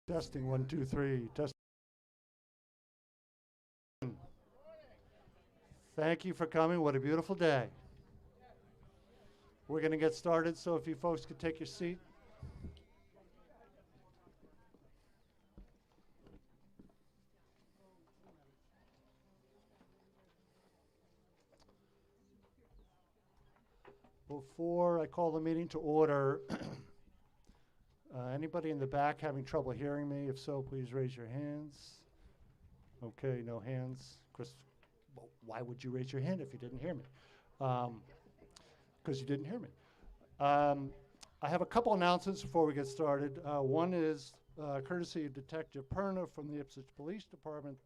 Testing, one, two, three. Testing. Thank you for coming. What a beautiful day. We're going to get started, so if you folks could take your seat. Before I call the meeting to order, anybody in the back having trouble hearing me? If so, please raise your hands. Okay, no hands. Chris, well, why would you raise your hand if you didn't hear me? Because you didn't hear me. I have a couple announcements before we get started. One is courtesy of Detective Perna from the Ipswich Police Department,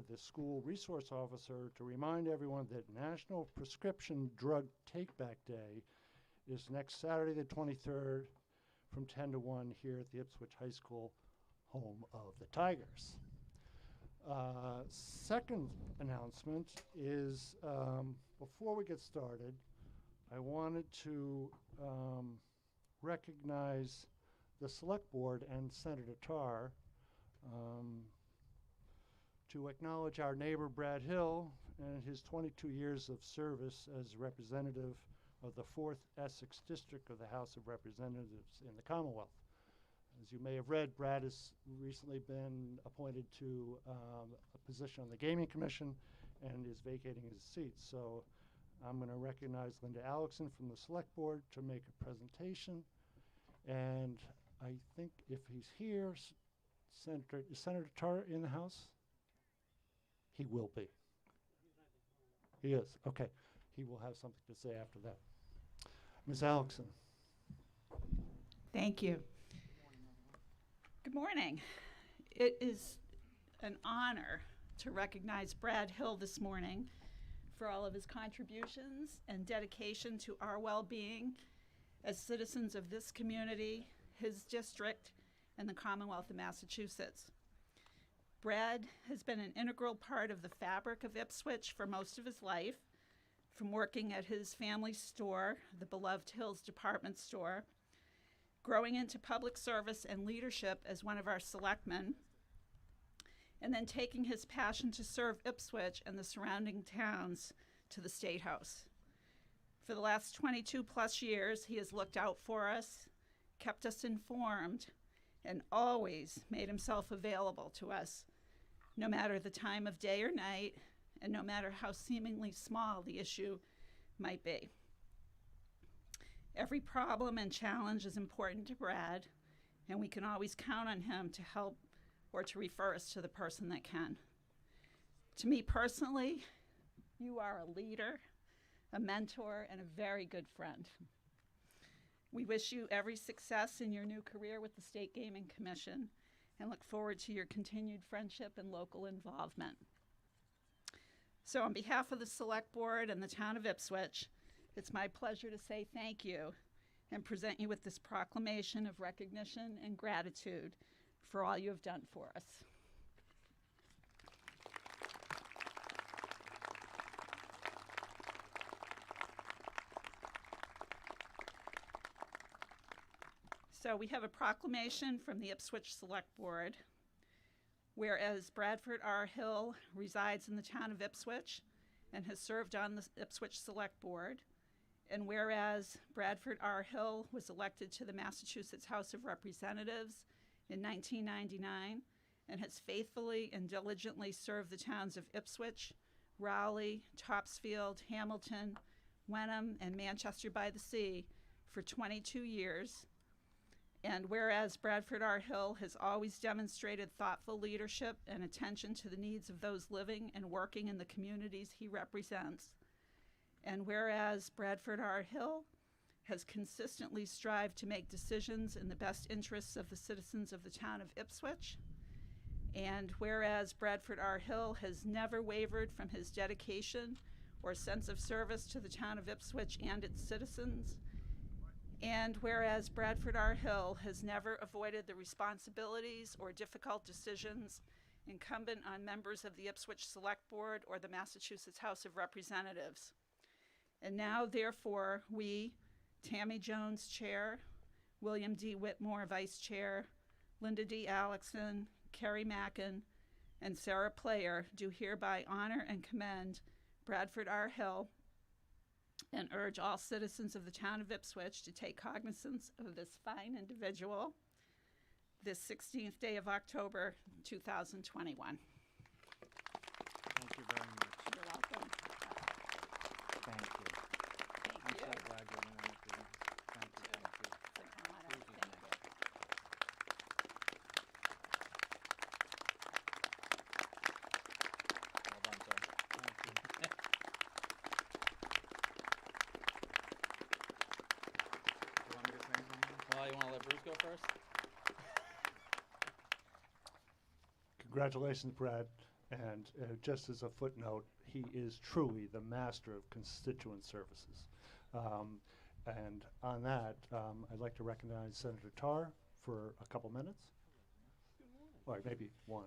the school resource officer, to remind everyone that National Prescription Drug Take-Back Day is next Saturday the 23rd from 10 to 1 here at the Ipswich High School, home of the Tigers. Second announcement is, before we get started, I wanted to recognize the Select Board and Senator Tarr to acknowledge our neighbor Brad Hill and his 22 years of service as representative of the 4th Essex District of the House of Representatives in the Commonwealth. As you may have read, Brad has recently been appointed to a position on the Gaming Commission and is vacating his seat. So I'm going to recognize Linda Alexson from the Select Board to make a presentation. And I think if he's here, is Senator Tarr in the House? He will be. He is, okay. He will have something to say after that. Ms. Alexson. Thank you. Good morning. It is an honor to recognize Brad Hill this morning for all of his contributions and dedication to our well-being as citizens of this community, his district, and the Commonwealth of Massachusetts. Brad has been an integral part of the fabric of Ipswich for most of his life, from working at his family store, the beloved Hills Department Store, growing into public service and leadership as one of our selectmen, and then taking his passion to serve Ipswich and the surrounding towns to the State House. For the last 22 plus years, he has looked out for us, kept us informed, and always made himself available to us, no matter the time of day or night, and no matter how seemingly small the issue might be. Every problem and challenge is important to Brad, and we can always count on him to help or to refer us to the person that can. To me personally, you are a leader, a mentor, and a very good friend. We wish you every success in your new career with the State Gaming Commission and look forward to your continued friendship and local involvement. So on behalf of the Select Board and the town of Ipswich, it's my pleasure to say thank you and present you with this proclamation of recognition and gratitude for all you have done for us. So we have a proclamation from the Ipswich Select Board. Whereas Bradford R. Hill resides in the town of Ipswich and has served on the Ipswich Select Board, and whereas Bradford R. Hill was elected to the Massachusetts House of Representatives in 1999 and has faithfully and diligently served the towns of Ipswich, Rowley, Topsfield, Hamilton, Wenham, and Manchester by the Sea for 22 years, and whereas Bradford R. Hill has always demonstrated thoughtful leadership and attention to the needs of those living and working in the communities he represents, and whereas Bradford R. Hill has consistently strived to make decisions in the best interests of the citizens of the town of Ipswich, and whereas Bradford R. Hill has never wavered from his dedication or sense of service to the town of Ipswich and its citizens, and whereas Bradford R. Hill has never avoided the responsibilities or difficult decisions incumbent on members of the Ipswich Select Board or the Massachusetts House of Representatives. And now, therefore, we, Tammy Jones, Chair, William D. Whitmore, Vice Chair, Linda D. Alexson, Carrie Mackin, and Sarah Player do hereby honor and commend Bradford R. Hill and urge all citizens of the town of Ipswich to take cognizance of this fine individual this 16th day of October, 2021. Thank you very much. You're welcome. Thank you. Thank I'm you. so glad you're willing to do this. Thank you, thank you. It's an honor. Susan's Thank name. you. Well done, sir. Thank you. You want me to say something? Well, you want to let Bruce go first? Congratulations, Brad. And just as a footnote, he is truly the master of constituent services. And on that, I'd like to recognize Senator Tarr for a couple minutes. Or maybe one.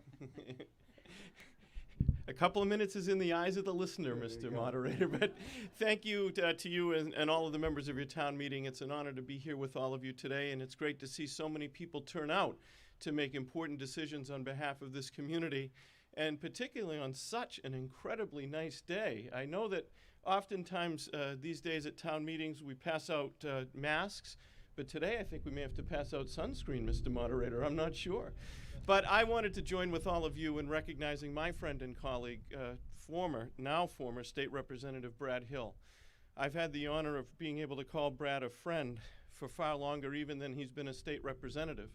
A couple of minutes is in the eyes of the listener, There you Mr. go. Moderator. But thank you to you and all of the members of your town meeting. It's an honor to be here with all of you today, and it's great to see so many people turn out to make important decisions on behalf of this community, and particularly on such an incredibly nice day. I know that oftentimes these days at town meetings we pass out masks, but today I think we may have to pass out sunscreen, Mr. Moderator. I'm not sure. But I wanted to join with all of you in recognizing my friend and colleague, now former State Representative Brad Hill. I've had the honor of being able to call Brad a friend for far longer even than he's been a state representative.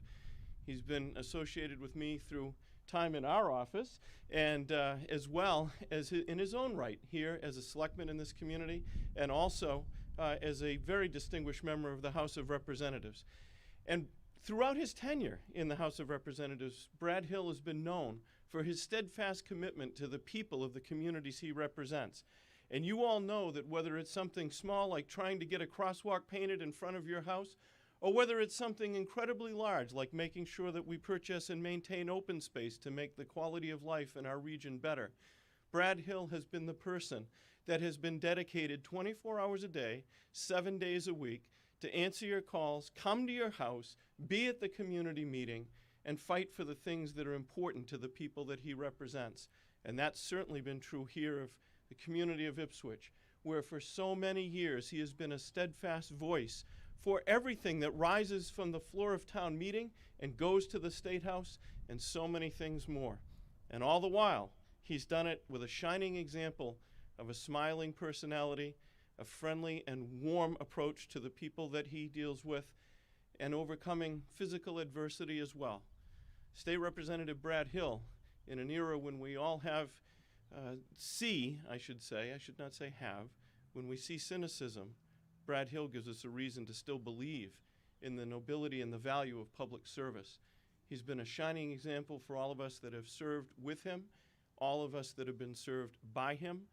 He's been associated with me through time in our office and as well as in his own right here as a selectman in this community and also as a very distinguished member of the House of Representatives. And throughout his tenure in the House of Representatives, Brad Hill has been known for his steadfast commitment to the people of the communities he represents. And you all know that whether it's something small like trying to get a crosswalk painted in front of your house, or whether it's something incredibly large like making sure that we purchase and maintain open space to make the quality of life in our region better, Brad Hill has been the person that has been dedicated 24 hours a day, 7 days a week, to answer your calls, come to your house, be at the community meeting, and fight for the things that are important to the people that he represents. And that's certainly been true here of the community of Ipswich, where for so many years he has been a steadfast voice for everything that rises from the floor of town meeting and goes to the State House, and so many things more. And all the while, he's done it with a shining example of a smiling personality, a friendly and warm approach to the people that he deals with, and overcoming physical adversity as well. State Representative Brad Hill, in an era when we all have, I should not say have, when we see cynicism, Brad Hill gives us a reason to still believe in the nobility and the value of public service. He's been a shining example for all of us that have served with him, all of us that have been served by him,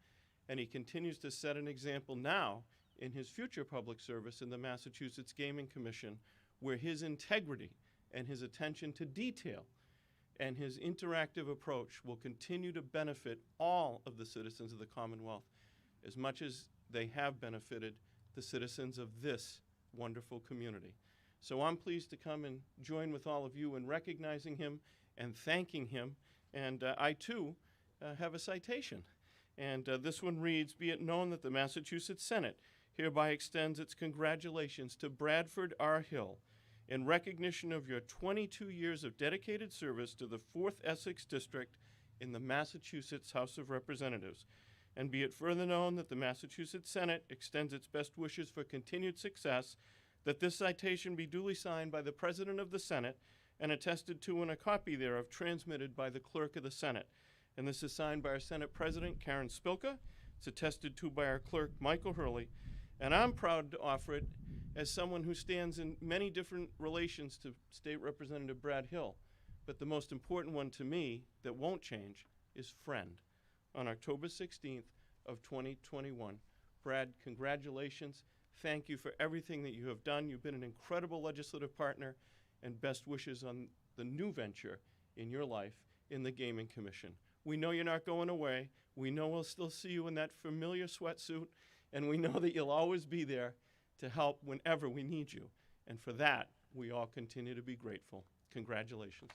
and he continues to set an example now in his future public service in the Massachusetts Gaming Commission, where his integrity and his attention to detail and his interactive approach will continue to benefit all of the citizens of the Commonwealth as much as they have benefited the citizens of this wonderful community. So I'm pleased to come and join with all of you in recognizing him and thanking him. And I too have a citation. And this one reads, "Be it known that the Massachusetts Senate hereby extends its congratulations to Bradford R. Hill in recognition of your 22 years of dedicated service to the 4th Essex District in the Massachusetts House of Representatives. And be it further known that the Massachusetts Senate extends its best wishes for continued success, that this citation be duly signed by the President of the Senate and attested to and a copy thereof transmitted by the Clerk of the Senate. And this is signed by our Senate President, Karen Spilka. It's attested to by our Clerk, Michael Hurley. And I'm proud to offer it as someone who stands in many different relations to State Representative Brad Hill. But the most important one to me that won't change is friend. On October 16th of 2021. Brad, congratulations. Thank you for everything that you have done. You've been an incredible legislative partner, and best wishes on the new venture in your life in the Gaming Commission. We know you're not going away. We know we'll still see you in that familiar sweatsuit, and we know that you'll always be there to help whenever we need you. And for that, we all continue to be grateful. Congratulations.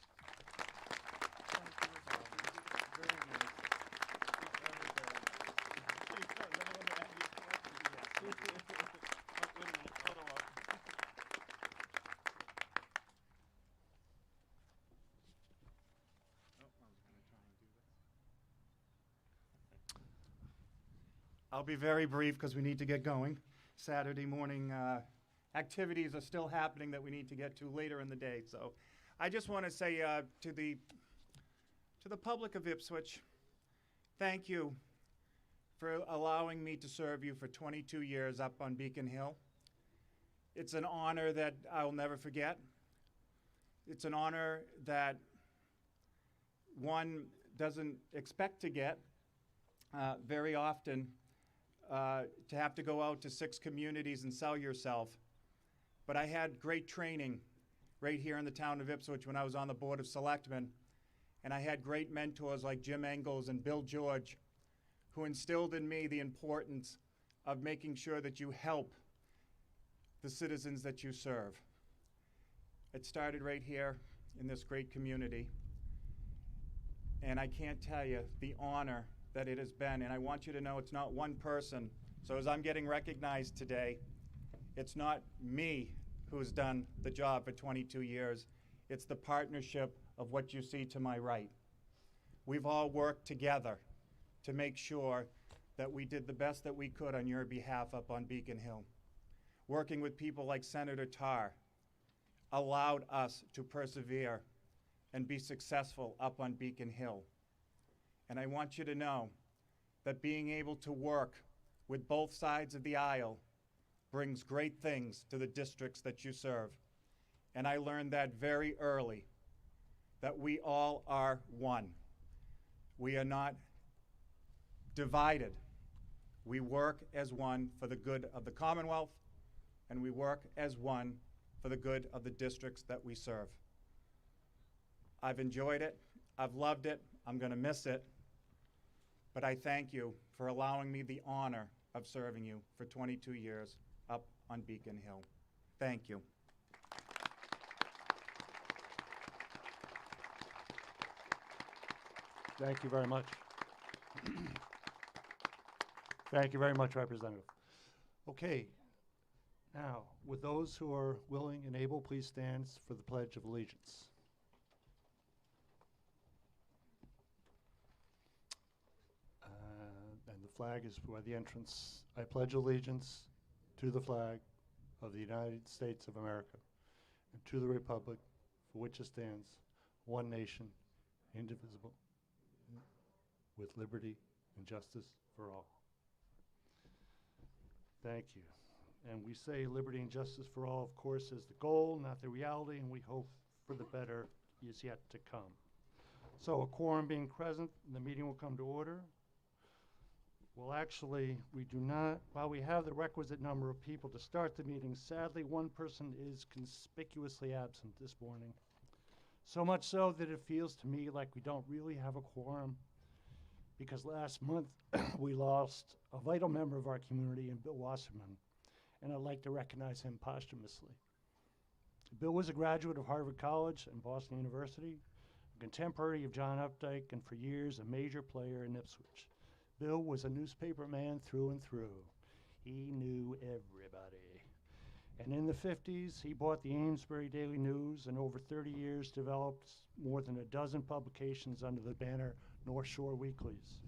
I'll be very brief because we need to get going. Saturday morning activities are still happening that we need to get to later in the day. So I just want to say to the public of Ipswich, thank you for allowing me to serve you for 22 years up on Beacon Hill. It's an honor that I'll never forget. It's an honor that one doesn't expect to get very often, to have to go out to 6 communities and sell yourself. But I had great training right here in the town of Ipswich when I was on the Board of Selectmen, and I had great mentors like Jim Engels and Bill George, who instilled in me the importance of making sure that you help the citizens that you serve. It started right here in this great community, and I can't tell you the honor that it has been. And I want you to know it's not one person. So as I'm getting recognized today, it's not me who's done the job for 22 years. It's the partnership of what you see to my right. We've all worked together to make sure that we did the best that we could on your behalf up on Beacon Hill. Working with people like Senator Tarr allowed us to persevere and be successful up on Beacon Hill. And I want you to know that being able to work with both sides of the aisle brings great things to the districts that you serve. And I learned that very early, that we all are one. We are not divided. We work as one for the good of the Commonwealth, and we work as one for the good of the districts that we serve. I've enjoyed it. I've loved it. I'm going to miss it. But I thank you for allowing me the honor of serving you for 22 years up on Beacon Hill. Thank you. Thank you very much. Thank you very much, Representative. Okay, now, with those who are willing and able, please stand for the Pledge of Allegiance. And the flag is by the entrance. I pledge allegiance to the flag of the United States of America and to the republic for which it stands, one nation, indivisible, with liberty and justice for all. Thank you. And we say liberty and justice for all, of course, is the goal, not the reality, and we hope for the better is yet to come. So a quorum being present, the meeting will come to order. Well, actually, we do not, while we have the requisite number of people to start the meeting, sadly, one person is conspicuously absent this morning. So much so that it feels to me like we don't really have a quorum, because last month we lost a vital member of our community in Bill Wasserman, and I'd like to recognize him posthumously. Bill was a graduate of Harvard College and Boston University, a contemporary of John Updike, and for years a major player in Ipswich. Bill was a newspaper man through and through. He knew everybody. And in the 50s, he bought the Amesbury Daily News, and over 30 years developed more than a dozen publications under the banner North Shore Weeklies.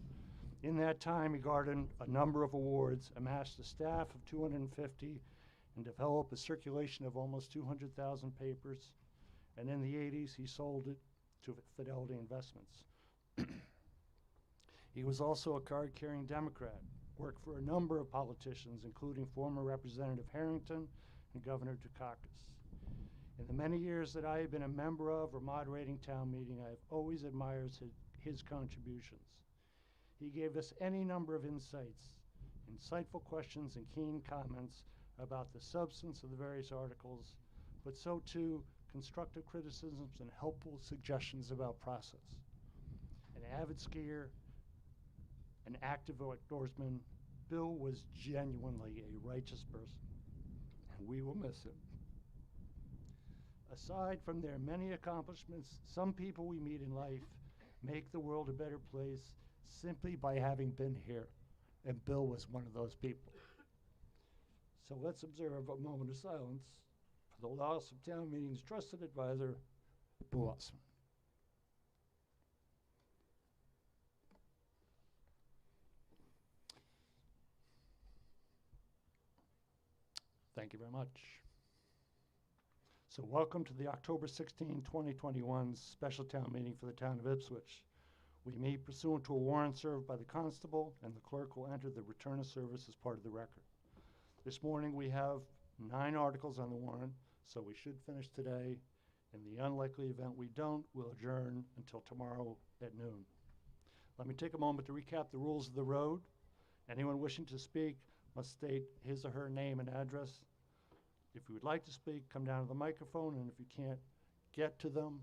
In that time, he garnered a number of awards, amassed a staff of 250, and developed a circulation of almost 200,000 papers. And in the 80s, he sold it to Fidelity Investments. He was also a card-carrying Democrat, worked for a number of politicians, including former Representative Harrington and Governor Dukakis. In the many years that I have been a member of or moderating town meeting, I have always admired his contributions. He gave us any number of insights, insightful questions, and keen comments about the substance of the various articles, but so too constructive criticisms and helpful suggestions about process. An avid skier, an active outdoorsman, Bill was genuinely a righteous person, and we will miss him. Aside from their many accomplishments, some people we meet in life make the world a better place simply by having been here. And Bill was one of those people. So let's observe a moment of silence for the loss of town meeting's trusted advisor, Bill Osman. Thank you very much. So welcome to the October 16, 2021 special town meeting for the town of Ipswich. We meet pursuant to a warrant served by the constable, and the clerk will enter the return of service as part of the record. This morning we have 9 articles on the warrant, so we should finish today. In the unlikely event we don't, we'll adjourn until tomorrow at noon. Let me take a moment to recap the rules of the road. Anyone wishing to speak must state his or her name and address. If you would like to speak, come down to the microphone, and if you can't get to them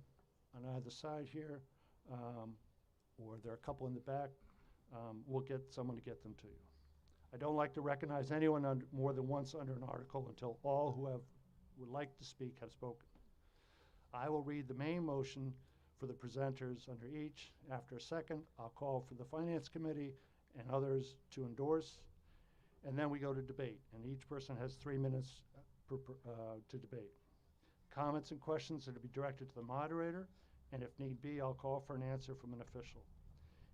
on either side here, or there are a couple in the back, we'll get someone to get them to you. I don't like to recognize anyone more than once under an article until all who would like to speak have spoken. I will read the main motion for the presenters under each. After a second, I'll call for the Finance Committee and others to endorse, and then we go to debate, and each person has 3 minutes to debate. Comments and questions are to be directed to the moderator, and if need be, I'll call for an answer from an official.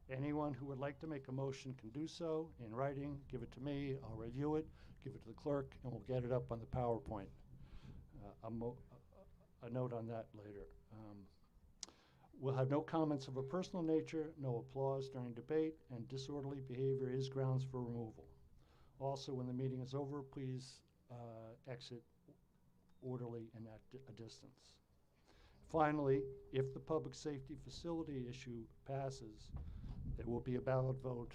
Anyone who would like to make a motion can do so in writing. Give it to me, I'll review it, give it to the clerk, and we'll get it up on the PowerPoint. A note on that later. We'll have no comments of a personal nature, no applause during debate, and disorderly behavior is grounds for removal. Also, when the meeting is over, please exit orderly and at a distance. Finally, if the public safety facility issue passes, there will be a ballot vote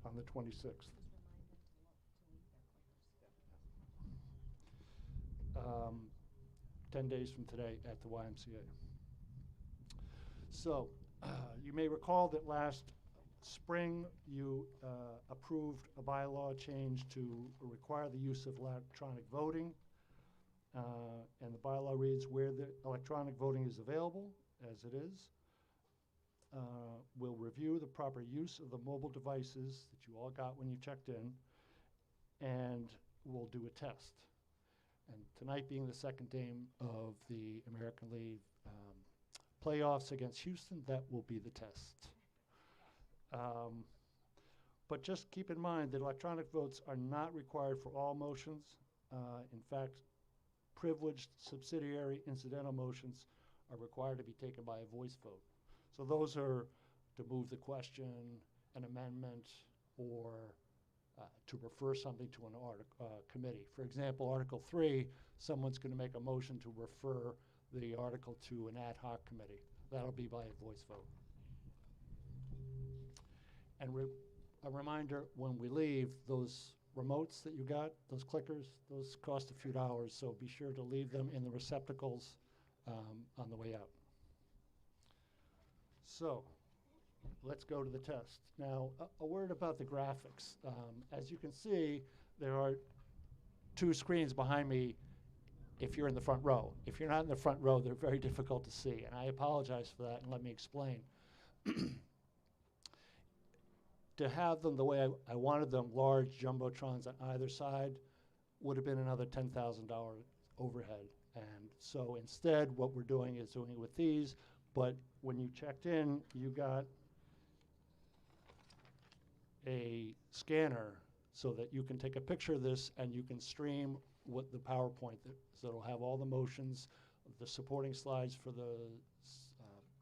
on the 26th. 10 days from today at the YMCA. So, you may recall that last spring you approved a bylaw change to require the use of electronic voting. And the bylaw reads, where the electronic voting is available, as it is, we'll review the proper use of the mobile devices that you all got when you checked in, and we'll do a test. And tonight being the second game of the American League playoffs against Houston, that will be the test. But just keep in mind that electronic votes are not required for all motions. In fact, privileged subsidiary incidental motions are required to be taken by a voice vote. So those are to move the question, an amendment, or to refer something to an committee. For example, Article 3, someone's going to make a motion to refer the article to an ad hoc committee. That'll be by a voice vote. And a reminder, when we leave, those remotes that you got, those clickers, those cost a few dollars, so be sure to leave them in the receptacles on the way out. So, let's go to the test. Now, a word about the graphics. As you can see, there are 2 screens behind me if you're in the front row. If you're not in the front row, they're very difficult to see, and I apologize for that, and let me explain. To have them the way I wanted them, large jumbotrons on either side, would have been another $10,000 overhead. And so instead, what we're doing is doing it with these, but when you checked in, you got a scanner so that you can take a picture of this and you can stream what the PowerPoint, so it'll have all the motions, the supporting slides for the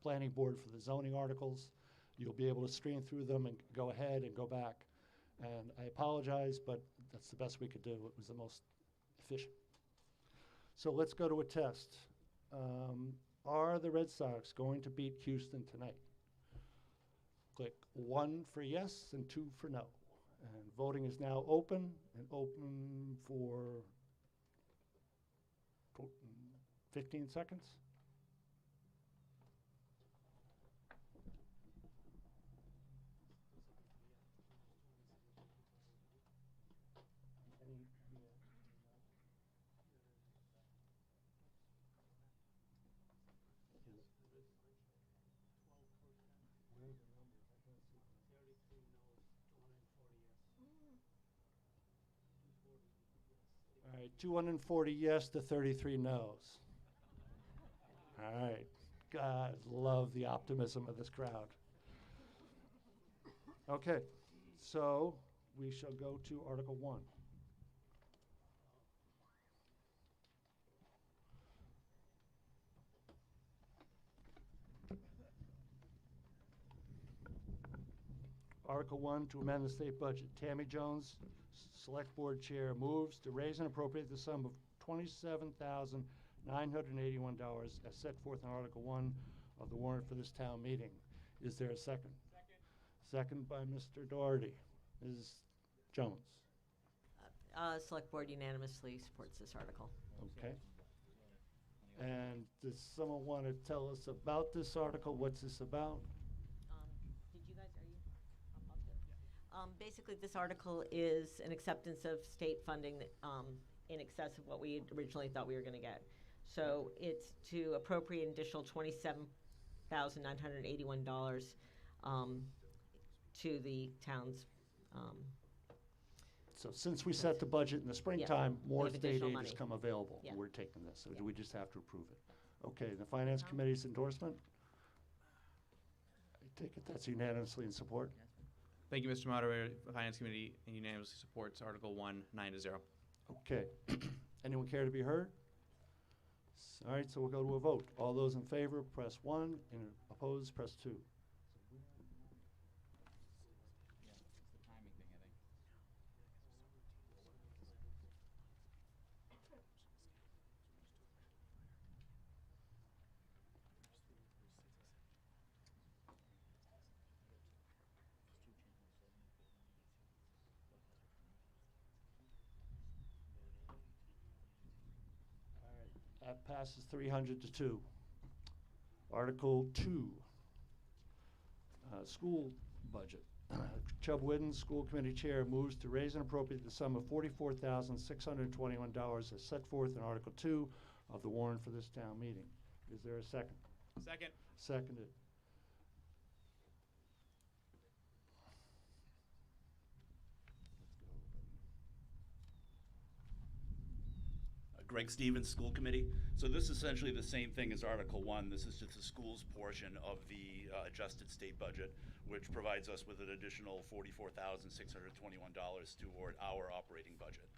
planning board for the zoning articles. You'll be able to stream through them and go ahead and go back. And I apologize, but that's the best we could do. It was the most efficient. So let's go to a test. Are the Red Sox going to beat Houston tonight? Click 1 for yes and 2 for no. And voting is now open, and open for 15 seconds. 240 yes to 33 no's. All right. God, love the optimism of this crowd. Okay, so we shall go to Article 1. Article 1, to amend the state budget. Tammy Jones, Select Board Chair, moves to raise and appropriate the sum of $27,981 as set forth in Article 1 of the warrant for this town meeting. Is there a second? Second by Mr. Doherty. Ms. Jones. Select Board unanimously supports this article. Okay. And does someone want to tell us about this article? What's this about? Did you guys, are you up to? Basically, this article is an acceptance of state funding that, in excess of what we had originally thought we were going to get. So it's to appropriate an additional $27,981 to the town's. So since we set the budget in the springtime, more have state additional aid money. has come available. Yeah. We're taking this, so Yeah. we just have to approve it. Okay, the Finance Committee's endorsement? I take it that's unanimously in support? Thank you, Mr. Moderator. The Finance Committee unanimously supports Article 1, 9-0. Okay. Anyone care to be heard? All right, so we'll go to a vote. All those in favor, press 1, and opposed, press 2. That passes 300 to 2. Article 2, school budget. Chubb Whiddon, School Committee Chair, moves to raise and appropriate the sum of $44,621 as set forth in Article 2 of the warrant for this town meeting. Is there a second? Second. Seconded. Greg Stevens, School Committee. So this is essentially the same thing as Article 1. This is just the school's portion of the adjusted state budget, which provides us with an additional $44,621 toward our operating budget.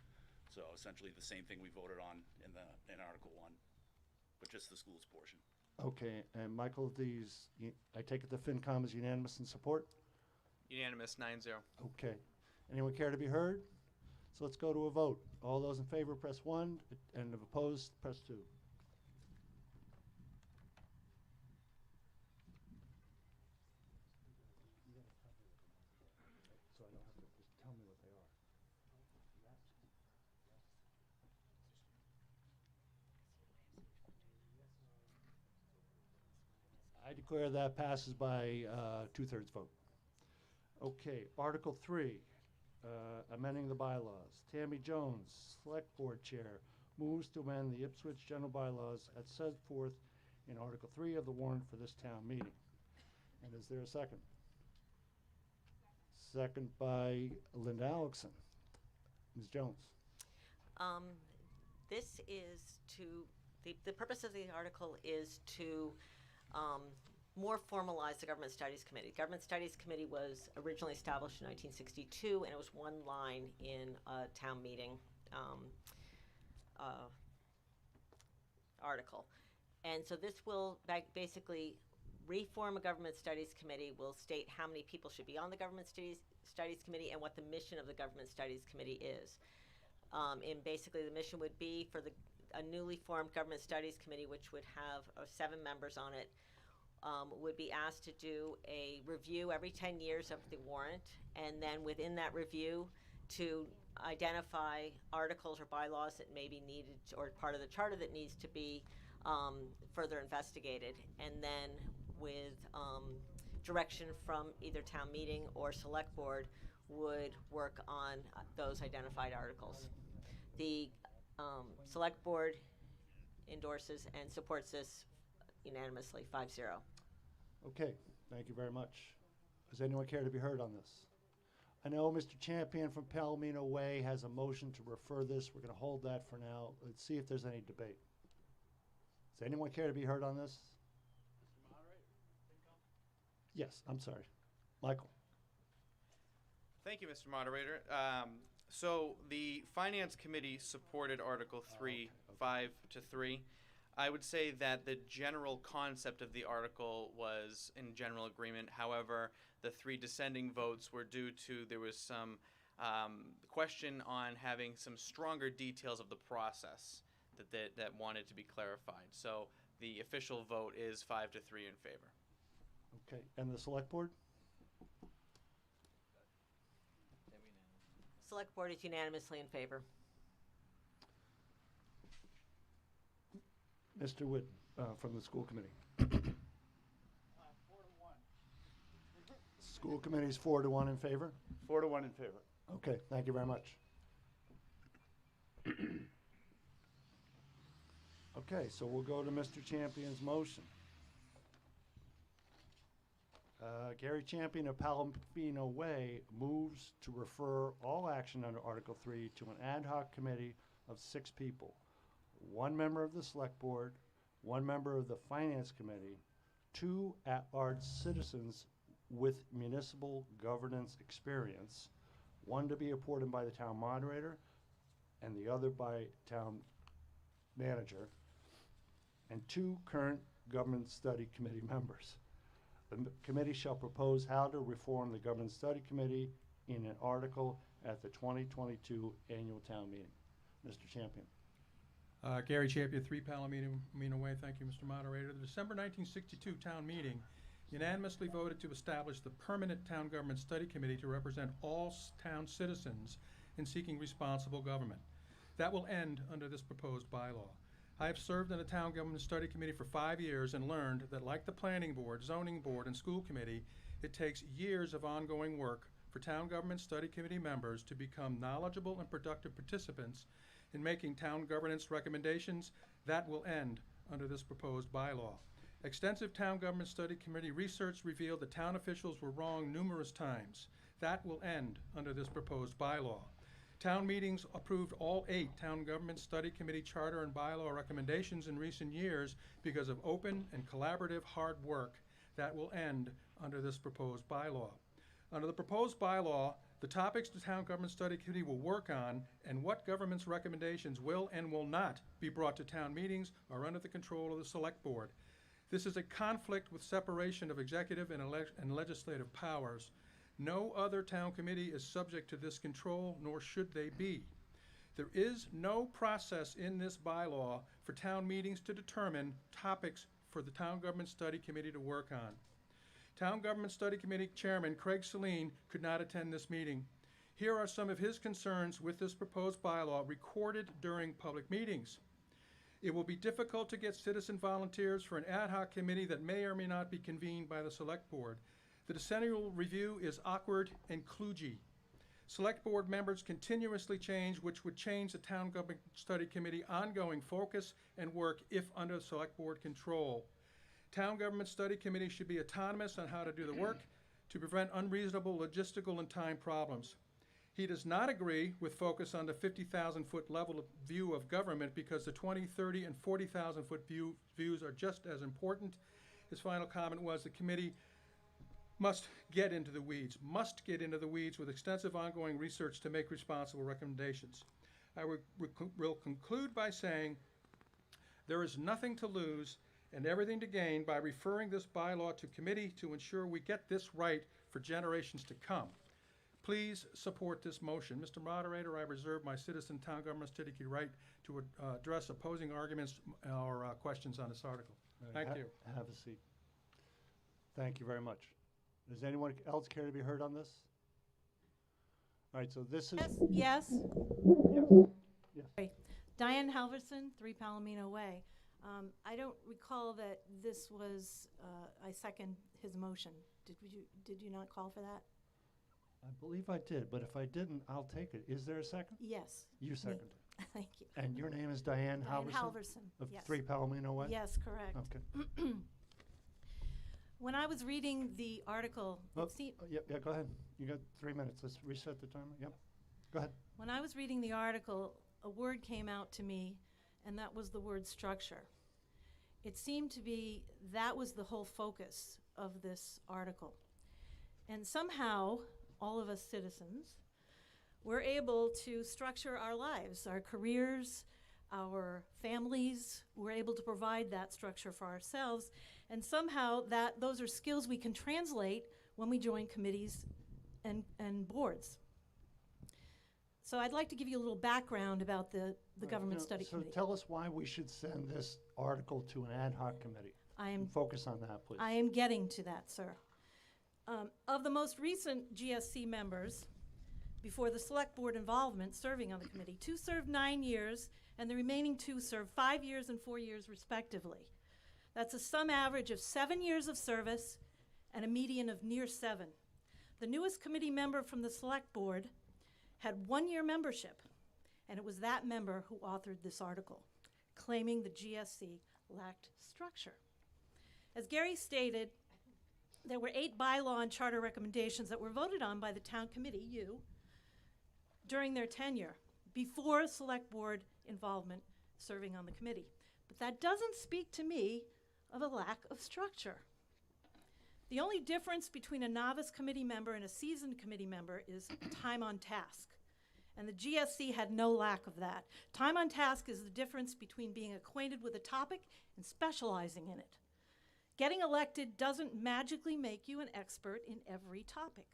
So essentially the same thing we voted on in Article 1, but just the school's portion. Okay, and Michael, I take it the FinCom is unanimous in support? Unanimous, 9-0. Okay. Anyone care to be heard? So let's go to a vote. All those in favor, press 1, and if opposed, press 2. So I don't have to, just tell me what they are. I declare that passes by 2/3 vote. Okay, Article 3. Amending the bylaws. Tammy Jones, Select Board Chair, moves to amend the Ipswich General Bylaws as set forth in Article 3 of the warrant for this town meeting. And is there a second? Second by Linda Alexson. Ms. Jones. This is to, the purpose of the article is to more formalize the Government Studies Committee. The Government Studies Committee was originally established in 1962, and it was one line in a town meeting article. And so this will basically reform a Government Studies Committee, will state how many people should be on the Government Studies Committee and what the mission of the Government Studies Committee is. And basically the mission would be for a newly formed Government Studies Committee, which would have 7 members on it, would be asked to do a review every 10 years of the warrant, and then within that review to identify articles or bylaws that may be needed or part of the charter that needs to be further investigated, and then with direction from either town meeting or select board would work on those identified articles. The select board endorses and supports this unanimously, 5-0. Okay, thank you very much. Does anyone care to be heard on this? I know Mr. Champion from Palomino Way has a motion to refer this. We're going to hold that for now. Let's see if there's any debate. Does anyone care to be heard on this? Yes, I'm sorry. Michael. Thank you, Mr. Moderator. So the Finance Committee supported Article 3, 5-3. I would say that the general concept of the article was in general agreement. However, the 3 dissenting votes were due to there was some question on having some stronger details of the process that wanted to be clarified. So the official vote is 5-3 in favor. Okay, and the select board? Select board is unanimously in favor. Mr. Wood from the school committee. 4-1. School committee is 4-1 in favor? 4-1 in favor. Okay, thank you very much. Okay, so we'll go to Mr. Champion's motion. Gary Champion of Palomino Way moves to refer all action under Article 3 to an ad hoc committee of 6 people. 1 member of the select board, 1 member of the finance committee, 2 at-large citizens with municipal governance experience, 1 to be appointed by the town moderator and the other by town manager, and 2 current government study committee members. The committee shall propose how to reform the government study committee in an article at the 2022 annual town meeting. Mr. Champion. Gary Champion, 3 Palomino Way. Thank you, Mr. Moderator. The December 1962 town meeting unanimously voted to establish the permanent town government study committee to represent all town citizens in seeking responsible government. That will end under this proposed bylaw. I have served on the Town Government Study Committee for 5 years and learned that, like the Planning Board, Zoning Board, and School Committee, it takes years of ongoing work for Town Government Study Committee members to become knowledgeable and productive participants in making town governance recommendations. That will end under this proposed bylaw. Extensive Town Government Study Committee research revealed that town officials were wrong numerous times. That will end under this proposed bylaw. Town meetings approved all 8 Town Government Study Committee charter and bylaw recommendations in recent years because of open and collaborative hard work. That will end under this proposed bylaw. Under the proposed bylaw, the topics the Town Government Study Committee will work on and what government's recommendations will and will not be brought to town meetings are under the control of the Select Board. This is a conflict with separation of executive and legislative powers. No other town committee is subject to this control, nor should they be. There is no process in this bylaw for town meetings to determine topics for the Town Government Study Committee to work on. Town Government Study Committee Chairman Craig Saline could not attend this meeting. Here are some of his concerns with this proposed bylaw recorded during public meetings. It will be difficult to get citizen volunteers for an ad hoc committee that may or may not be convened by the Select Board. The decennial review is awkward and kludgy. Select Board members continuously change, which would change the Town Government Study Committee ongoing focus and work if under Select Board control. Town Government Study Committee should be autonomous on how to do the work to prevent unreasonable logistical and time problems. He does not agree with focus on the 50,000-foot level of view of government because the 20, 30, and 40,000-foot views are just as important. His final comment was the committee must get into the weeds with extensive ongoing research to make responsible recommendations. I will conclude by saying there is nothing to lose and everything to gain by referring this bylaw to committee to ensure we get this right for generations to come. Please support this motion. Mr. Moderator, I reserve my citizen town government study right to address opposing arguments or questions on this article. Thank you. Have a seat. Thank you very much. Does anyone else care to be heard on this? All right, so this is. Yes. Yes. Sorry. Diane Halverson, 3 Palomino Way. I don't recall that this was, I second his motion. Did you not call for that? I believe I did, but if I didn't, I'll take it. Is there a second? Yes. You seconded. Thank you. And your name is Diane Diane Halverson? Halverson, Of yes. 3 Palomino Way? Yes, correct. Okay. When I was reading the article, Oh, yeah, go ahead. You got 3 minutes. Let's reset the timer. Yep. Go ahead. when I was reading the article, a word came out to me, and that was the word structure. It seemed to be that was the whole focus of this article. And somehow, all of us citizens were able to structure our lives, our careers, our families. We're able to provide that structure for ourselves. And somehow those are skills we can translate when we join committees and boards. So I'd like to give you a little background about the Government Study Committee. So tell us why we should send this article to an ad hoc committee. Focus on that, please. I am getting to that, sir. Of the most recent GSC members, before the Select Board involvement serving on the committee, 2 served 9 years, and the remaining 2 served 5 years and 4 years respectively. That's a sum average of 7 years of service and a median of near 7. The newest committee member from the Select Board had 1-year membership, and it was that member who authored this article, claiming the GSC lacked structure. As Gary stated, there were 8 bylaw and charter recommendations that were voted on by the town committee, you, during their tenure, before Select Board involvement serving on the committee. But that doesn't speak to me of a lack of structure. The only difference between a novice committee member and a seasoned committee member is time on task. And the GSC had no lack of that. Time on task is the difference between being acquainted with a topic and specializing in it. Getting elected doesn't magically make you an expert in every topic.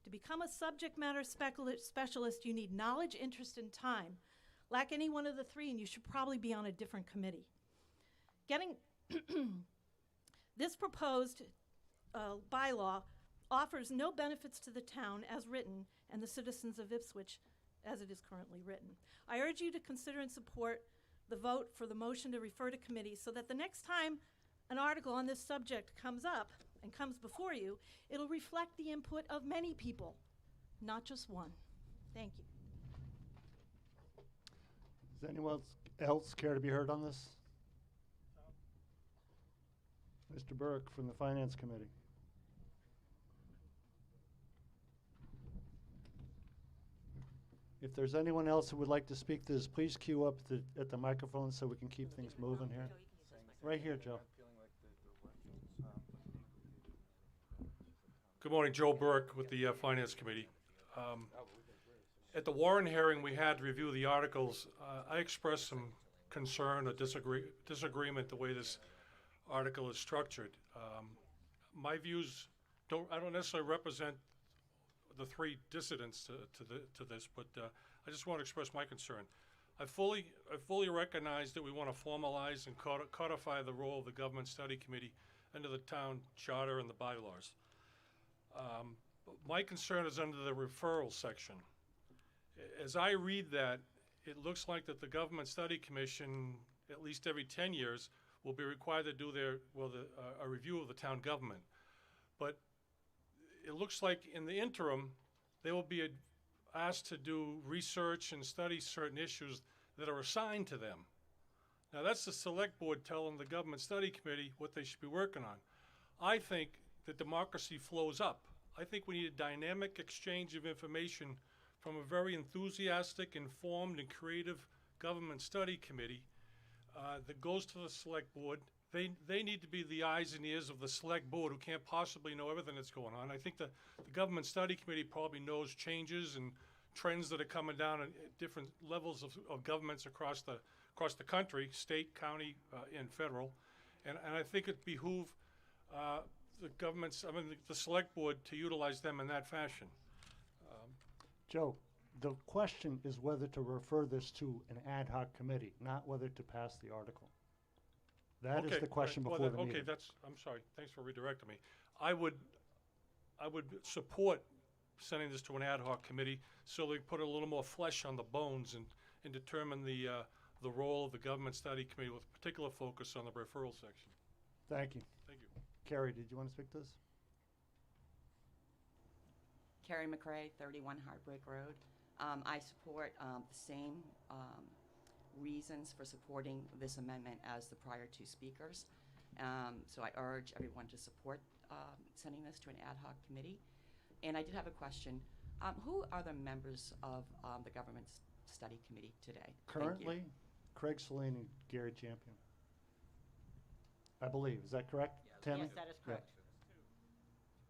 To become a subject matter specialist, you need knowledge, interest, and time. Lack any one of the 3, and you should probably be on a different committee. This proposed bylaw offers no benefits to the town as written and the citizens of Ipswich as it is currently written. I urge you to consider and support the vote for the motion to refer to committee so that the next time an article on this subject comes up and comes before you, it'll reflect the input of many people, not just one. Thank you. Does anyone else care to be heard on this? Mr. Burke from the Finance Committee. If there's anyone else who would like to speak to this, please queue up at the microphone so we can keep things moving here. Right here, Joe. Good morning, Joe Burke with the Finance Committee. At the Warren hearing we had to review the articles, I expressed some concern or disagreement the way this article is structured. My views I don't necessarily represent the 3 dissidents to this, but I just want to express my concern. I fully recognize that we want to formalize and codify the role of the Government Study Committee under the town charter and the bylaws. My concern is under the referral section. As I read that, it looks like that the Government Study Commission, at least every 10 years, will be required to do a review of the town government. But it looks like in the interim, they will be asked to do research and study certain issues that are assigned to them. Now that's the Select Board telling the Government Study Committee what they should be working on. I think that democracy flows up. I think we need a dynamic exchange of information from a very enthusiastic, informed, and creative Government Study Committee that goes to the Select Board. They need to be the eyes and ears of the Select Board, who can't possibly know everything that's going on. I think the Government Study Committee probably knows changes and trends that are coming down at different levels of governments across the country, state, county, and federal. And I think it behoove the Select Board to utilize them in that fashion. Joe, the question is whether to refer this to an ad hoc committee, not whether to pass the article. That is the question before the meeting. Okay, I'm sorry. Thanks for redirecting me. I would support sending this to an ad hoc committee so they put a little more flesh on the bones and determine the role of the Government Study Committee with particular focus on the referral section. Thank you. Thank you. Carrie, did you want to speak to this? Carrie McRae, 31 Heartbreak Road. I support the same reasons for supporting this amendment as the prior 2 speakers. So I urge everyone to support sending this to an ad hoc committee. And I did have a question. Who are the members of the Government Study Committee today? Thank you. Currently, Craig Saline and Gary Champion. I believe. Is that correct, Tammy? Yes, that is correct.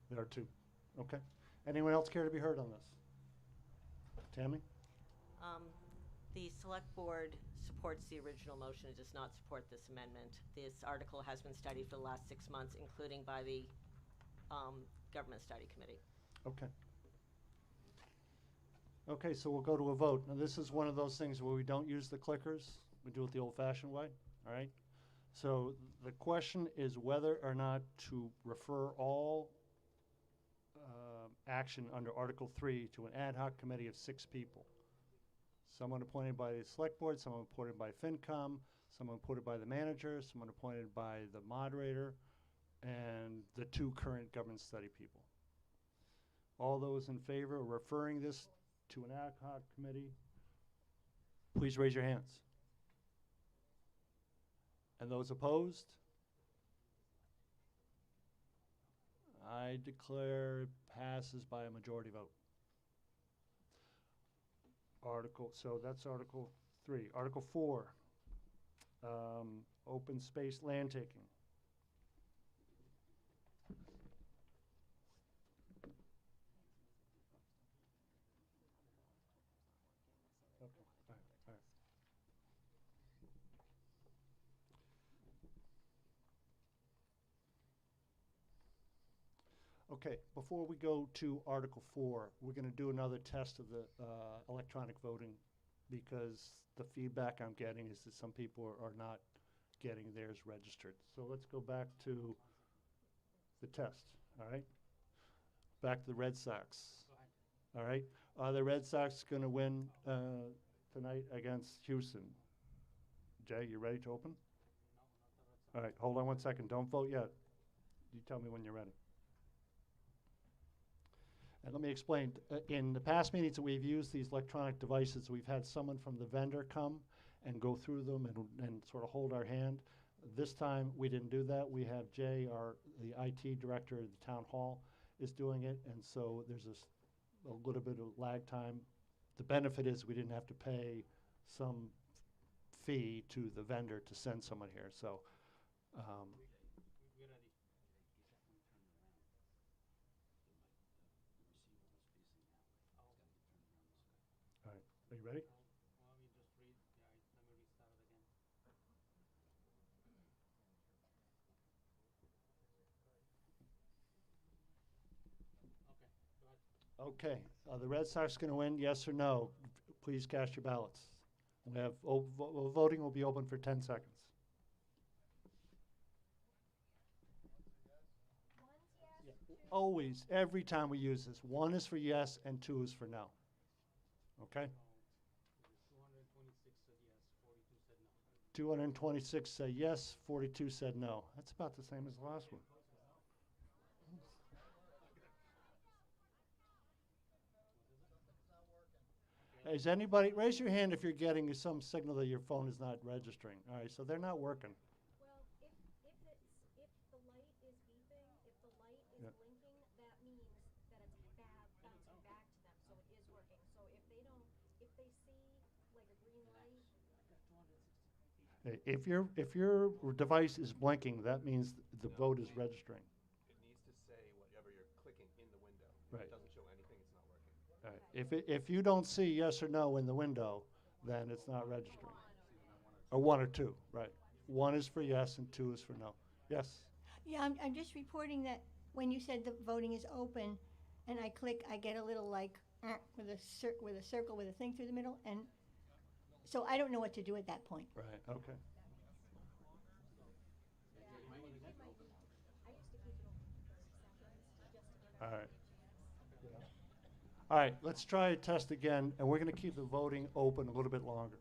There are two. Okay. Anyone else care to be heard on this? Tammy? The select board supports the original motion. It does not support this amendment. This article has been studied for the last 6 months, including by the Government Study Committee. Okay. Okay, so we'll go to a vote. Now, this is one of those things where we don't use the clickers. We do it the old-fashioned way, all right? So the question is whether or not to refer all action under Article 3 to an ad hoc committee of 6 people. Someone appointed by the select board, someone appointed by FinCom, someone appointed by the manager, someone appointed by the moderator, and the 2 current government study people. All those in favor of referring this to an ad hoc committee, please raise your hands. And those opposed? I declare it passes by a majority vote. So that's Article 3. Article 4, open space land taking. Okay, all right. Okay, before we go to Article 4, we're going to do another test of the electronic voting because the feedback I'm getting is that some people are not getting theirs registered. So let's go back to the test, all right? Back to the Red Sox. All right, are the Red Sox going to win tonight against Houston? Jay, you ready to open? All right, hold on one second. Don't vote yet. You tell me when you're ready. And let me explain. In the past meetings that we've used these electronic devices, we've had someone from the vendor come and go through them and sort of hold our hand. This time, we didn't do that. We have Jay, the IT director of the town hall, is doing it, and so there's a little bit of lag time. The benefit is we didn't have to pay some fee to the vendor to send someone here. So. All right, are you ready? Okay, the Red Sox going to win, yes or no? Please cast your ballots. We have voting will be open for 10 seconds. Yeah. Always, every time we use this, 1 is for yes and 2 is for no. Okay? 226 said yes, 42 said no. That's about the same as the last one. Is anybody, raise your hand if you're getting some signal that your phone is not registering. All right, so they're not working. Well, if the light is beeping, if the light is Yeah. blinking, that means that it's bouncing back to them, so it is working. So if they see like a green light. Hey, if your device is blinking, that means the vote is registering. It needs to say whatever you're clicking in the window. Right. If it doesn't show anything, it's not working. All right. If you don't see yes or no in the window, then it's not registering. Or 1 or 2, right? 1 is for yes and 2 is for no. Yes? Yeah, I'm just reporting that when you said the voting is open, and I click, I get a little like with a circle with a thing through the middle, and so I don't know what to do at that point. Right, okay. All right. All right, let's try a test again, and we're going to keep the voting open a little bit longer.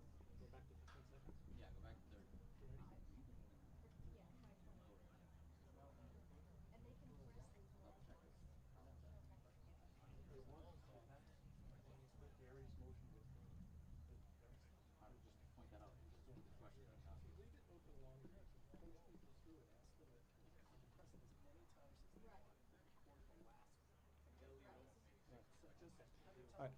right.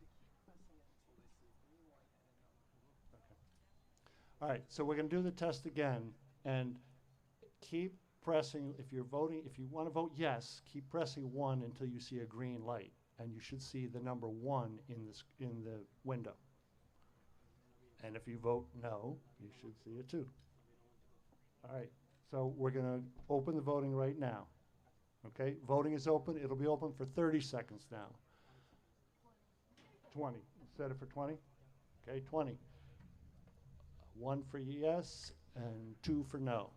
All right, so we're going to do the test again, and keep pressing, if you're voting, if you want to vote yes, keep pressing 1 until you see a green light, and you should see the number 1 in the window. And if you vote no, you should see it too. All right, so we're going to open the voting right now. Okay, voting is open. It'll be open for 30 seconds now. 20. Set it for 20? Okay, 20. 1 for yes and 2 for no.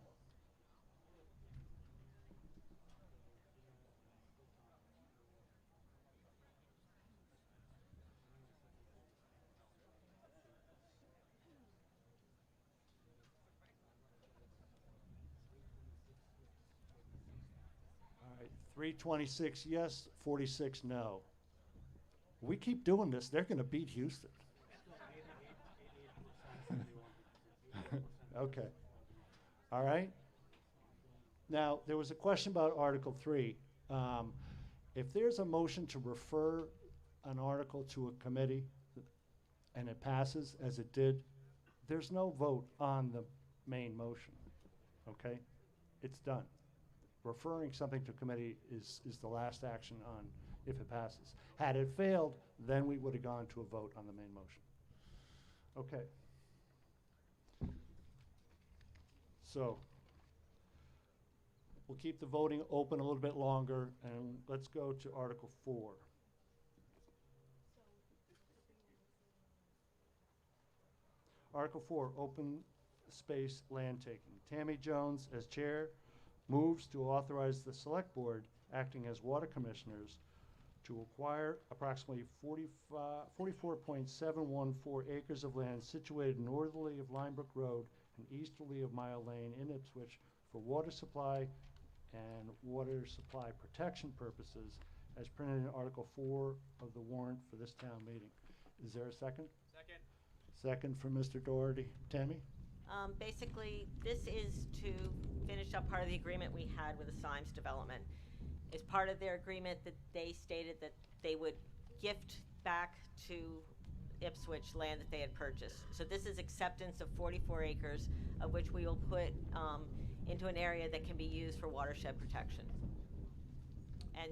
All right, 326 yes, 46 no. We keep doing this, they're going to beat Houston. Okay. All right. Now, there was a question about Article 3. If there's a motion to refer an article to a committee and it passes, as it did, there's no vote on the main motion. Okay? It's done. Referring something to committee is the last action on if it passes. Had it failed, then we would have gone to a vote on the main motion. Okay. So we'll keep the voting open a little bit longer, and let's go to Article 4. Article 4, open space land taking. Tammy Jones, as chair, moves to authorize the select board, acting as water commissioners, to acquire approximately 44.714 acres of land situated northerly of Linebrook Road and easterly of Mile Lane in Ipswich for water supply and water supply protection purposes, as printed in Article 4 of the warrant for this town meeting. Is there a second? Second. Second from Mr. Doherty. Tammy? Basically, this is to finish up part of the agreement we had with the Symes Development. As part of their agreement, that they stated that they would gift back to Ipswich land that they had purchased. So this is acceptance of 44 acres, of which we will put into an area that can be used for watershed protection. And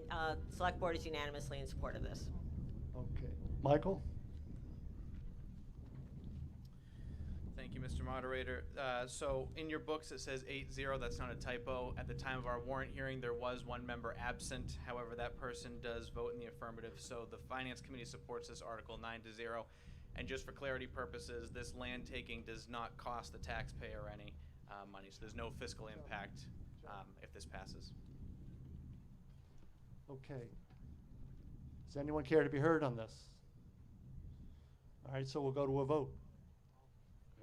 Select Board is unanimously in support of this. Okay. Michael? Thank you, Mr. Moderator. So in your books it says 8-0. That's not a typo. At the time of our warrant hearing, there was one member absent. However, that person does vote in the affirmative. So the Finance Committee supports this article 9-0. And just for clarity purposes, this land taking does not cost the taxpayer any money. So there's no fiscal impact if this passes. Okay. Does anyone care to be heard on this? All right, so we'll go to a vote.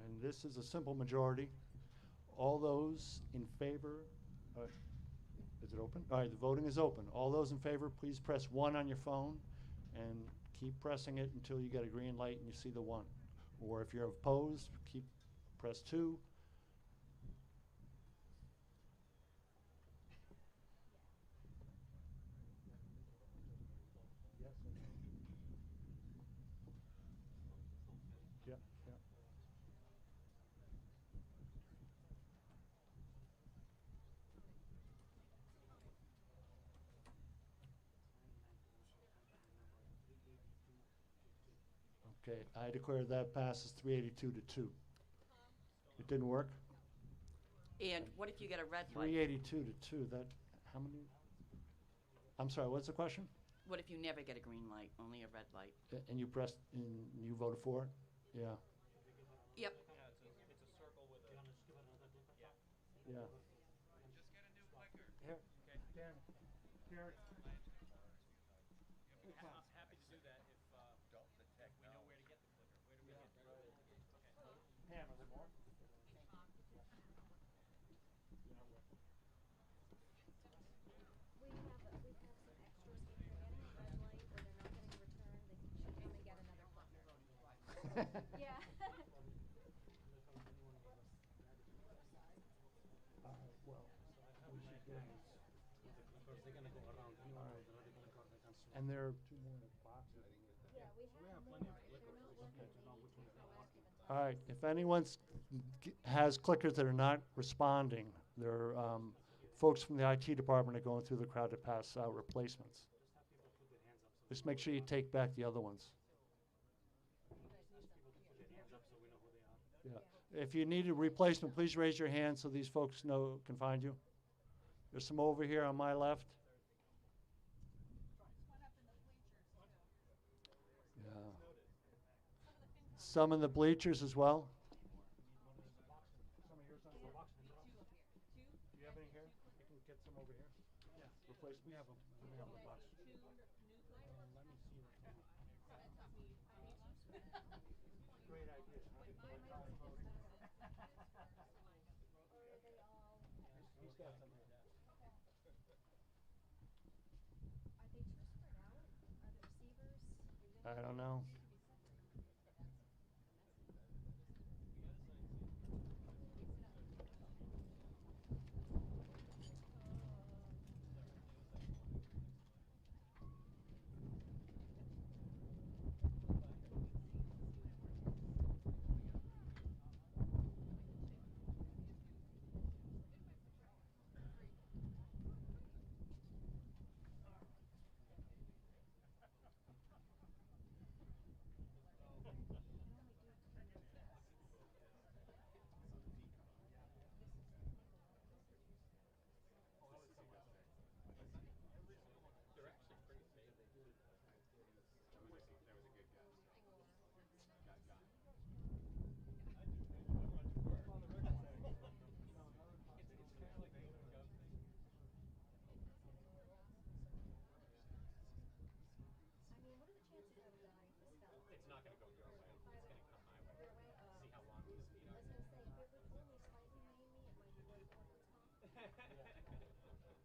And this is a simple majority. All those in favor, is it open? All right, the voting is open. All those in favor, please press 1 on your phone and keep pressing it until you get a green light and you see the 1. Or if you're opposed, press 2. Yes or no? Yeah, yeah. Okay, I declare that passes 382 to 2. It didn't work? And what if you get a red light? 382 to 2, that, how many? I'm sorry, what's the question? What if you never get a green light, only a red light? And you pressed, and you voted for it? Yeah. Yep. Yeah. Here, Dan, Gary. I'm happy to do that if we know where to get the clicker. Where do we get the clicker? Pam, are there more? We have some extras if they're getting a red light or they're not getting a return, they should come and get another clicker. Yeah. And there are 2 more boxes. Yeah. we have more. They're not working. They need to be proactive and talk. All right, if anyone's has clickers that are not responding, there folks from the IT department are going through the crowd to pass out replacements. Just make sure you take back the other ones. Yeah. If you need a replacement, please raise your hand so these folks can find you. There's some over here on my left. Yeah. Some in the bleachers as well. Some of yours on the box. Do you have any here? You can get some over here. Yeah. Replace. We have them. We have the box. Let me see that. Great idea. He's got some here. Are they too spread out? Are the receivers? I don't know. I mean, what are the chances of it dying this fell? It's not gonna go your way. It's gonna come my way. Your way? See how long the speed up. I was gonna say, if it would only slightly maim me, it might be worth a workman's comp.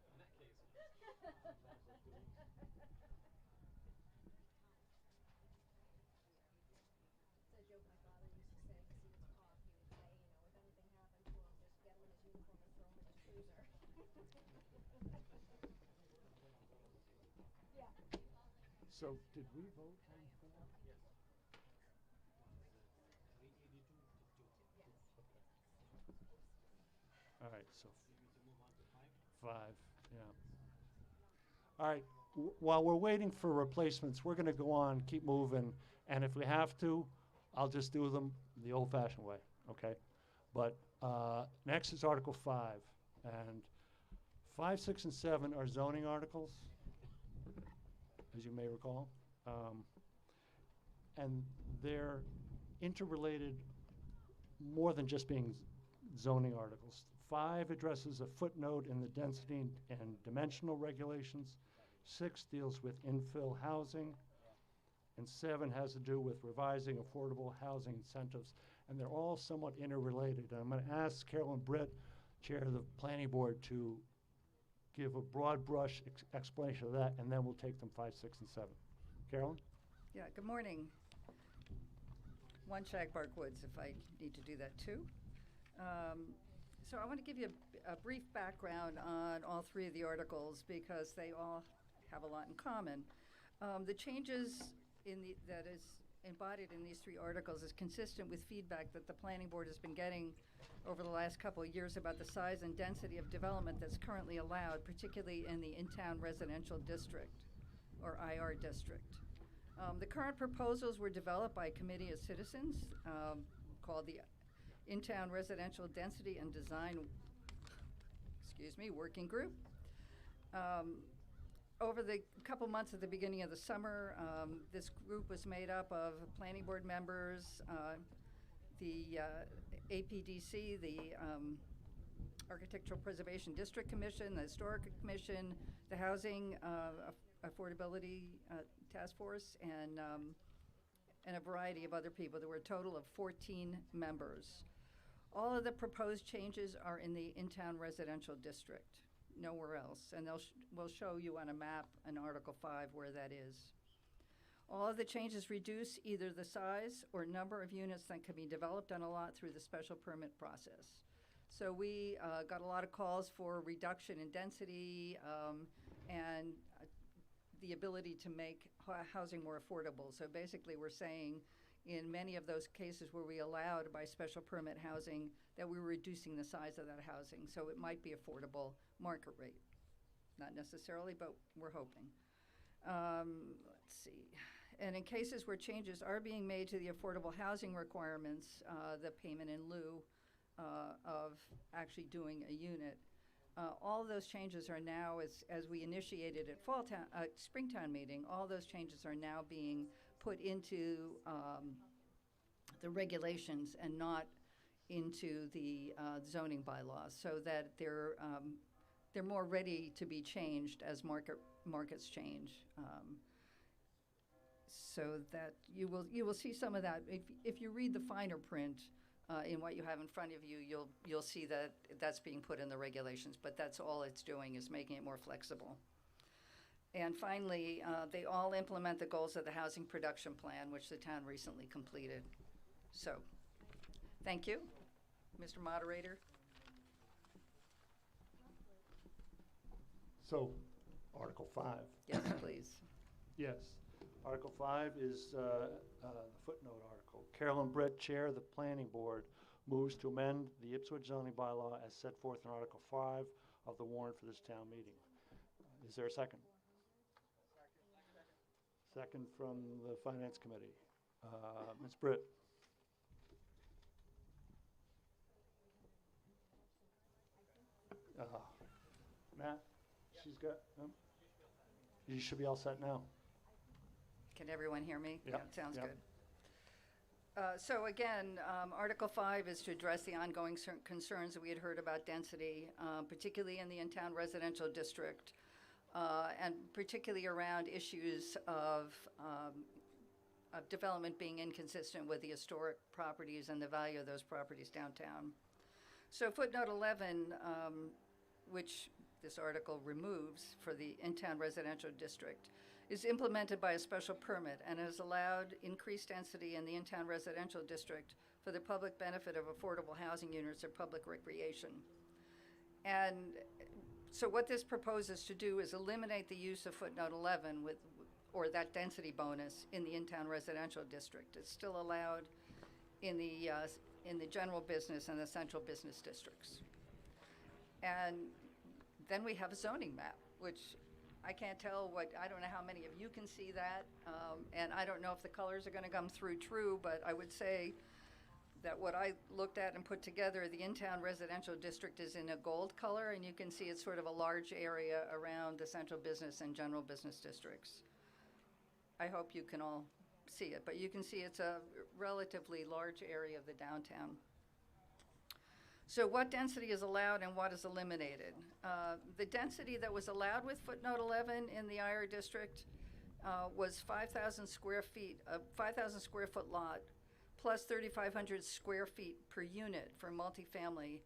In that case. It's a joke my father used to say, because he was a cop, he would say, you know, if anything happened to him, just get him in his uniform and throw him in his cruiser. Yeah. So did we vote on four? Yes. All right, so five, yeah. All right, while we're waiting for replacements, we're going to go on, keep moving, and if we have to, I'll just do them the old-fashioned way, okay? But next is Article 5, and 5, 6, and 7 are zoning articles, as you may recall. And they're interrelated more than just being zoning articles. 5 addresses a footnote in the density and dimensional regulations. 6 deals with infill housing. And 7 has to do with revising affordable housing incentives. And they're all somewhat interrelated. And I'm going to ask Carolyn Britt, Chair of the Planning Board, to give a broad brush explanation of that, and then we'll take them 5, 6, and 7. Carolyn? Yeah, good morning. One Shagbark Woods, if I need to do that too. So I want to give you a brief background on all 3 of the articles because they all have a lot in common. The changes that is embodied in these 3 articles is consistent with feedback that the Planning Board has been getting over the last couple of years about the size and density of development that's currently allowed, particularly in the in-town residential district, or IR district. The current proposals were developed by a committee of citizens called the In-Town Residential Density and Design, Working Group. Over the couple months at the beginning of the summer, this group was made up of planning board members, the APDC, the Architectural Preservation District Commission, the Historic Commission, the Housing Affordability Task Force, and a variety of other people. There were a total of 14 members. All of the proposed changes are in the in-town residential district, nowhere else. And we'll show you on a map in Article 5 where that is. All of the changes reduce either the size or number of units that can be developed on a lot through the special permit process. So we got a lot of calls for reduction in density and the ability to make housing more affordable. So basically, we're saying in many of those cases where we allowed by special permit housing, that we're reducing the size of that housing. So it might be affordable market rate. Not necessarily, but we're hoping. Let's see. And in cases where changes are being made to the affordable housing requirements, the payment in lieu of actually doing a unit, all of those changes are now, as we initiated at Springtown meeting, all those changes are now being put into the regulations and not into the zoning bylaws, so that they're more ready to be changed as markets change. So that you will see some of that. If you read the finer print in what you have in front of you, you'll see that that's being put in the regulations. But that's all it's doing, is making it more flexible. And finally, they all implement the goals of the housing production plan, which the town recently completed. So, thank you, Mr. Moderator. So, Article 5. Yes, please. Yes. Article 5 is the footnote article. Carolyn Brett, Chair of the Planning Board, moves to amend the Ipswich zoning bylaw as set forth in Article 5 of the warrant for this town meeting. Is there a second? Second from the Finance Committee. Ms. Britt. Matt, she's got, you should be all set now. Can everyone hear me? Yep, Yeah, sounds yep. good. So again, Article 5 is to address the ongoing concerns that we had heard about density, particularly in the in-town residential district, and particularly around issues of development being inconsistent with the historic properties and the value of those properties downtown. So footnote 11, which this article removes for the in-town residential district, is implemented by a special permit and has allowed increased density in the in-town residential district for the public benefit of affordable housing units or public recreation. And so what this proposes to do is eliminate the use of footnote 11 or that density bonus in the in-town residential district. It's still allowed in the general business and the central business districts. And then we have a zoning map, which I can't tell I don't know how many of you can see that, and I don't know if the colors are going to come through true, but I would say that what I looked at and put together, the in-town residential district is in a gold color, and you can see it's sort of a large area around the central business and general business districts. I hope you can all see it, but you can see it's a relatively large area of the downtown. So what density is allowed and what is eliminated? The density that was allowed with footnote 11 in the IR district was 5,000 square feet, 5,000 square foot lot, plus 3,500 square feet per unit for multifamily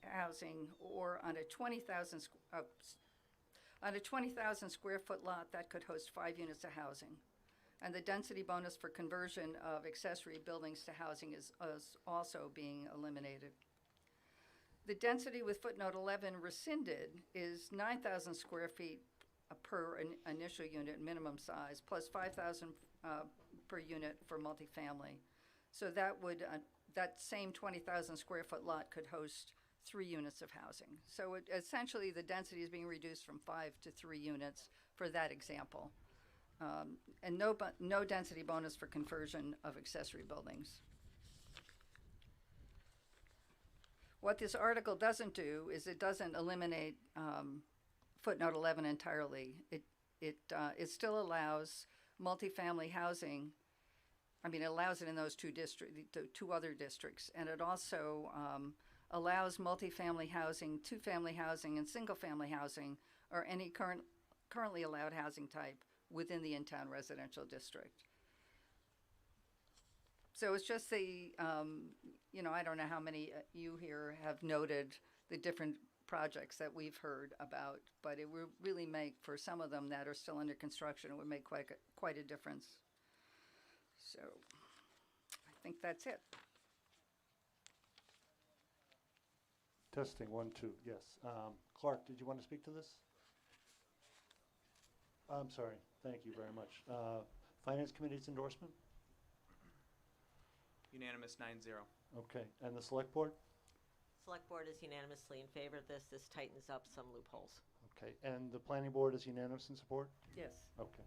housing, or on a 20,000 square foot lot that could host 5 units of housing. And the density bonus for conversion of accessory buildings to housing is also being eliminated. The density with footnote 11 rescinded is 9,000 square feet per initial unit minimum size, plus 5,000 per unit for multifamily. So that would, that same 20,000 square foot lot could host 3 units of housing. So essentially the density is being reduced from 5 to 3 units for that example. And no density bonus for conversion of accessory buildings. What this article doesn't do is it doesn't eliminate footnote 11 entirely. It still allows multifamily housing. I mean, it allows it in those two other districts, and it also allows multifamily housing, two-family housing, and single-family housing, or any currently allowed housing type within the in-town residential district. So it's just the, I don't know how many you here have noted the different projects that we've heard about, but it would really make, for some of them that are still under construction, it would make quite a difference. So I think that's it. Testing 1, 2, yes. Clark, did you want to speak to this? I'm sorry, Thank you very much. Finance Committee's endorsement? Unanimous 9-0. Okay, and the Select Board? Select Board is unanimously in favor of this. This tightens up some loopholes. Okay, and the Planning Board is unanimous in support? Yes. Okay.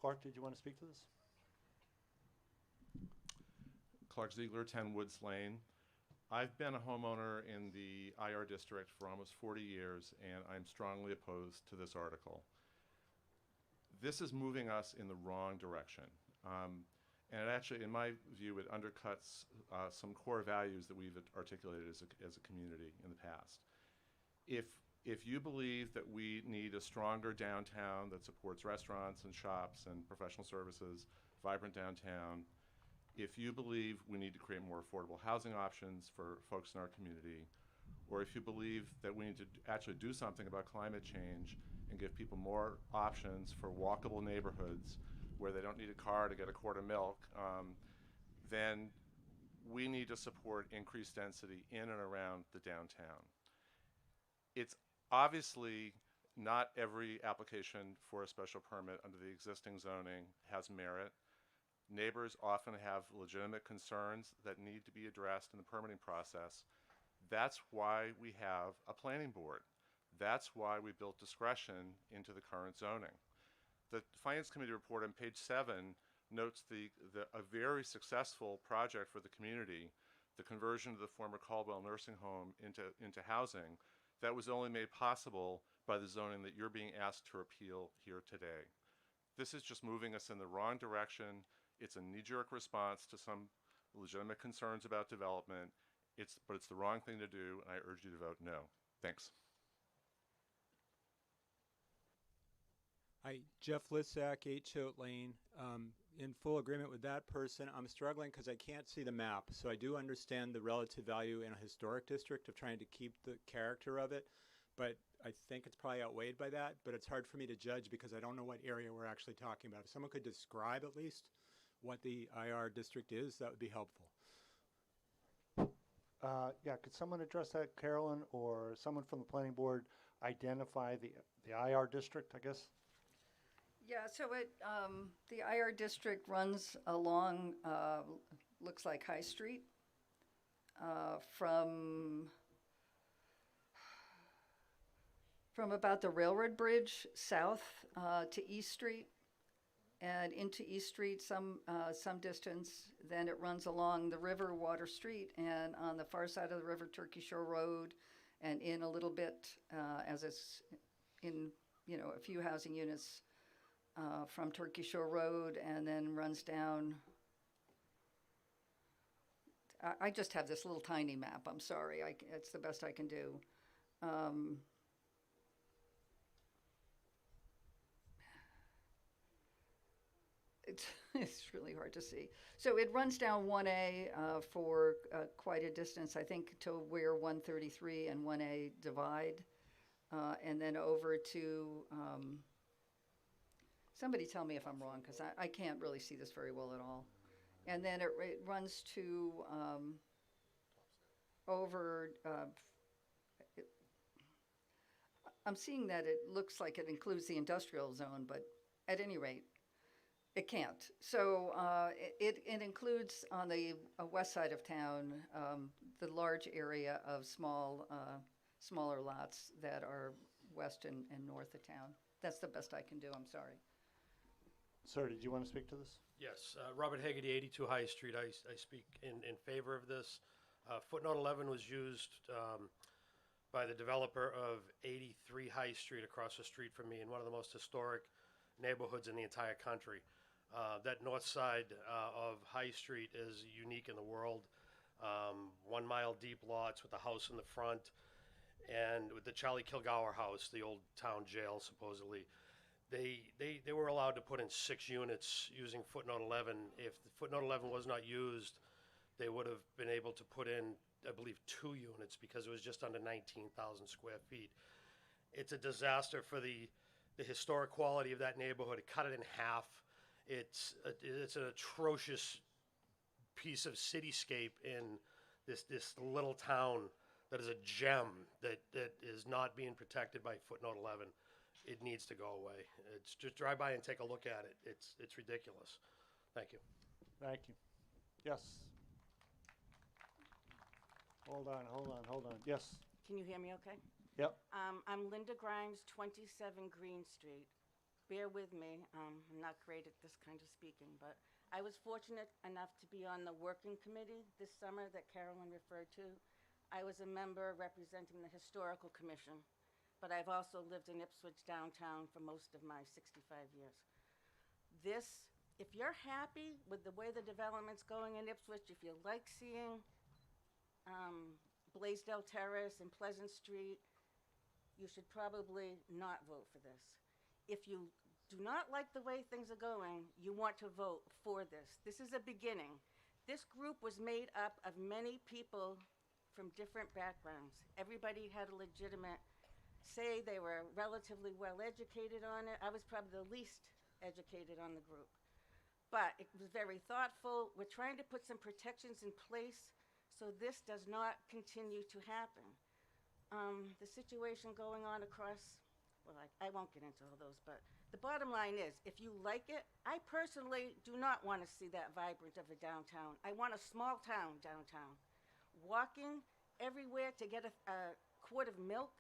Clark, did you want to speak to this? Clark Ziegler, 10 Woods Lane. I've been a homeowner in the IR district for almost 40 years, and I'm strongly opposed to this article. This is moving us in the wrong direction. And it actually, in my view, it undercuts some core values that we've articulated as a community in the past. If you believe that we need a stronger downtown that supports restaurants and shops and professional services, vibrant downtown, if you believe we need to create more affordable housing options for folks in our community, or if you believe that we need to actually do something about climate change and give people more options for walkable neighborhoods where they don't need a car to get a quart of milk, then we need to support increased density in and around the downtown. It's obviously not every application for a special permit under the existing zoning has merit. Neighbors often have legitimate concerns that need to be addressed in the permitting process. That's why we have a planning board. That's why we built discretion into the current zoning. The Finance Committee report on page 7 notes a very successful project for the community, the conversion of the former Caldwell nursing home into housing, that was only made possible by the zoning that you're being asked to repeal here today. This is just moving us in the wrong direction. It's a knee-jerk response to some legitimate concerns about development. But it's the wrong thing to do, and I urge you to vote no. Thanks. Hi, Jeff Lissack, 8 Choate Lane. In full agreement with that person. I'm struggling because I can't see the map. So I do understand the relative value in a historic district of trying to keep the character of it, but I think it's probably outweighed by that. But it's hard for me to judge because I don't know what area we're actually talking about. If someone could describe at least what the IR district is, that would be helpful. Yeah, could someone address that, Carolyn, or someone from the Planning Board identify the IR district, I guess? Yeah, so the IR district runs along, looks like High Street, from about the railroad bridge south to East Street and into East Street some distance. Then it runs along the river, Water Street, and on the far side of the river, Turkey Shore Road, and in a little bit as it's in, a few housing units from Turkey Shore Road, and then runs down. I just have this little tiny map. I'm sorry. It's the best I can do. It's really hard to see. So it runs down 1A for quite a distance, I think, to where 133 and 1A divide, and then over to. Somebody tell me if I'm wrong, because I can't really see this very well at all. And then it runs to over. I'm seeing that it looks like it includes the industrial zone, but at any rate, it can't. So it includes on the west side of town the large area of smaller lots that are west and north of town. That's the best I can do. I'm sorry. Sir, did you want to speak to this? Yes, Robert Haggerty, 82 High Street. I speak in favor of this. Footnote 11 was used by the developer of 83 High Street across the street from me in one of the most historic neighborhoods in the entire country. That north side of High Street is unique in the world. 1 mile deep lots with a house in the front, and with the Charlie Kilgour house, the old town jail supposedly. They were allowed to put in 6 units using footnote 11. If the footnote 11 was not used, they would have been able to put in, I believe, 2 units because it was just under 19,000 square feet. It's a disaster for the historic quality of that neighborhood. It cut it in half. It's an atrocious piece of cityscape in this little town that is a gem that is not being protected by footnote 11. it needs to go away. It's just drive by and take a look at it. It's ridiculous. Thank you. Thank you. Yes. Hold on. Yes. Can you hear me okay? Yep. I'm Linda Grimes, 27 Green Street. Bear with me, I'm not great at this kind of speaking, but I was fortunate enough to be on the working committee this summer that Carolyn referred to. I was a member representing the Historical Commission, but I've also lived in Ipswich downtown for most of my 65 years. If you're happy with the way the development's going in Ipswich, if you like seeing Blaisdell Terrace and Pleasant Street, you should probably not vote for this. If you do not like the way things are going, you want to vote for this. This is a beginning. This group was made up of many people from different backgrounds. Everybody had a legitimate say. They were relatively well educated on it. I was probably the least educated on the group. But it was very thoughtful. We're trying to put some protections in place so this does not continue to happen. The situation going on across, well, I won't get into all those, but the bottom line is, if you like it, I personally do not want to see that vibrant of a downtown. I want a small town downtown. Walking everywhere to get a quart of milk,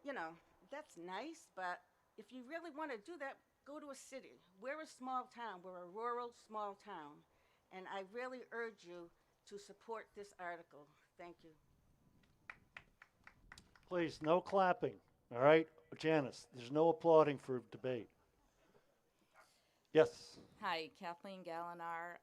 you know, that's nice, but if you really want to do that, go to a city. We're a small town. We're a rural small town. And I really urge you to support this article. Thank you. Please, no clapping. All right? Janice, there's no applauding for debate. Yes. Hi, Kathleen Gallinar.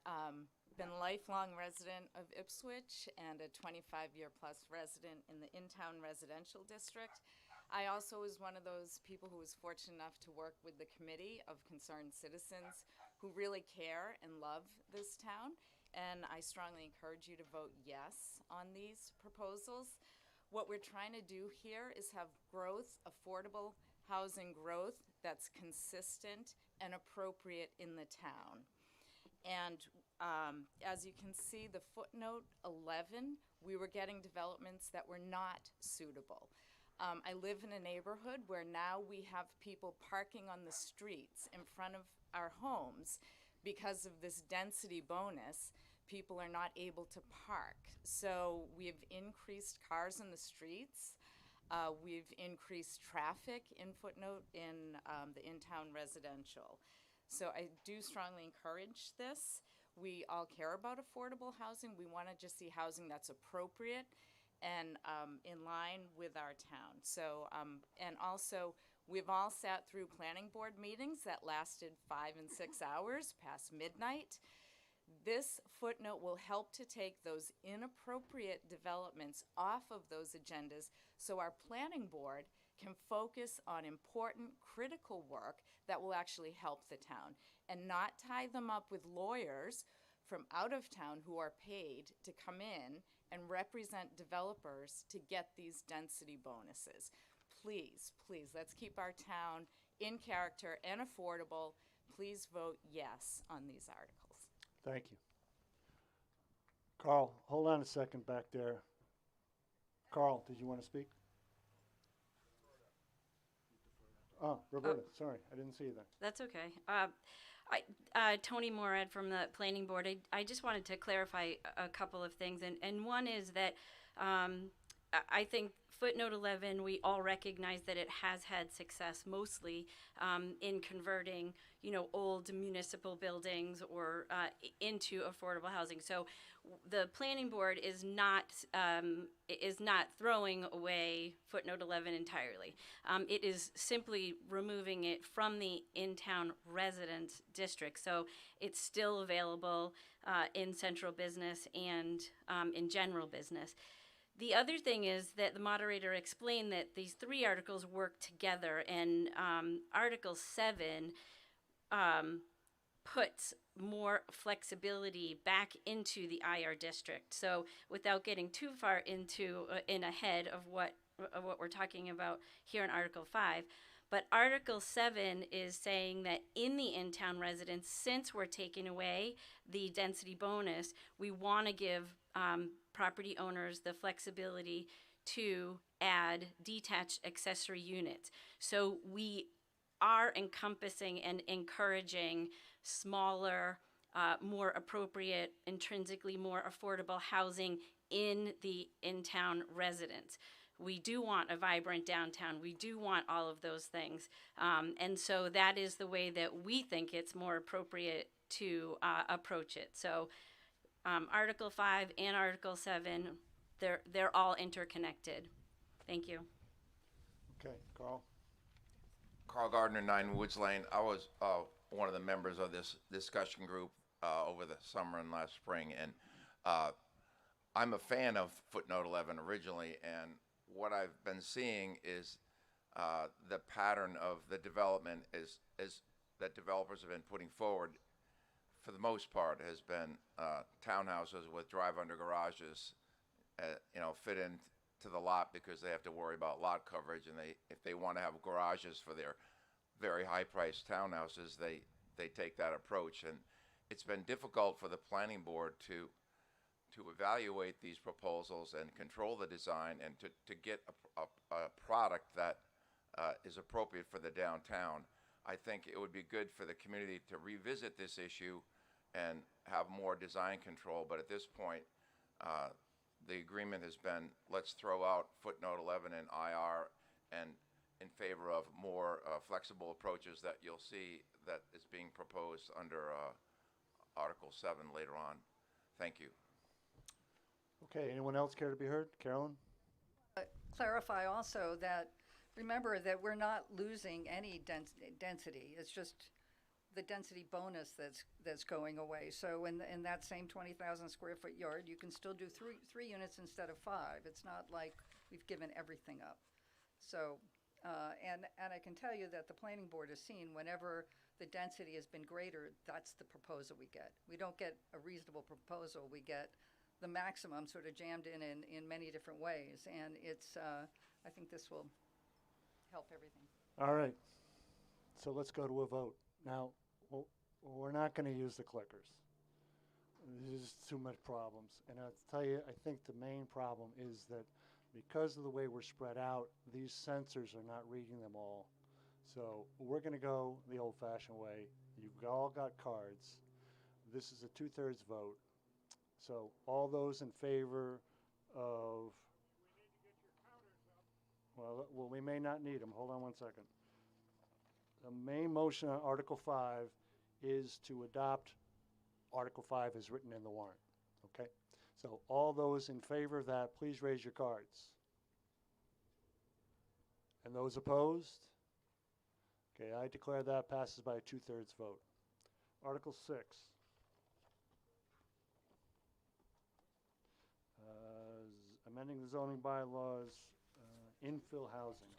Been a lifelong resident of Ipswich and a 25-year plus resident in the in-town residential district. I also was one of those people who was fortunate enough to work with the Committee of Concerned Citizens who really care and love this town. And I strongly encourage you to vote yes on these proposals. What we're trying to do here is have growth, affordable housing growth that's consistent and appropriate in the town. And as you can see, the footnote 11, we were getting developments that were not suitable. I live in a neighborhood where now we have people parking on the streets in front of our homes because of this density bonus. People are not able to park. So we've increased cars in the streets. We've increased traffic in footnote in the in-town residential. So I do strongly encourage this. We all care about affordable housing. We want to just see housing that's appropriate and in line with our town. So, and also, we've all sat through planning board meetings that lasted 5 and 6 hours past midnight. This footnote will help to take those inappropriate developments off of those agendas so our planning board can focus on important, critical work that will actually help the town and not tie them up with lawyers from out of town who are paid to come in and represent developers to get these density bonuses. Please, please, let's keep our town in character and affordable. Please vote yes on these articles. Thank you. Carl, hold on a second back there. Carl, did you want to speak? Oh, Roberta, sorry, I didn't see you there. That's okay. Tony Morad from the Planning Board. I just wanted to clarify a couple of things, and one is that I think footnote 11, we all recognize that it has had success mostly in converting, old municipal buildings or into affordable housing. So the Planning Board is not throwing away footnote 11 entirely. It is simply removing it from the in-town residence district. So it's still available in central business and in general business. The other thing is that the moderator explained that these three articles work together, and Article 7 puts more flexibility back into the IR district. So without getting too far into in ahead of what we're talking about here in Article 5, but Article 7 is saying that in the in-town residents, since we're taking away the density bonus, we want to give property owners the flexibility to add detached accessory units. So we are encompassing and encouraging smaller, more appropriate, intrinsically more affordable housing in the in-town residents. We do want a vibrant downtown. We do want all of those things. And so that is the way that we think it's more appropriate to approach it. So Article 5 and Article 7, they're all interconnected. Thank you. Okay, Carl. Carl Gardner, 9 Woods Lane. I was one of the members of this discussion group over the summer and last spring, and I'm a fan of footnote 11 originally, and what I've been seeing is the pattern of the development is that developers have been putting forward, for the most part, has been townhouses with drive-under garages, fit into the lot because they have to worry about lot coverage, and if they want to have garages for their very high-priced townhouses, they take that approach, and it's been difficult for the planning board to evaluate these proposals and control the design and to get a product that is appropriate for the downtown. I think it would be good for the community to revisit this issue and have more design control, but at this point, the agreement has been, let's throw out footnote 11 and IR and in favor of more flexible approaches that you'll see that is being proposed under Article 7 later on. Thank you. Okay, anyone else care to be heard? Carolyn? Clarify also that, remember that we're not losing any density. It's just the density bonus that's going away. So in that same 20,000 square foot yard, you can still do three units instead of 5. It's not like we've given everything up. So, and I can tell you that the planning board has seen whenever the density has been greater, that's the proposal we get. We don't get a reasonable proposal. We get the maximum sort of jammed in many different ways. And it's, I think this will help everything. All right. So let's go to a vote. Now, we're not going to use the clickers. There's too much problems. And I'll tell you, I think the main problem is that because of the way we're spread out, these sensors are not reading them all. So we're going to go the old-fashioned way. You've all got cards. This is a 2/3 vote. So all those in favor of... Well, we may not need them. Hold on one second. The main motion on Article 5 is to adopt Article 5 as written in the warrant. Okay? So all those in favor of that, please raise your cards. And those opposed? Okay, I declare that passes by a 2/3 vote. Article 6. Amending the zoning bylaws, infill housing.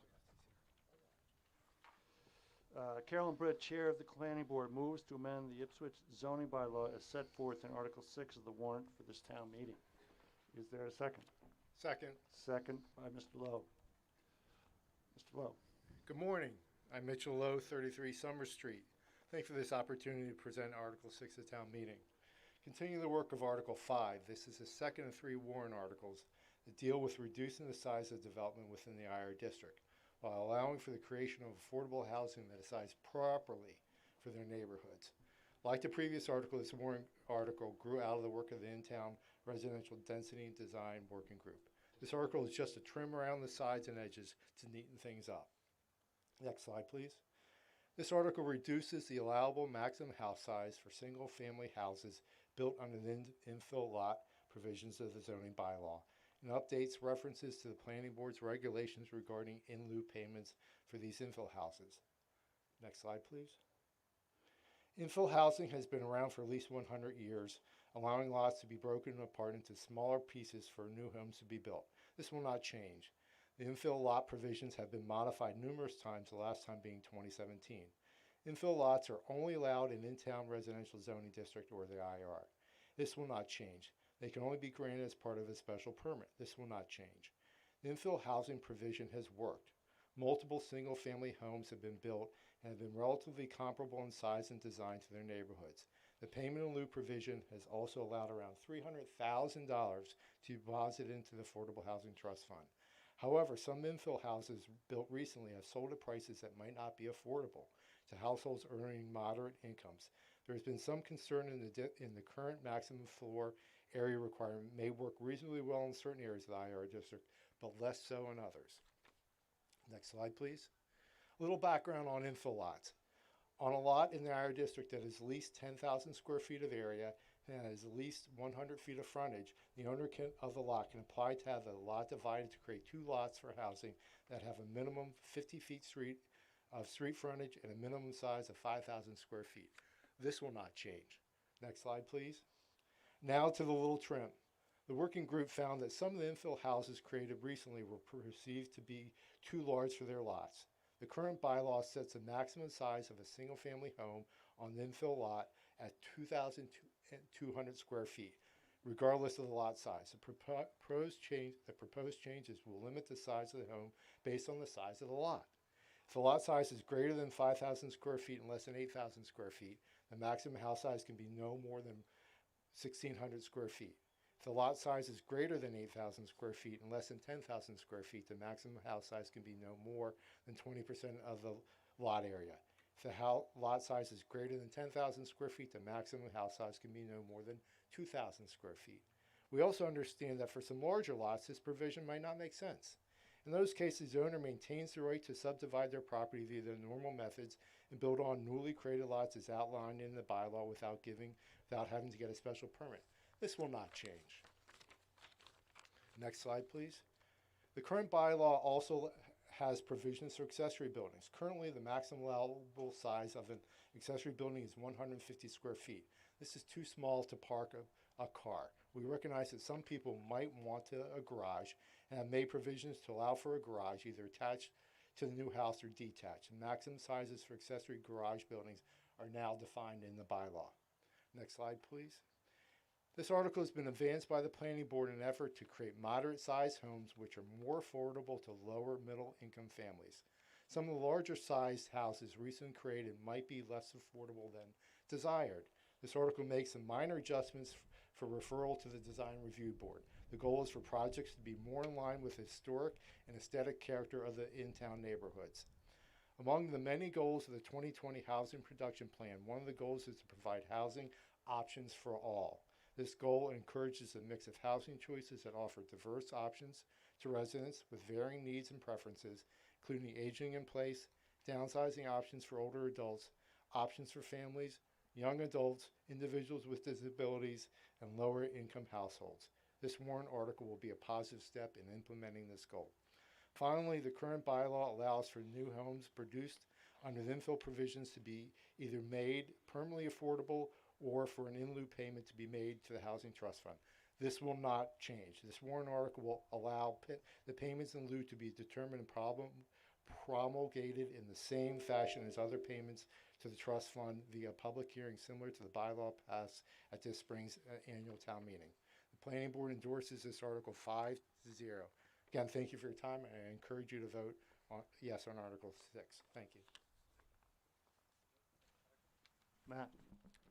Carolyn Britt, Chair of the Planning Board, moves to amend the Ipswich zoning bylaw as set forth in Article 6 of the warrant for this town meeting. Is there a second? Second. Second by Mr. Lowe. Mr. Lowe. Good morning. I'm Mitchell Lowe, 33 Summer Street. Thank you for this opportunity to present Article 6 of town meeting. Continuing the work of Article 5, this is the second of 3 warrant articles that deal with reducing the size of development within the IR district, while allowing for the creation of affordable housing that is sized properly for their neighborhoods. Like the previous article, this warrant article grew out of the work of the in-town residential density and design working group. This article is just a trim around the sides and edges to neaten things up. Next slide, please. This article reduces the allowable maximum house size for single-family houses built under the infill lot provisions of the zoning bylaw, and updates references to the planning board's regulations regarding in lieu payments for these infill houses. Next slide, please. Infill housing has been around for at least 100 years, allowing lots to be broken apart into smaller pieces for new homes to be built. This will not change. The infill lot provisions have been modified numerous times, the last time being 2017. Infill lots are only allowed in in-town residential zoning district or the IR. This will not change. They can only be granted as part of a special permit. This will not change. The infill housing provision has worked. Multiple single-family homes have been built and have been relatively comparable in size and design to their neighborhoods. The payment in lieu provision has also allowed around $300,000 to be deposited into the Affordable Housing Trust Fund. However, some infill houses built recently have sold at prices that might not be affordable to households earning moderate incomes. There has been some concern in the current maximum floor area requirement may work reasonably well in certain areas of the IR district, but less so in others. Next slide, please. A little background on infill lots. On a lot in the IR district that is at least 10,000 square feet of area and has at least 100 feet of frontage, the owner of the lot can apply to have the lot divided to create two lots for housing that have a minimum 50 feet of street frontage and a minimum size of 5,000 square feet. This will not change. Next slide, please. Now to the little trim. The working group found that some of the infill houses created recently were perceived to be too large for their lots. The current bylaw sets a maximum size of a single-family home on the infill lot at 2,200 square feet, regardless of the lot size. The proposed changes will limit the size of the home based on the size of the lot. If the lot size is greater than 5,000 square feet and less than 8,000 square feet, the maximum house size can be no more than 1,600 square feet. If the lot size is greater than 8,000 square feet and less than 10,000 square feet, the maximum house size can be no more than 20% of the lot area. If the lot size is greater than 10,000 square feet, the maximum house size can be no more than 2,000 square feet. We also understand that for some larger lots, this provision might not make sense. In those cases, the owner maintains the right to subdivide their property via the normal methods and build on newly created lots as outlined in the bylaw without having to get a special permit. This will not change. Next slide, please. The current bylaw also has provisions for accessory buildings. Currently, the maximum allowable size of an accessory building is 150 square feet. This is too small to park a car. We recognize that some people might want a garage and have made provisions to allow for a garage either attached to the new house or detached. The maximum sizes for accessory garage buildings are now defined in the bylaw. Next slide, please. This article has been advanced by the Planning Board in an effort to create moderate-sized homes which are more affordable to lower middle-income families. Some of the larger-sized houses recently created might be less affordable than desired. This article makes some minor adjustments for referral to the Design Review Board. The goal is for projects to be more in line with the historic and aesthetic character of the in-town neighborhoods. Among the many goals of the 2020 Housing Production Plan, one of the goals is to provide housing options for all. This goal encourages a mix of housing choices that offer diverse options to residents with varying needs and preferences, including aging in place, downsizing options for older adults, options for families, young adults, individuals with disabilities, and lower income households. This warrant article will be a positive step in implementing this goal. Finally, the current bylaw allows for new homes produced under the infill provisions to be either made permanently affordable or for an in lieu payment to be made to the Housing Trust Fund. This will not change. This warrant article will allow the payments in lieu to be determined and promulgated in the same fashion as other payments to the trust fund via public hearing similar to the bylaw passed at this spring's annual town meeting. The Planning Board endorses this article 5-0. Again, thank you for your time, and I encourage you to vote yes on Article 6. Thank you. Matt?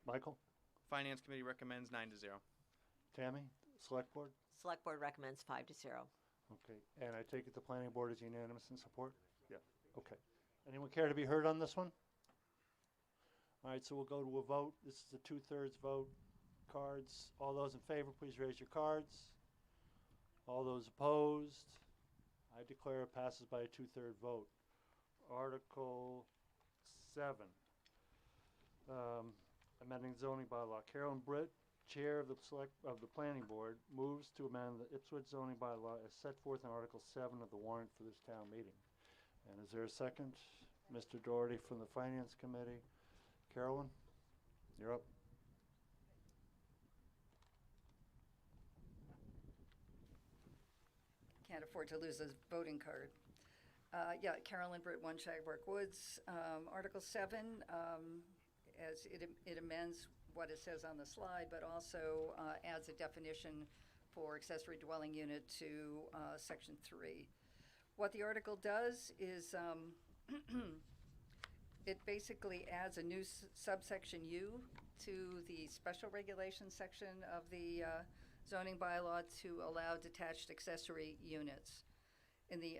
Michael? Finance Committee recommends 9-0. Tammy? Select Board? Select Board recommends 5-0. Okay, and I take it the Planning Board is unanimous in support? Yeah. Okay. Anyone care to be heard on this one? All right, so we'll go to a vote. This is a 2/3 vote. Cards. All those in favor, please raise your cards. All those opposed? I declare it passes by a 2/3 vote. Article 7. Amending zoning bylaw. Carolyn Britt, Chair of the Planning Board, moves to amend the Ipswich zoning bylaw as set forth in Article 7 of the warrant for this town meeting. And is there a second? Mr. Doherty from the Finance Committee. Carolyn, you're up. Can't afford to lose a voting card. Carolyn Britt, 1 Shagbark Woods. Article 7, as it amends what it says on the slide, but also adds a definition for accessory dwelling unit to Section 3. What the article does is it basically adds a new subsection U to the special regulation section of the zoning bylaw to allow detached accessory units. in the,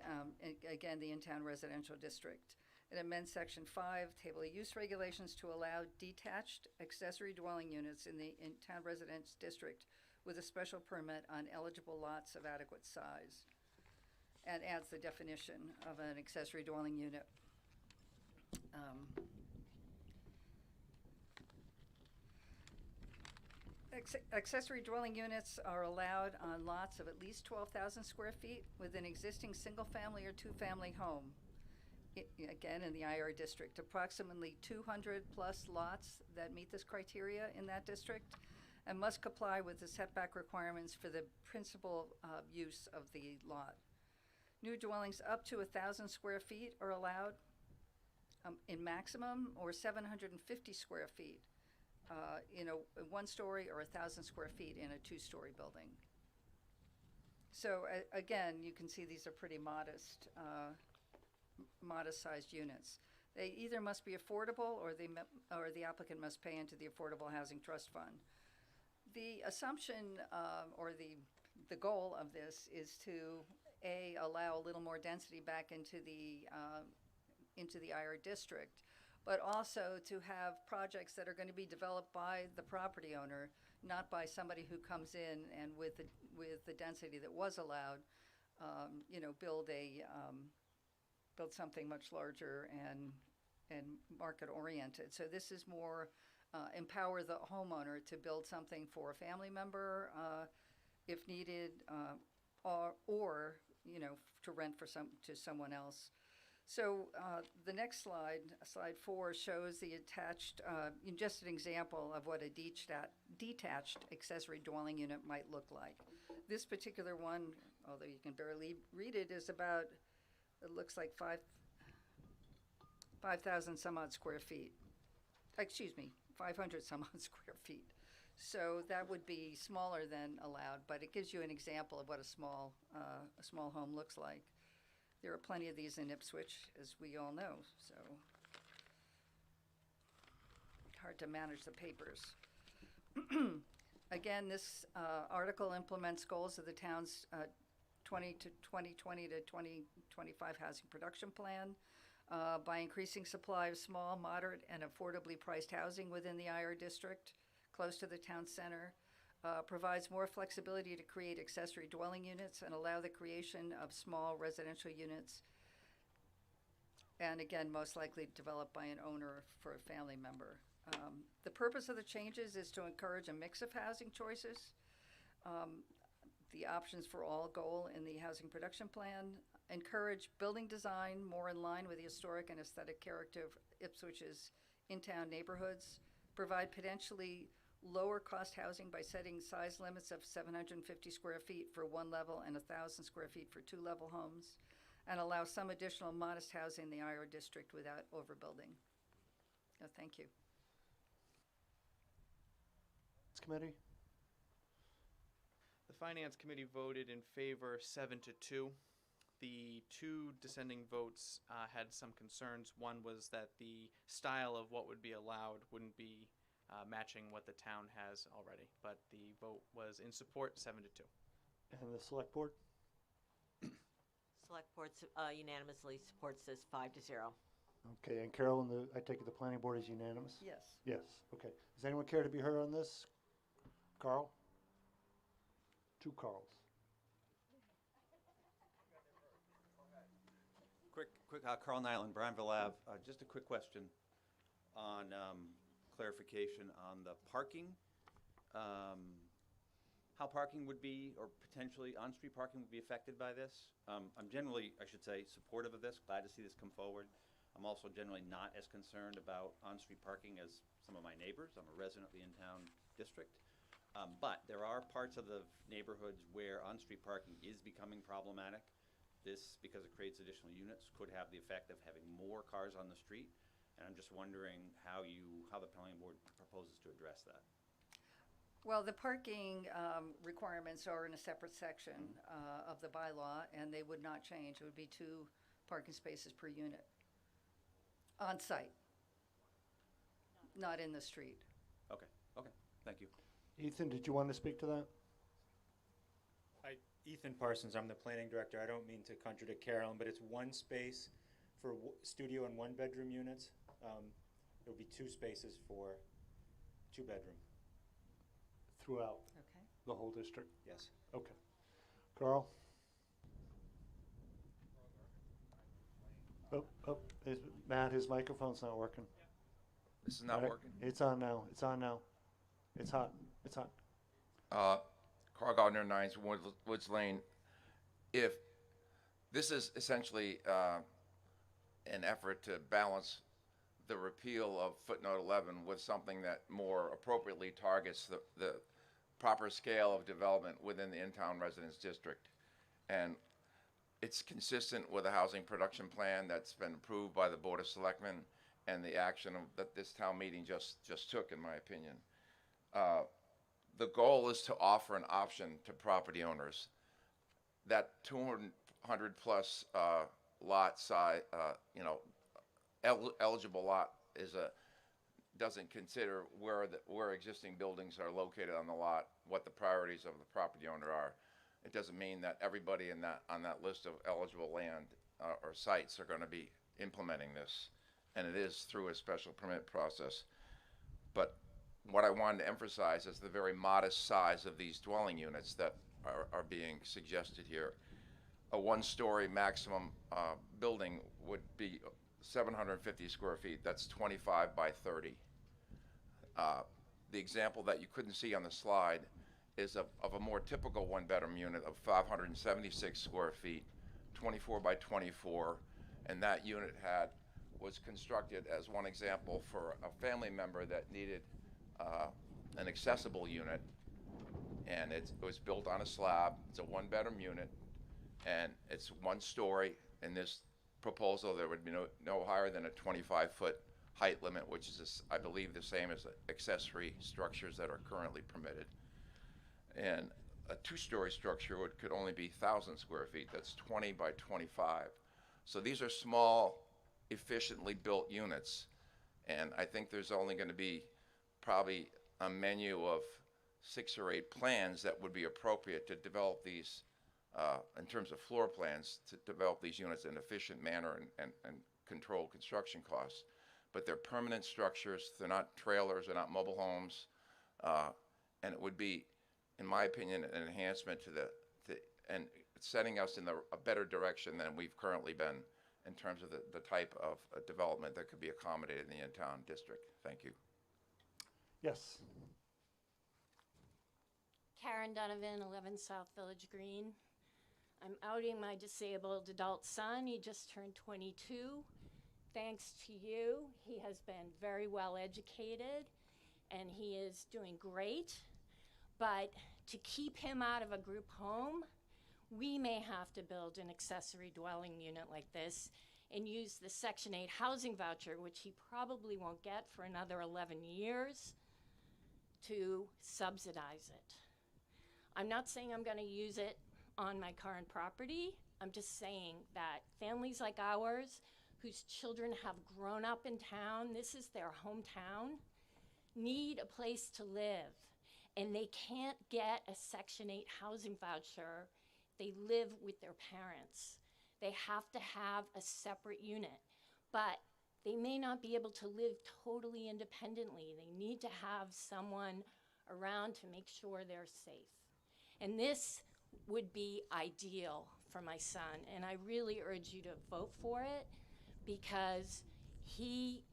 again, the in-town residential district. It amends Section 5, Table of Use Regulations to allow detached accessory dwelling units in the in-town residence district with a special permit on eligible lots of adequate size, and adds the definition of an accessory dwelling unit. Accessory dwelling units are allowed on lots of at least 12,000 square feet with an existing single-family or two-family home. Again, in the IR district, approximately 200-plus lots that meet this criteria in that district and must comply with the setback requirements for the principal use of the lot. New dwellings up to 1,000 square feet are allowed in maximum, or 750 square feet in a one-story, or 1,000 square feet in a two-story building. So again, you can see these are pretty modest, modest-sized units. They either must be affordable, or the applicant must pay into the Affordable Housing Trust Fund. The assumption, or the goal of this is to allow a little more density back into the IR district, but also to have projects that are going to be developed by the property owner, not by somebody who comes in and with the density that was allowed, build something much larger and market oriented. So this is more empower the homeowner to build something for a family member if needed, or to rent to someone else. So the next slide, slide 4, shows the attached, just an example of what a detached accessory dwelling unit might look like. This particular one, although you can barely read it, is about, it looks like 5,000 some odd square feet. Excuse me, 500 some odd square feet. So that would be smaller than allowed, but it gives you an example of what a small home looks like. There are plenty of these in Ipswich, as we all know, so hard to manage the papers. Again, this article implements goals of the town's 2020 to 2025 housing production plan by increasing supply of small, moderate, and affordably priced housing within the IR district, close to the town center. Provides more flexibility to create accessory dwelling units and allow the creation of small residential units, and again, most likely developed by an owner for a family member. The purpose of the changes is to encourage a mix of housing choices. The options for all goal in the housing production plan. Encourage building design more in line with the historic and aesthetic character of Ipswich's in-town neighborhoods. Provide potentially lower cost housing by setting size limits of 750 square feet for one level and 1,000 square feet for two level homes, and allow some additional modest housing in the IR district without overbuilding. Thank you. Committee? The Finance Committee voted in favor 7-2. The two dissenting votes had some concerns. One was that the style of what would be allowed wouldn't be matching what the town has already, but the vote was in support, 7-2. And the select board? Select board unanimously supports this 5-0. Okay, and Carol, I take it the planning board is unanimous? Yes. Yes, okay. Does anyone care to be heard on this? Carl? Two Carls. Quick, Carl Nyland, Brownville Ave. Just a quick question on clarification on the parking. How parking would be, or potentially on-street parking would be affected by this. I'm generally, I should say, supportive of this, glad to see this come forward. I'm also generally not as concerned about on-street parking as some of my neighbors. I'm a resident of the in-town district. But there are parts of the neighborhoods where on-street parking is becoming problematic. This, because it creates additional units, could have the effect of having more cars on the street. And I'm just wondering how the planning board proposes to address that. Well, the parking requirements are in a separate section of the bylaw, and they would not change. It would be 2 parking spaces per unit on site, not in the street. Okay, thank you. Ethan, did you want to speak to that? Ethan Parsons, I'm the planning director. I don't mean to contradict Carolyn, but it's one space for studio and one-bedroom units. It'll be 2 spaces for 2-bedroom. Throughout Okay. the whole district? Yes. Okay. Carl? Matt, his microphone's not working. This is not Right? working? It's on now. It's on now. It's hot. It's hot. Carl Gardner, 9 Woods Lane. If this is essentially an effort to balance the repeal of footnote 11 with something that more appropriately targets the proper scale of development within the in-town residence district. And it's consistent with a housing production plan that's been approved by the Board of Selectmen and the action that this town meeting just took, in my opinion. The goal is to offer an option to property owners. That 200 plus lot size, eligible lot doesn't consider where existing buildings are located on the lot, what the priorities of the property owner are. It doesn't mean that everybody on that list of eligible land or sites are going to be implementing this, and it is through a special permit process. But what I wanted to emphasize is the very modest size of these dwelling units that are being suggested here. A 1-story maximum building would be 750 square feet. That's 25 by 30. The example that you couldn't see on the slide is of a more typical 1-bedroom unit of 576 square feet, 24 by 24, and that unit was constructed as one example for a family member that needed an accessible unit, and it was built on a slab. It's a 1-bedroom unit, and it's 1 story. In this proposal, there would be no higher than a 25-foot height limit, which is, I believe, the same as accessory structures that are currently permitted. And a 2-story structure could only be 1,000 square feet. That's 20 by 25. So these are small, efficiently built units, and I think there's only going to be probably a menu of 6 or 8 plans that would be appropriate to develop these, in terms of floor plans, to develop these units in an efficient manner and control construction costs. But they're permanent structures. They're not trailers. They're not mobile homes. And it would be, in my opinion, an enhancement and setting us in a better direction than we've currently been in terms of the type of development that could be accommodated in the in-town district. Thank you. Yes. Karen Donovan, 11 South Village Green. I'm outing my disabled adult son. He just turned 22. Thanks to you, he has been very well educated and he is doing great. But to keep him out of a group home, we may have to build an accessory dwelling unit like this and use the Section 8 housing voucher, which he probably won't get for another 11 years, to subsidize it. I'm not saying I'm going to use it on my current property. I'm just saying that families like ours, whose children have grown up in town, this is their hometown, need a place to live. And they can't get a Section 8 housing voucher. They live with their parents. They have to have a separate unit. But they may not be able to live totally independently. They need to have someone around to make sure they're safe. And this would be ideal for my son. And I really urge you to vote for it, because he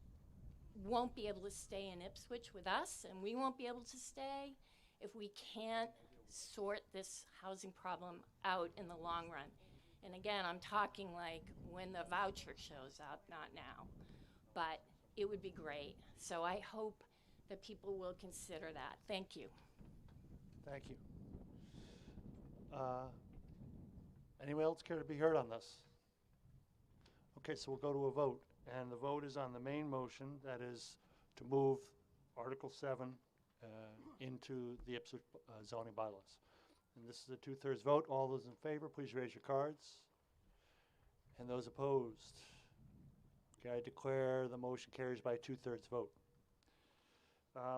won't be able to stay in Ipswich with us, and we won't be able to stay if we can't sort this housing problem out in the long run. And again, I'm talking like when the voucher shows up, not now. But it would be great. So I hope that people will consider that. Thank you. Thank you. Anyone else care to be heard on this? Okay, so we'll go to a vote. And the vote is on the main motion, that is to move Article 7 into the Ipswich zoning bylaws. And this is a 2/3 vote. All those in favor, please raise your cards. And those opposed? Okay, I declare the motion carries by a 2/3 vote.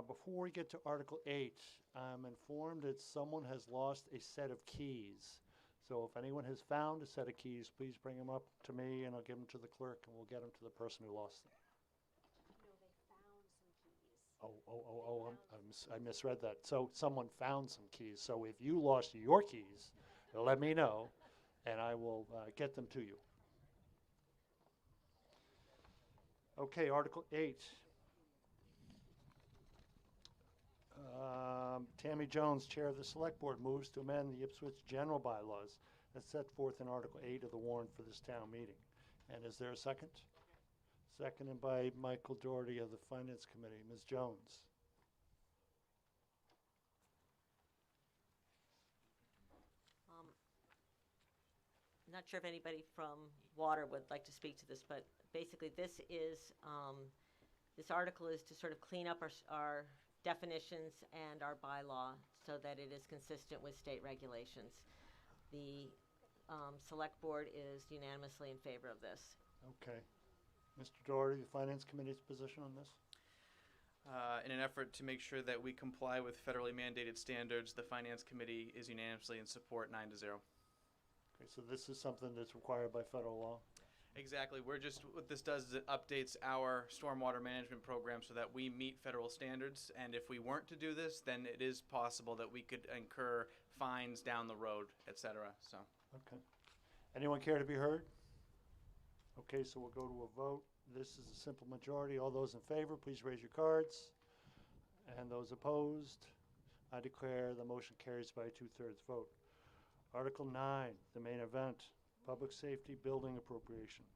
Before we get to Article 8, I'm informed that someone has lost a set of keys. So if anyone has found a set of keys, please bring them up to me and I'll give them to the clerk and we'll get them to the person who lost them. No, they found some keys. I misread that. So someone found some keys. So if you lost your keys, let me know and I will get them to you. Okay, Article 8. Tammy Jones, Chair of the Select Board, moves to amend the Ipswich general bylaws as set forth in Article 8 of the warrant for this town meeting. And is there a second? Seconded by Michael Doherty of the Finance Committee. Ms. Jones. Not sure if anybody from Water would like to speak to this, but basically this is, this article is to sort of clean up our definitions and our bylaw so that it is consistent with state regulations. The Select Board is unanimously in favor of this. Okay. Mr. Doherty, the Finance Committee's position on this? In an effort to make sure that we comply with federally mandated standards, the Finance Committee is unanimously in support 9-0. Okay, so this is something that's required by federal law? Exactly. What this does is it updates our stormwater management program so that we meet federal standards. And if we weren't to do this, then it is possible that we could incur fines down the road, et cetera. So. Okay. Anyone care to be heard? Okay, so we'll go to a vote. This is a simple majority. All those in favor, please raise your cards. And those opposed, I declare the motion carries by a 2/3 vote. Article 9, the main event, Public Safety Building Appropriation.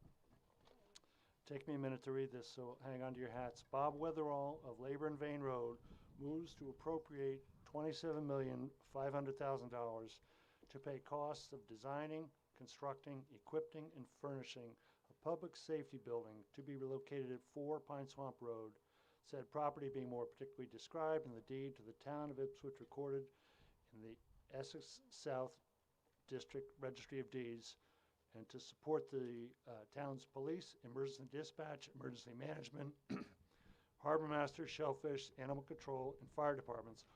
Take me a minute to read this, so hang on to your hats. Bob Weatherall of Labor and Vane Road moves to appropriate $27,500,000 to pay costs of designing, constructing, equipping, and furnishing a public safety building to be relocated at 4 Pine Swamp Road, said property being more particularly described in the deed to the town of Ipswich recorded in the Essex South District Registry of Deeds, and to support the town's police, emergency dispatch, emergency management, harbor master, shellfish, animal control, and fire departments,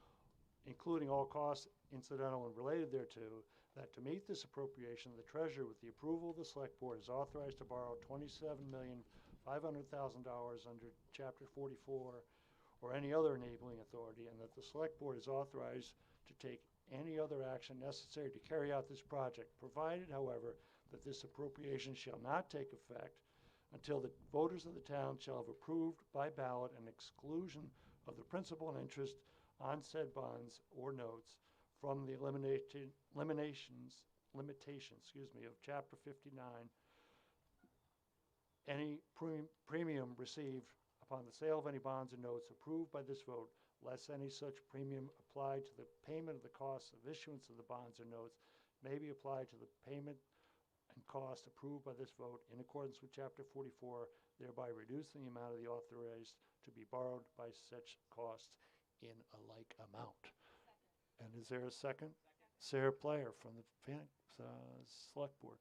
including all costs incidental and related thereto, that to meet this appropriation, the treasurer, with the approval of the select board, is authorized to borrow $27,500,000 under Chapter 44 or any other enabling authority, and that the select board is authorized to take any other action necessary to carry out this project, provided, however, that this appropriation shall not take effect until the voters of the town shall have approved by ballot an exclusion of the principal and interest on said bonds or notes from the limitations, of Chapter 59, any premium received upon the sale of any bonds or notes approved by this vote, less any such premium applied to the payment of the costs of issuance of the bonds or notes may be applied to the payment and cost approved by this vote in accordance with Chapter 44, thereby reducing the amount of the authorized to be borrowed by such costs in a like amount. And is there a second? Sarah Player from the Select Board.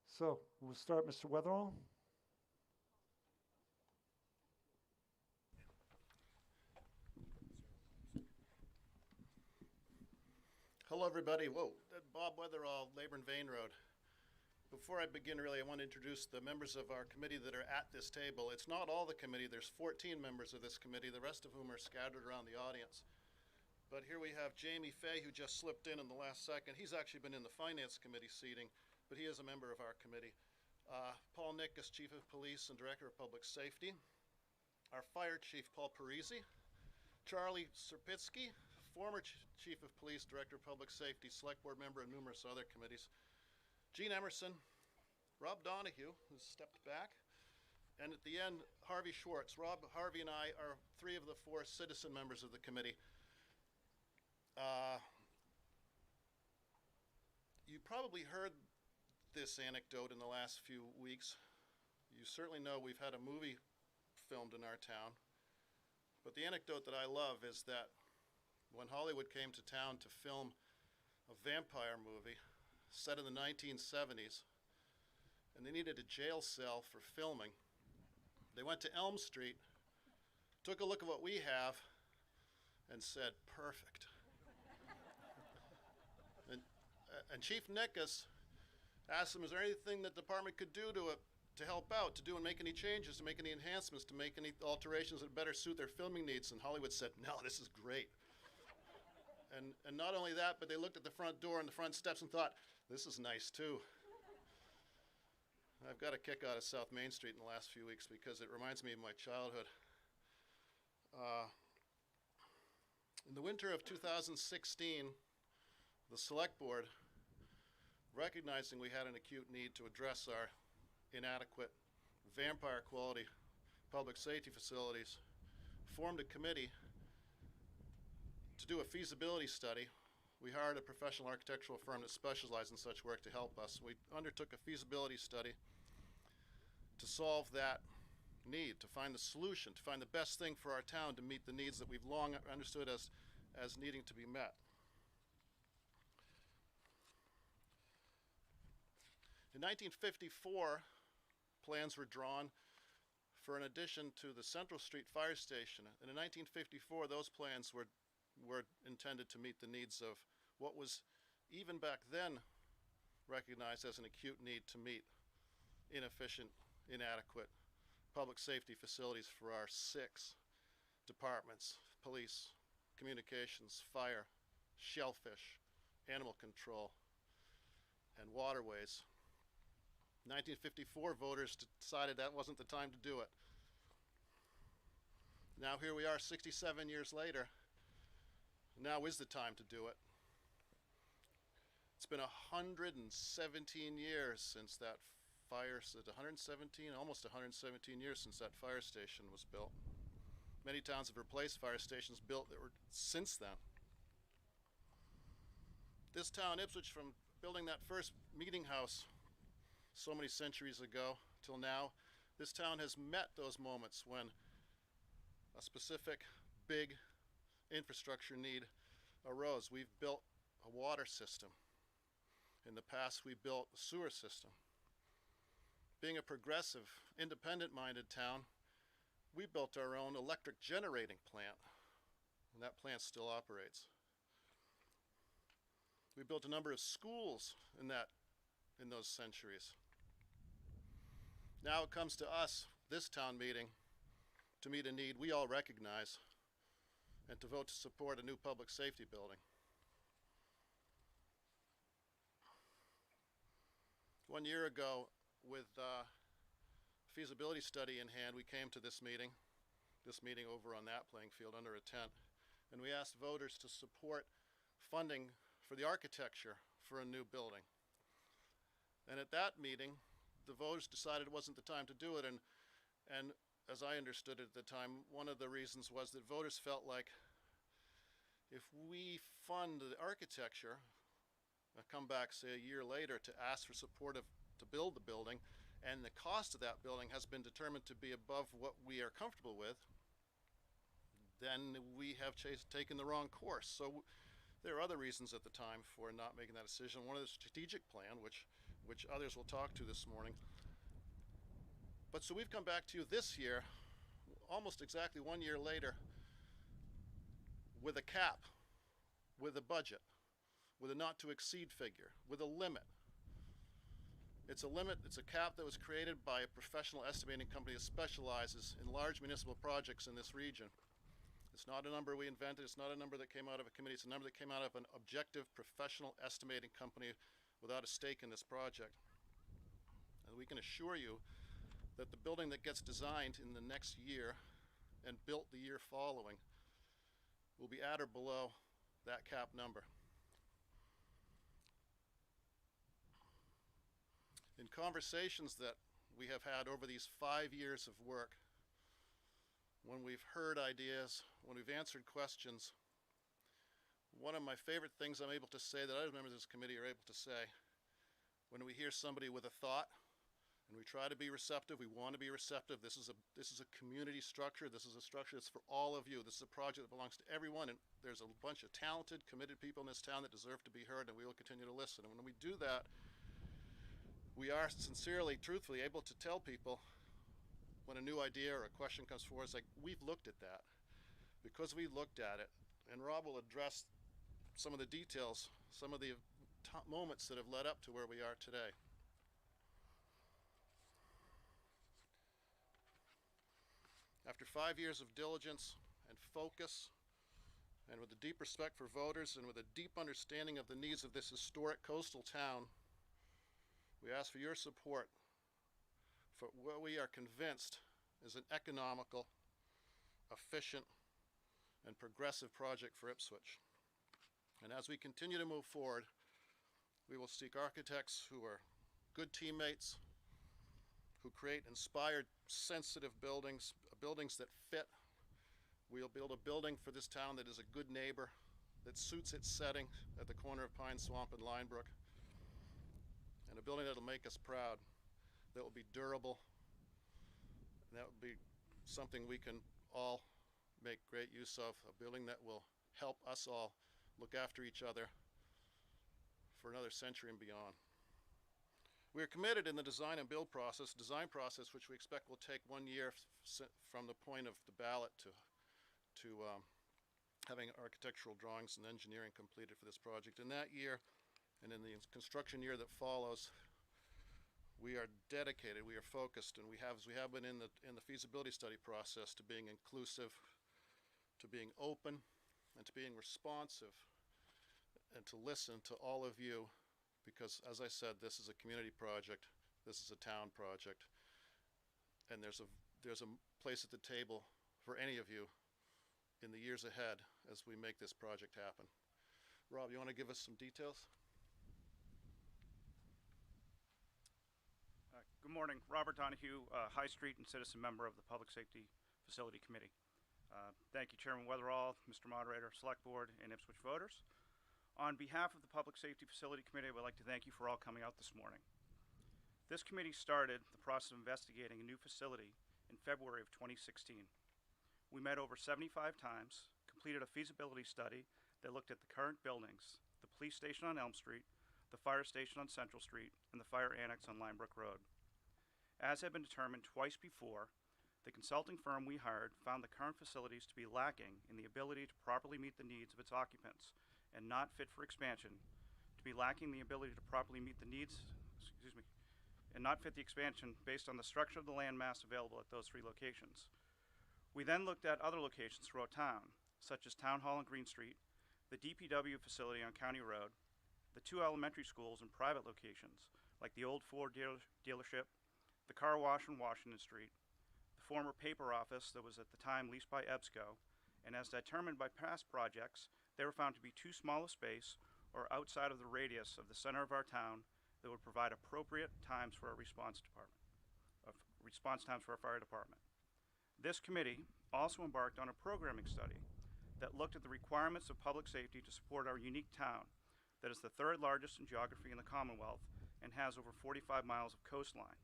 So we'll start, Mr. Weatherall. Hello, everybody. Whoa, Bob Weatherall, Labor and Vane Road. Before I begin, really, I want to introduce the members of our committee that are at this table. It's not all the committee. There's 14 members of this committee, the rest of whom are scattered around the audience. But here we have Jamie Fay, who just slipped in the last second. He's actually been in the Finance Committee seating, but he is a member of our committee. Paul Nickus, Chief of Police and Director of Public Safety. Our Fire Chief, Paul Parisi. Charlie Serpitsky, former Chief of Police, Director of Public Safety, Select Board member, and numerous other committees. Gene Emerson, Rob Donahue, who's stepped back, and at the end, Harvey Schwartz. Rob, Harvey, and I are 3 of the 4 citizen members of the committee. You probably heard this anecdote in the last few weeks. You certainly know we've had a movie filmed in our town. But the anecdote that I love is that when Hollywood came to town to film a vampire movie set in the 1970s, and they needed a jail cell for filming, they went to Elm Street, took a look at what we have, and said, perfect. And Chief Nickus asked him, is there anything that the department could do to help out, to do and make any changes, to make any enhancements, to make any alterations that better suit their filming needs? And Hollywood said, no, this is great. And not only that, but they looked at the front door and the front steps and thought, this is nice too. I've got a kick out of South Main Street in the last few weeks because it reminds me of my childhood. In the winter of 2016, the Select Board, recognizing we had an acute need to address our inadequate, vampire quality public safety facilities, formed a committee to do a feasibility study. We hired a professional architectural firm that specialized in such work to help us. We undertook a feasibility study to solve that need, to find the solution, to find the best thing for our town to meet the needs that we've long understood as needing to be met. In 1954, plans were drawn for an addition to the Central Street Fire Station. And in 1954, those plans were intended to meet the needs of what was, even back then, recognized as an acute need to meet inefficient, inadequate public safety facilities for our 6 departments: police, communications, fire, shellfish, animal control, and waterways. 1954 voters decided that wasn't the time to do it. Now here we are 67 years later. Now is the time to do it. It's been 117 years since that fire, 117, almost 117 years since that fire station was built. Many towns have replaced fire stations built that were since then. This town, Ipswich, from building that first meeting house so many centuries ago till now, this town has met those moments when a specific big infrastructure need arose. We've built a water system. In the past, we built a sewer system. Being a progressive, independent-minded town, we built our own electric generating plant, and that plant still operates. We built a number of schools in those centuries. Now it comes to us, this town meeting, to meet a need we all recognize and to vote to support a new public safety building. 1 year ago, with a feasibility study in hand, we came to this meeting over on that playing field under a tent, and we asked voters to support funding for the architecture for a new building. And at that meeting, the voters decided it wasn't the time to do it, and as I understood it at the time, one of the reasons was that voters felt like if we fund the architecture, come back, say, a year later to ask for support to build the building, and the cost of that building has been determined to be above what we are comfortable with, then we have taken the wrong course. So there are other reasons at the time for not making that decision. One of the strategic plan, which others will talk to this morning. But so we've come back to you this year, almost exactly 1 year later, with a cap, with a budget, with a not to exceed figure, with a limit. It's a limit, it's a cap that was created by a professional estimating company that specializes in large municipal projects in this region. It's not a number we invented, it's not a number that came out of a committee, it's a number that came out of an objective professional estimating company without a stake in this project. And we can assure you that the building that gets designed in the next year and built the year following will be at or below that cap number. In conversations that we have had over these 5 years of work, when we've heard ideas, when we've answered questions, one of my favorite things I'm able to say that other members of this committee are able to say, when we hear somebody with a thought, and we try to be receptive, we want to be receptive, this is a community structure, this is a structure that's for all of you, this is a project that belongs to everyone, and there's a bunch of talented, committed people in this town that deserve to be heard, and we will continue to listen. And when we do that, we are sincerely, truthfully able to tell people when a new idea or a question comes forward, it's like, we've looked at that. Because we looked at it, and Rob will address some of the details, some of the moments that have led up to where we are today. After 5 years of diligence and focus, and with a deep respect for voters and with a deep understanding of the needs of this historic coastal town, we ask for your support for what we are convinced is an economical, efficient, and progressive project for Ipswich. And as we continue to move forward, we will seek architects who are good teammates, who create inspired, sensitive buildings, buildings that fit. We'll build a building for this town that is a good neighbor, that suits its setting at the corner of Pine Swamp and Linebrook, and a building that will make us proud, that will be durable, and that will be something we can all make great use of, a building that will help us all look after each other for another century and beyond. We are committed in the design and build process, which we expect will take 1 year from the point of the ballot to having architectural drawings and engineering completed for this project. In that year, and in the construction year that follows, we are dedicated, we are focused, and as we have been in the feasibility study process, to being inclusive, to being open, and to being responsive, and to listen to all of you, because as I said, this is a community project, this is a town project, and there's a place at the table for any of you in the years ahead as we make this project happen. Rob, you want to give us some details? Good morning. Robert Donahue, High Street and citizen member of the Public Safety Facility Committee. Thank you, Chairman Weatherall, Mr. Moderator, Select Board, and Ipswich voters. On behalf of the Public Safety Facility Committee, I would like to thank you for all coming out this morning. This committee started the process of investigating a new facility in February of 2016. We met over 75 times, completed a feasibility study that looked at the current buildings, the police station on Elm Street, the fire station on Central Street, and the fire annex on Linebrook Road. As had been determined twice before, the consulting firm we hired found the current facilities to be lacking in the ability to properly meet the needs of its occupants and not fit for expansion, to be lacking the ability to properly meet the needs, and not fit the expansion based on the structure of the land mass available at those 3 locations. We then looked at other locations throughout town, such as Town Hall and Green Street, the DPW facility on County Road, the 2 elementary schools in private locations, like the old Ford dealership, the car wash on Washington Street, the former paper office that was at the time leased by EBSCO, and as determined by past projects, they were found to be too small a space or outside of the radius of the center of our town that would provide appropriate times for our response times for our fire department. This committee also embarked on a programming study that looked at the requirements of public safety to support our unique town that is the 3rd largest in geography in the Commonwealth and has over 45 miles of coastline.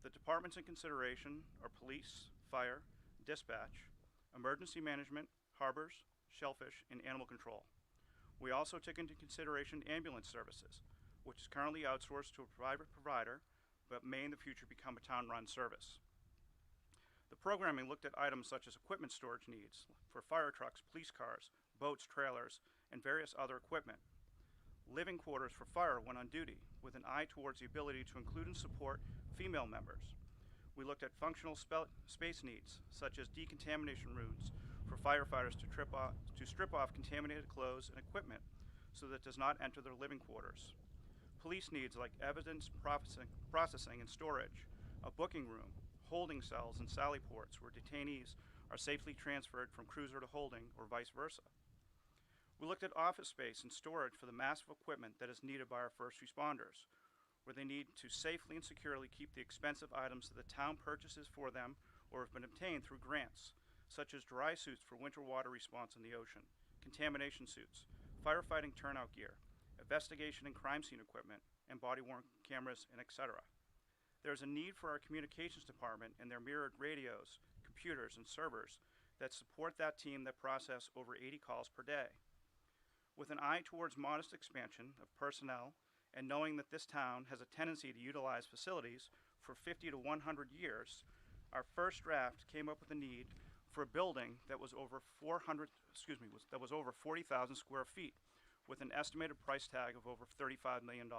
The departments in consideration are police, fire, dispatch, emergency management, harbors, shellfish, and animal control. We also took into consideration ambulance services, which is currently outsourced to a private provider, but may in the future become a town-run service. The programming looked at items such as equipment storage needs for fire trucks, police cars, boats, trailers, and various other equipment. Living quarters for fire when on duty, with an eye towards the ability to include and support female members. We looked at functional space needs, such as decontamination rooms for firefighters to strip off contaminated clothes and equipment so that it does not enter their living quarters. Police needs like evidence processing and storage, a booking room, holding cells and sally ports where detainees are safely transferred from cruiser to holding or vice versa. We looked at office space and storage for the massive equipment that is needed by our first responders, where they need to safely and securely keep the expensive items that the town purchases for them or have been obtained through grants, such as dry suits for winter water response in the ocean, contamination suits, firefighting turnout gear, investigation and crime scene equipment, and body-worn cameras, and etc. There is a need for our communications department and their mirrored radios, computers, and servers that support that team that process over 80 calls per day. With an eye towards modest expansion of personnel and knowing that this town has a tendency to utilize facilities for 50 to 100 years, our first draft came up with a need for a building that was over 40,000 square feet, with an estimated price tag of over $35 million.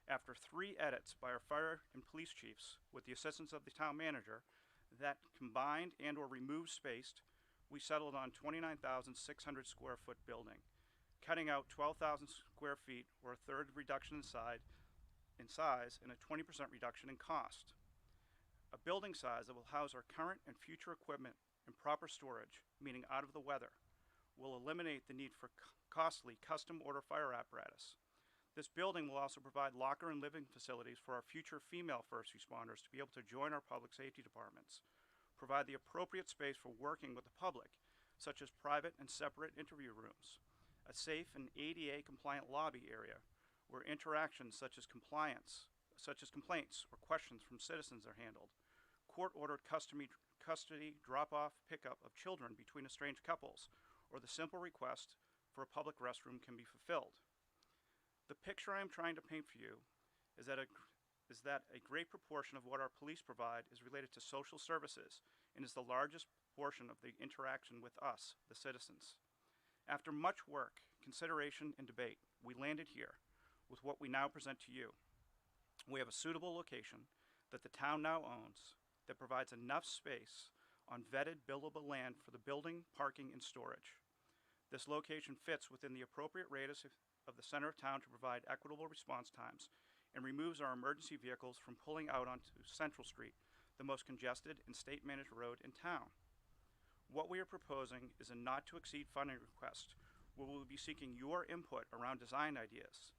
After 3 edits by our fire and police chiefs with the assistance of the town manager that combined and or removed spaced, we settled on 29,600 square foot building, cutting out 12,000 square feet or a third reduction in size and a 20% reduction in cost. A building size that will house our current and future equipment in proper storage, meaning out of the weather, will eliminate the need for costly custom order fire apparatus. This building will also provide locker and living facilities for our future female first responders to be able to join our public safety departments, provide the appropriate space for working with the public, such as private and separate interview rooms, a safe and ADA compliant lobby area where interactions such as complaints or questions from citizens are handled, court-ordered custody drop-off pickup of children between estranged couples, or the simple request for a public restroom can be fulfilled. The picture I am trying to paint for you is that a great proportion of what our police provide is related to social services and is the largest portion of the interaction with us, the citizens. After much work, consideration, and debate, we landed here with what we now present to you. We have a suitable location that the town now owns that provides enough space on vetted buildable land for the building, parking, and storage. This location fits within the appropriate radius of the center of town to provide equitable response times and removes our emergency vehicles from pulling out onto Central Street, the most congested and state-managed road in town. What we are proposing is a not-to-exceed funding request where we will be seeking your input around design ideas.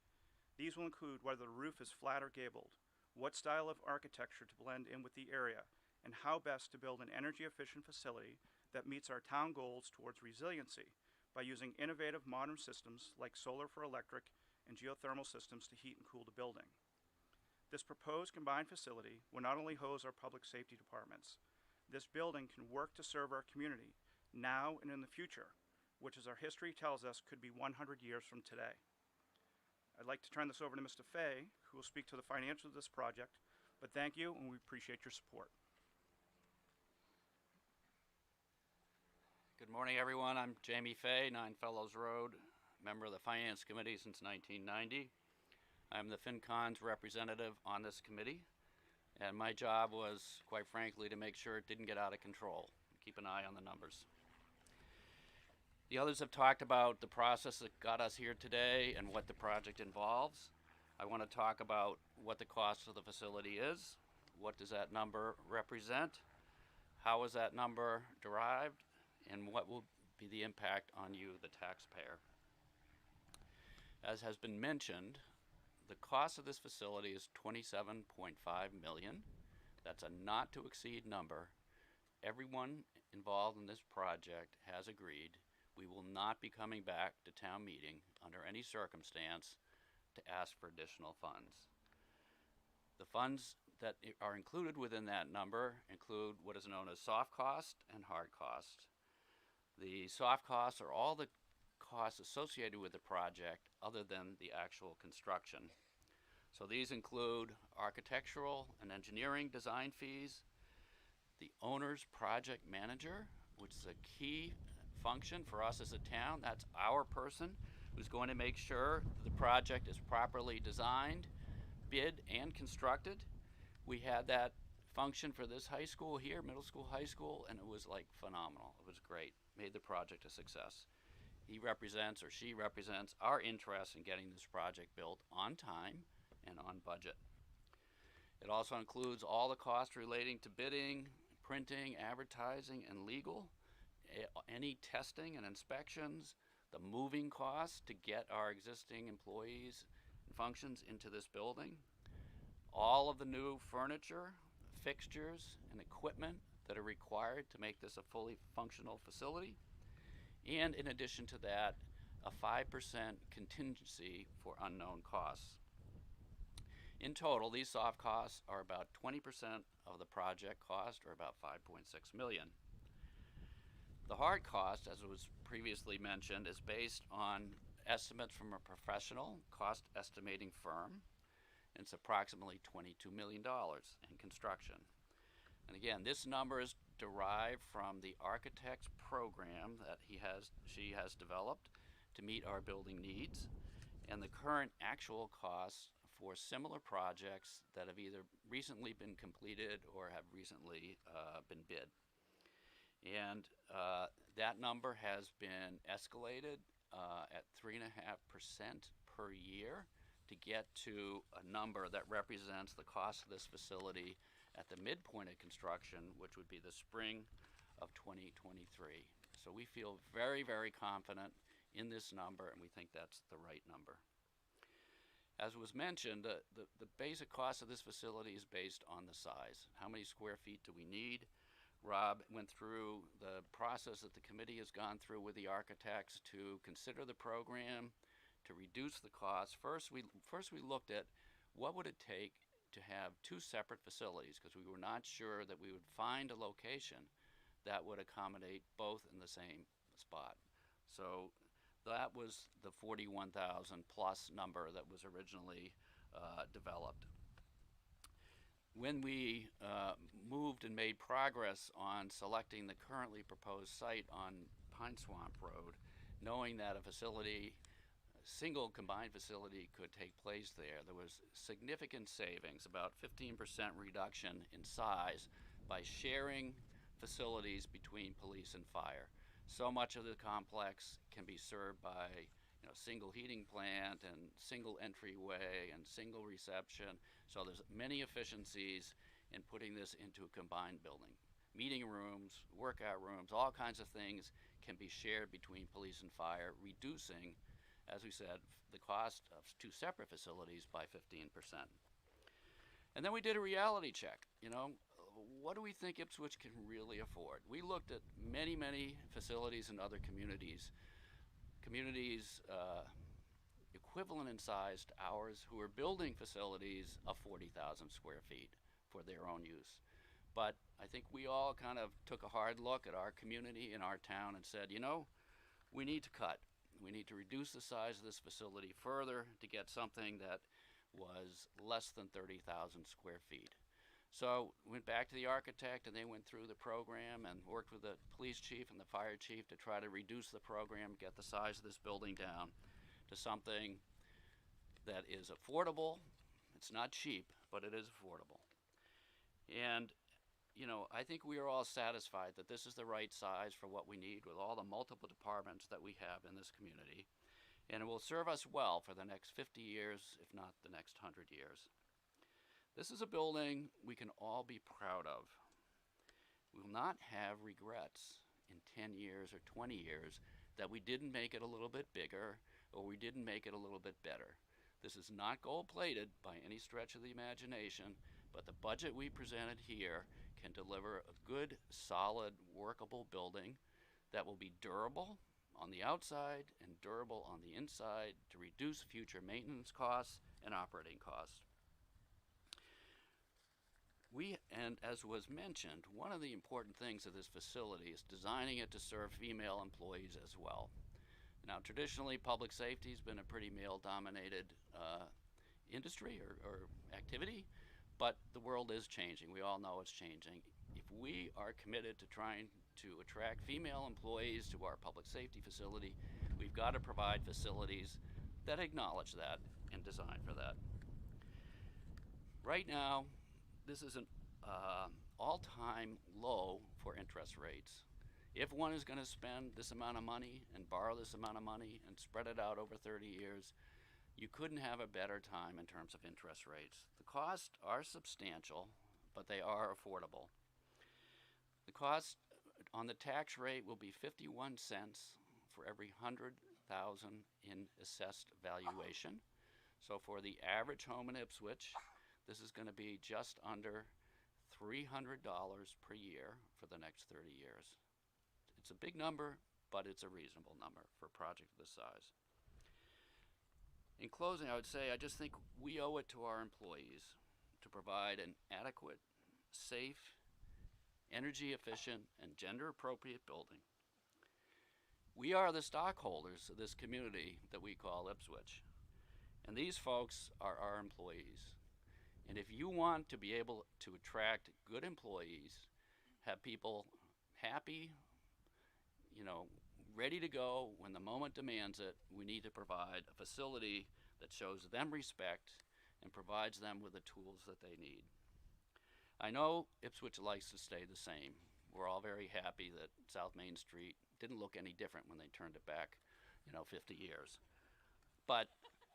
These will include whether the roof is flat or gabled, what style of architecture to blend in with the area, and how best to build an energy-efficient facility that meets our town goals towards resiliency by using innovative modern systems like solar for electric and geothermal systems to heat and cool the building. This proposed combined facility will not only house our public safety departments. This building can work to serve our community now and in the future, which as our history tells us could be 100 years from today. I'd like to turn this over to Mr. Fay, who will speak to the financials of this project, but thank you and we appreciate your support. Good morning, everyone. I'm Jamie Fay, 9 Fellows Road, member of the Finance Committee since 1990. I'm the FinCon's representative on this committee, and my job was, quite frankly, to make sure it didn't get out of control, keep an eye on the numbers. The others have talked about the process that got us here today and what the project involves. I want to talk about what the cost of the facility is, what does that number represent, how is that number derived, and what will be the impact on you, the taxpayer. As has been mentioned, the cost of this facility is $27.5 million. That's a not to exceed number. Everyone involved in this project has agreed we will not be coming back to town meeting under any circumstance to ask for additional funds. The funds that are included within that number include what is known as soft cost and hard cost. The soft costs are all the costs associated with the project other than the actual construction. So these include architectural and engineering design fees, the owner's project manager, which is a key function for us as a town. That's our person who's going to make sure the project is properly designed, bid, and constructed. We had that function for this high school here, middle school, high school, and it was like phenomenal. It was great. Made the project a success. He represents, or she represents, our interest in getting this project built on time and on budget. It also includes all the costs relating to bidding, printing, advertising, and legal, any testing and inspections, the moving costs to get our existing employees and functions into this building, all of the new furniture, fixtures, and equipment that are required to make this a fully functional facility, and in addition to that, a 5% contingency for unknown costs. In total, these soft costs are about 20% of the project cost, or about $5.6 million. The hard cost, as was previously mentioned, is based on estimates from a professional cost estimating firm. It's approximately $22 million in construction. And again, this number is derived from the architect's program that she has developed to meet our building needs and the current actual costs for similar projects that have either recently been completed or have recently been bid. And that number has been escalated at 3.5% per year to get to a number that represents the cost of this facility at the midpoint of construction, which would be the spring of 2023. So we feel very, very confident in this number, and we think that's the right number. As was mentioned, the basic cost of this facility is based on the size. How many square feet do we need? Rob went through the process that the committee has gone through with the architects to consider the program, to reduce the cost. First we looked at what would it take to have two separate facilities, because we were not sure that we would find a location that would accommodate both in the same spot. So that was the 41,000 plus number that was originally developed. When we moved and made progress on selecting the currently proposed site on Pine Swamp Road, knowing that a facility, a single combined facility could take place there, there was significant savings, about 15% reduction in size by sharing facilities between police and fire. So much of the complex can be served by single heating plant and single entryway and single reception. So there's many efficiencies in putting this into a combined building. Meeting rooms, workout rooms, all kinds of things can be shared between police and fire, reducing, as we said, the cost of two separate facilities by 15%. And then we did a reality check. What do we think Ipswich can really afford? We looked at many, many facilities in other communities equivalent in size to ours, who are building facilities of 40,000 square feet for their own use. But I think we all kind of took a hard look at our community and our town and said, we need to cut. We need to reduce the size of this facility further to get something that was less than 30,000 square feet. So we went back to the architect, and they went through the program and worked with the police chief and the fire chief to try to reduce the program, get the size of this building down to something that is affordable. It's not cheap, but it is affordable. And I think we are all satisfied that this is the right size for what we need with all the multiple departments that we have in this community. And it will serve us well for the next 50 years, if not the next 100 years. This is a building we can all be proud of. We will not have regrets in 10 years or 20 years that we didn't make it a little bit bigger or we didn't make it a little bit better. This is not gold-plated by any stretch of the imagination, but the budget we presented here can deliver a good, solid, workable building that will be durable on the outside and durable on the inside to reduce future maintenance costs and operating costs. And as was mentioned, one of the important things of this facility is designing it to serve female employees as well. Now, traditionally, public safety has been a pretty male-dominated industry or activity, but the world is changing. We all know it's changing. If we are committed to trying to attract female employees to our public safety facility, we've got to provide facilities that acknowledge that and design for that. Right now, this is an all-time low for interest rates. If one is going to spend this amount of money and borrow this amount of money and spread it out over 30 years, you couldn't have a better time in terms of interest rates. The costs are substantial, but they are affordable. The cost on the tax rate will be 51 cents for every 100,000 in assessed valuation. So for the average home in Ipswich, this is going to be just under $300 per year for the next 30 years. It's a big number, but it's a reasonable number for a project of this size. In closing, I would say I just think we owe it to our employees to provide an adequate, safe, energy efficient, and gender appropriate building. We are the stockholders of this community that we call Ipswich, and these folks are our employees. And if you want to be able to attract good employees, have people happy, ready to go when the moment demands it. We need to provide a facility that shows them respect and provides them with the tools that they need. I know Ipswich likes to stay the same. We're all very happy that South Main Street didn't look any different when they turned it back, 50 years. But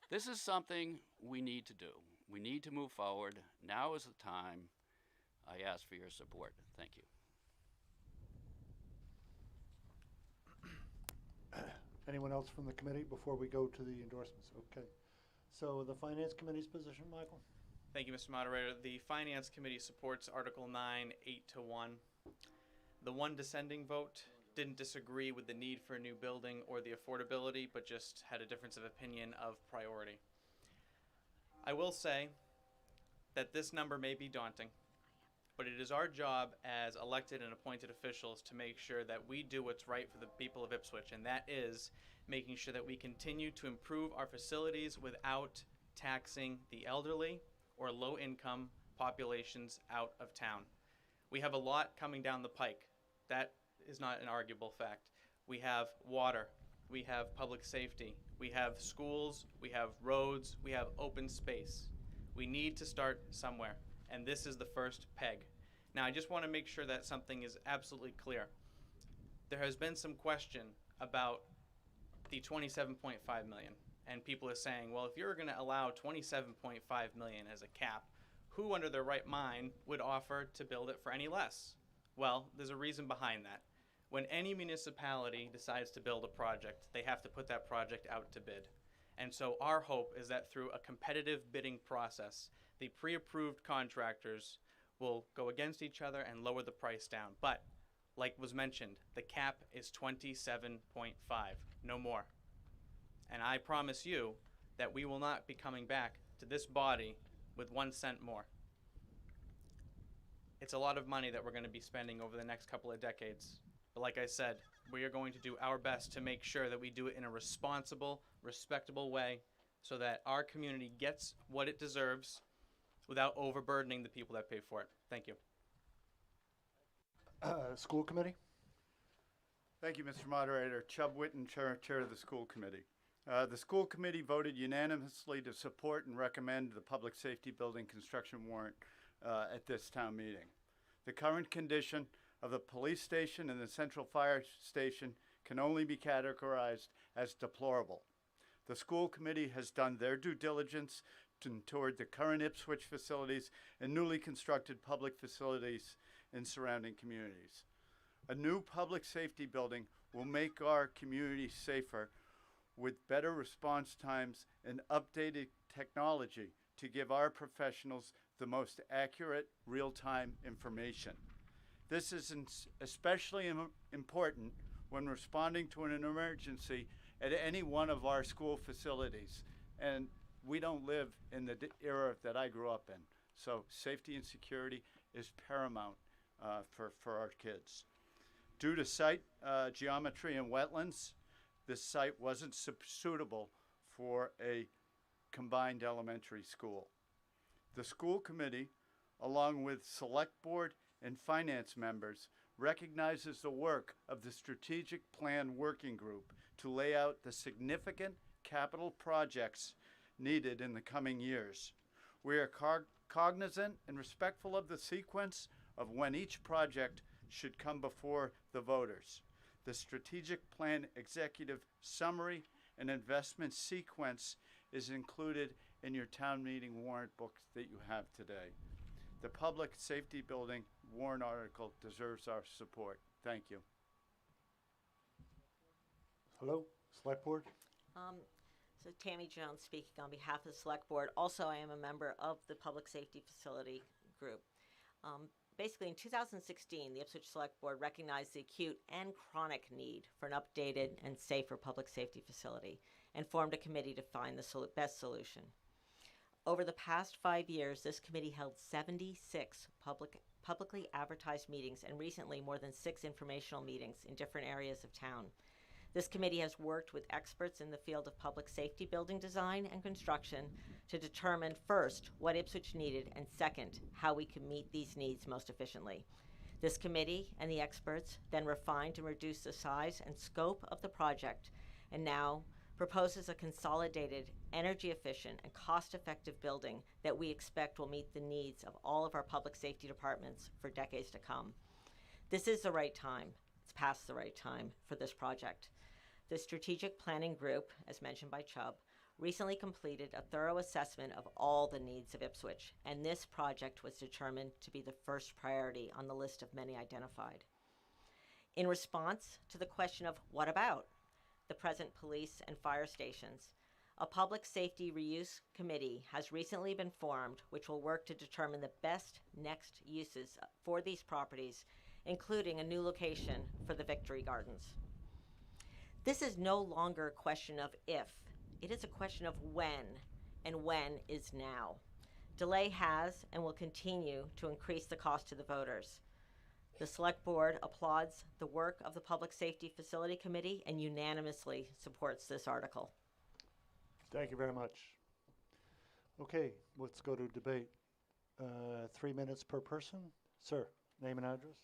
this is something we need to do. We need to move forward. Now is the time. I ask for your support. Thank you. Anyone else from the committee before we go to the endorsements? Okay. So the Finance Committee's position, Michael? Thank you, Mr. Moderator. The Finance Committee supports Article 9, 8-1. The one dissenting vote didn't disagree with the need for a new building or the affordability, but just had a difference of opinion of priority. I will say that this number may be daunting, but it is our job as elected and appointed officials to make sure that we do what's right for the people of Ipswich, and that is making sure that we continue to improve our facilities without taxing the elderly or low-income populations out of town. We have a lot coming down the pike. That is not an arguable fact. We have water, we have public safety, we have schools, we have roads, we have open space. We need to start somewhere, and this is the first peg. Now, I just want to make sure that something is absolutely clear. There has been some question about the 27.5 million, and people are saying, well, if you're going to allow 27.5 million as a cap, who under their right mind would offer to build it for any less? Well, there's a reason behind that. When any municipality decides to build a project, they have to put that project out to bid. And so our hope is that through a competitive bidding process, the pre-approved contractors will go against each other and lower the price down. But, like was mentioned, the cap is 27.5, no more. And I promise you that we will not be coming back to this body with 1 cent more. It's a lot of money that we're going to be spending over the next couple of decades. But like I said, we are going to do our best to make sure that we do it in a responsible, respectable way so that our community gets what it deserves without overburdening the people that pay for it. Thank you. School Committee? Thank you, Mr. Moderator. Chubb Witten, Chair of the School Committee. The School Committee voted unanimously to support and recommend the Public Safety Building construction warrant at this town meeting. The current condition of the police station and the central fire station can only be categorized as deplorable. The school committee has done their due diligence toward the current Ipswich facilities and newly constructed public facilities in surrounding communities. A new public safety building will make our community safer with better response times and updated technology to give our professionals the most accurate real-time information. This is especially important when responding to an emergency at any one of our school facilities. And we don't live in the era that I grew up in. So safety and security is paramount for our kids. Due to site geometry and wetlands, this site wasn't suitable for a combined elementary school. The school committee, along with select board and finance members, recognizes the work of the strategic plan working group to lay out the significant capital projects needed in the coming years. We are cognizant and respectful of the sequence of when each project should come before the voters. The strategic plan executive summary and investment sequence is included in your town meeting warrant book that you have today. The public safety building warrant article deserves our support. Thank you. Hello, Select Board? So Tammy Jones speaking on behalf of the Select Board. Also, I am a member of the Public Safety Facility Group. Basically, in 2016, the Ipswich Select Board recognized the acute and chronic need for an updated and safer public safety facility and formed a committee to find the best solution. Over the past 5 years, this committee held 76 publicly advertised meetings and recently more than 6 informational meetings in different areas of town. This committee has worked with experts in the field of public safety building design and construction to determine first what Ipswich needed and second how we could meet these needs most efficiently. This committee and the experts then refined and reduced the size and scope of the project, and now proposes a consolidated, energy-efficient, and cost-effective building that we expect will meet the needs of all of our public safety departments for decades to come. This is the right time. It's past the right time for this project. The Strategic Planning Group, as mentioned by Chubb, recently completed a thorough assessment of all the needs of Ipswich, and this project was determined to be the first priority on the list of many identified. In response to the question of what about the present police and fire stations, a public safety reuse committee has recently been formed which will work to determine the best next uses for these properties, including a new location for the Victory Gardens. This is no longer a question of if, it is a question of when, and when is now. Delay has and will continue to increase the cost to the voters. The Select Board applauds the work of the Public Safety Facility Committee and unanimously supports this article. Thank you very much. Okay, let's go to debate. 3 minutes per person. Sir, name and address.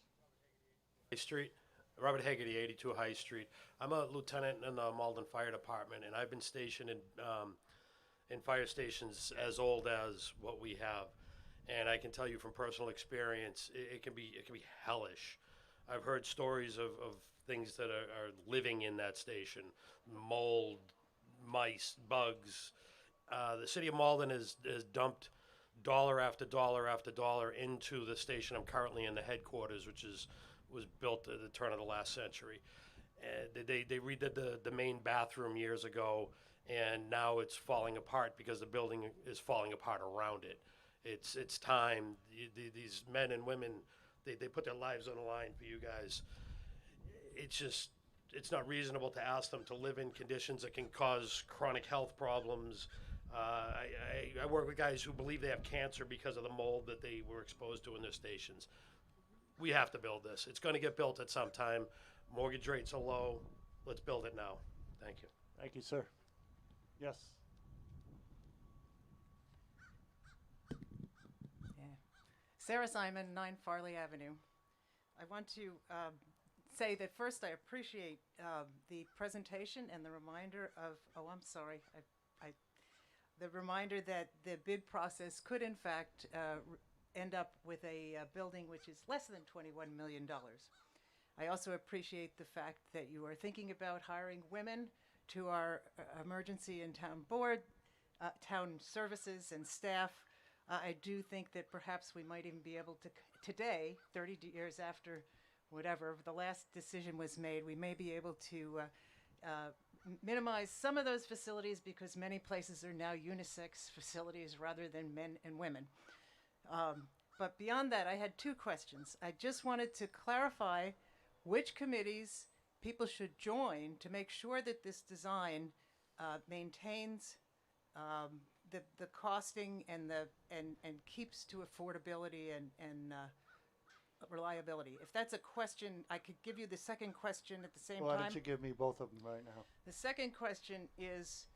High Street, Robert Hagerty, 82 High Street. I'm a lieutenant in the Malden Fire Department, and I've been stationed in fire stations as old as what we have. And I can tell you from personal experience, it can be hellish. I've heard stories of things that are living in that station, mold, mice, bugs. The city of Malden has dumped dollar after dollar after dollar into the station I'm currently in, the headquarters, which was built at the turn of the last century. They redid the main bathroom years ago, and now it's falling apart because the building is falling apart around it. It's time. These men and women, they put their lives on the line for you guys. It's not reasonable to ask them to live in conditions that can cause chronic health problems. I work with guys who believe they have cancer because of the mold that they were exposed to in their stations. We have to build this. It's going to get built at some time. Mortgage rates are low. Let's build it now. Thank you. Thank you, sir. Yes. Sarah Simon, 9 Farley Avenue. I want to say that first I appreciate the presentation and the reminder of, the reminder that the bid process could in fact end up with a building which is less than $21 million. I also appreciate the fact that you are thinking about hiring women to our emergency and town board, town services and staff. I do think that perhaps we might even be able to, today, 30 years after whatever the last decision was made, we may be able to minimize some of those facilities because many places are now unisex facilities rather than men and women. But beyond that, I had 2 questions. I just wanted to clarify which committees people should join to make sure that this design maintains the costing and keeps to affordability and reliability. If that's a question, I could give you the second question at the same time. Why don't you give me both of them right now? The second question is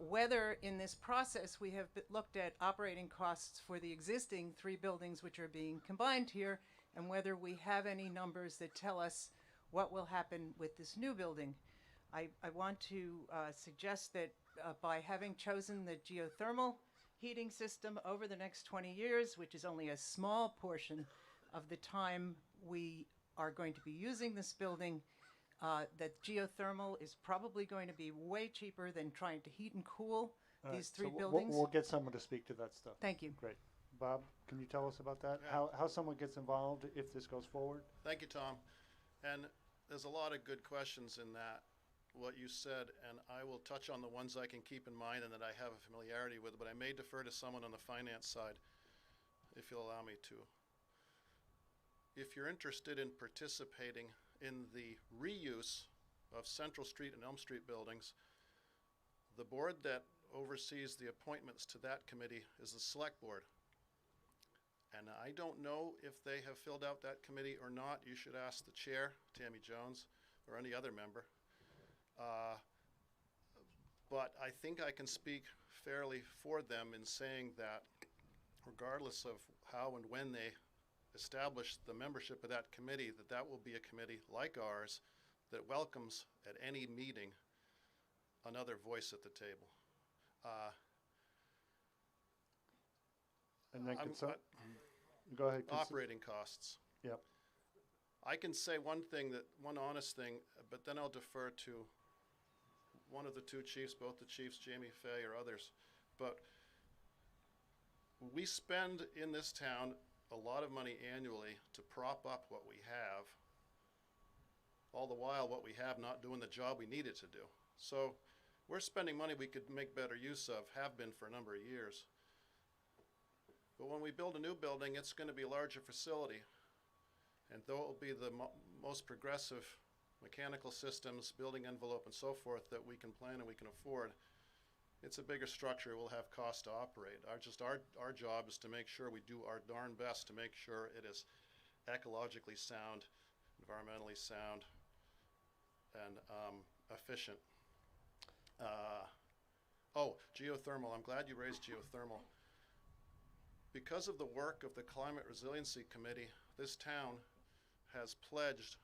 whether in this process we have looked at operating costs for the existing 3 buildings which are being combined here, and whether we have any numbers that tell us what will happen with this new building. I want to suggest that by having chosen the geothermal heating system over the next 20 years, which is only a small portion of the time we are going to be using this building, that geothermal is probably going to be way cheaper than trying to heat and cool these 3 buildings. We'll get someone to speak to that stuff. Thank you. Great. Bob, can you tell us about that? Yeah. How someone gets involved if this goes forward? Thank you, Tom. And there's a lot of good questions in that, what you said, and I will touch on the ones I can keep in mind and that I have a familiarity with, but I may defer to someone on the finance side, if you'll allow me to. If you're interested in participating in the reuse of Central Street and Elm Street buildings, the board that oversees the appointments to that committee is the Select Board. And I don't know if they have filled out that committee or not. You should ask the chair, Tammy Jones, or any other member. But I think I can speak fairly for them in saying that regardless of how and when they establish the membership of that committee, that will be a committee like ours that welcomes at any meeting another voice at the table. And then go ahead. Operating costs. Yep. I can say one honest thing, but then I'll defer to one of the two chiefs, both the chiefs, Jamie Fay or others. But we spend in this town a lot of money annually to prop up what we have, all the while what we have not doing the job we need it to do. So we're spending money we could make better use of, have been for a number of years. But when we build a new building, it's going to be a larger facility. And though it will be the most progressive mechanical systems, building envelope, and so forth that we can plan and we can afford, it's a bigger structure. It will have cost to operate. Our job is to make sure we do our darn best to make sure it is ecologically sound, environmentally sound, and efficient. Geothermal. I'm glad you raised geothermal. Because of the work of the Climate Resiliency Committee, this town has pledged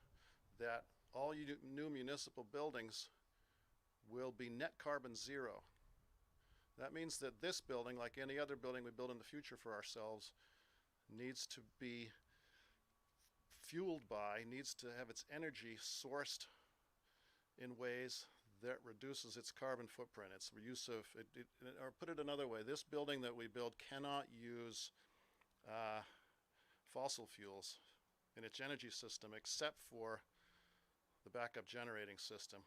that all new municipal buildings will be net carbon zero. That means that this building, like any other building we build in the future for ourselves, needs to be fueled by, needs to have its energy sourced in ways that reduces its carbon footprint. Its use of, or put it another way, this building that we build cannot use fossil fuels in its energy system except for the backup generating system.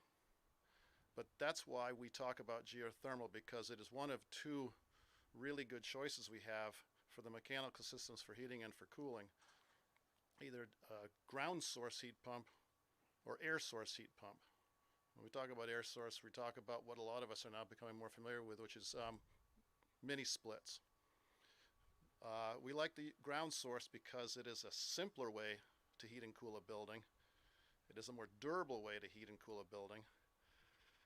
But that's why we talk about geothermal, because it is one of two really good choices we have for the mechanical systems for heating and for cooling. Either a ground source heat pump or air source heat pump. When we talk about air source, we talk about what a lot of us are now becoming more familiar with, which is mini splits. We like the ground source because it is a simpler way to heat and cool a building. It is a more durable way to heat and cool a building.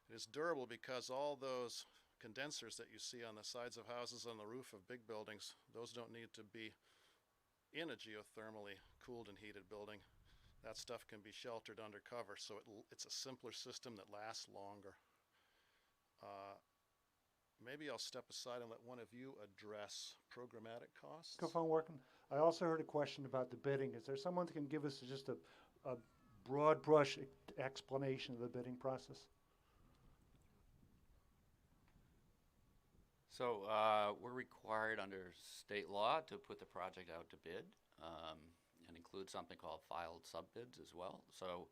It is durable because all those condensers that you see on the sides of houses, on the roof of big buildings, those don't need to be in a geothermally cooled and heated building. That stuff can be sheltered under cover, so it's a simpler system that lasts longer. Maybe I'll step aside and let one of you address programmatic costs. Microphone working? I also heard a question about the bidding. Is there someone that can give us just a broad brush explanation of the bidding process? So we're required under state law to put the project out to bid and include something called filed subbids as well. So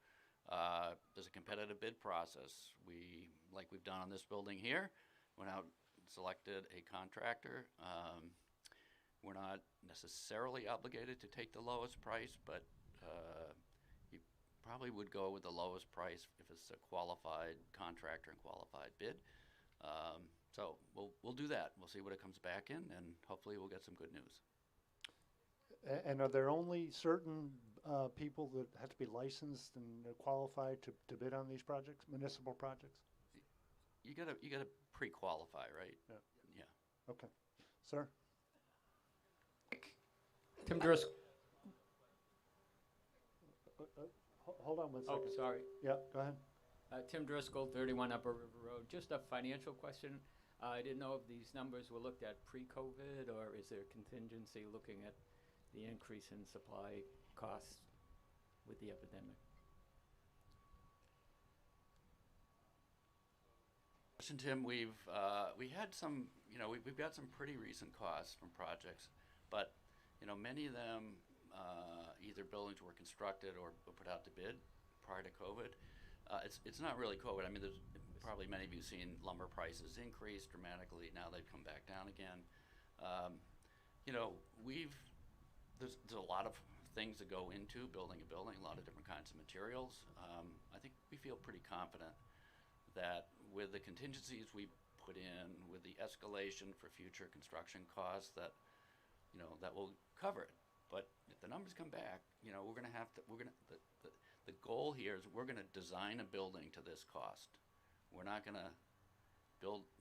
there's a competitive bid process. Like we've done on this building here, went out and selected a contractor. We're not necessarily obligated to take the lowest price, but you probably would go with the lowest price if it's a qualified contractor and qualified bid. So we'll do that. We'll see what it comes back in, and hopefully we'll get some good news. And are there only certain people that have to be licensed and qualified to bid on these projects, municipal projects? You gotta pre-qualify, right? Yeah. Yeah. Okay, sir. Tim Driscoll. Hold on one second. Oh, sorry. Yeah, go ahead. Tim Driscoll, 31 Upper River Road. Just a financial question. I didn't know if these numbers were looked at pre-COVID, or is there contingency looking at the increase in supply costs with the epidemic? Tim, we had some, we've got some pretty recent costs from projects, but many of them either buildings were constructed or put out to bid prior to COVID. It's not really COVID. I mean, there's probably many of you seen lumber prices increase dramatically. Now they've come back down again. There's a lot of things that go into building a building, a lot of different kinds of materials. I think we feel pretty confident that with the contingencies we put in, with the escalation for future construction costs, that will cover it. But if the numbers come back, the goal here is we're gonna design a building to this cost. We're not gonna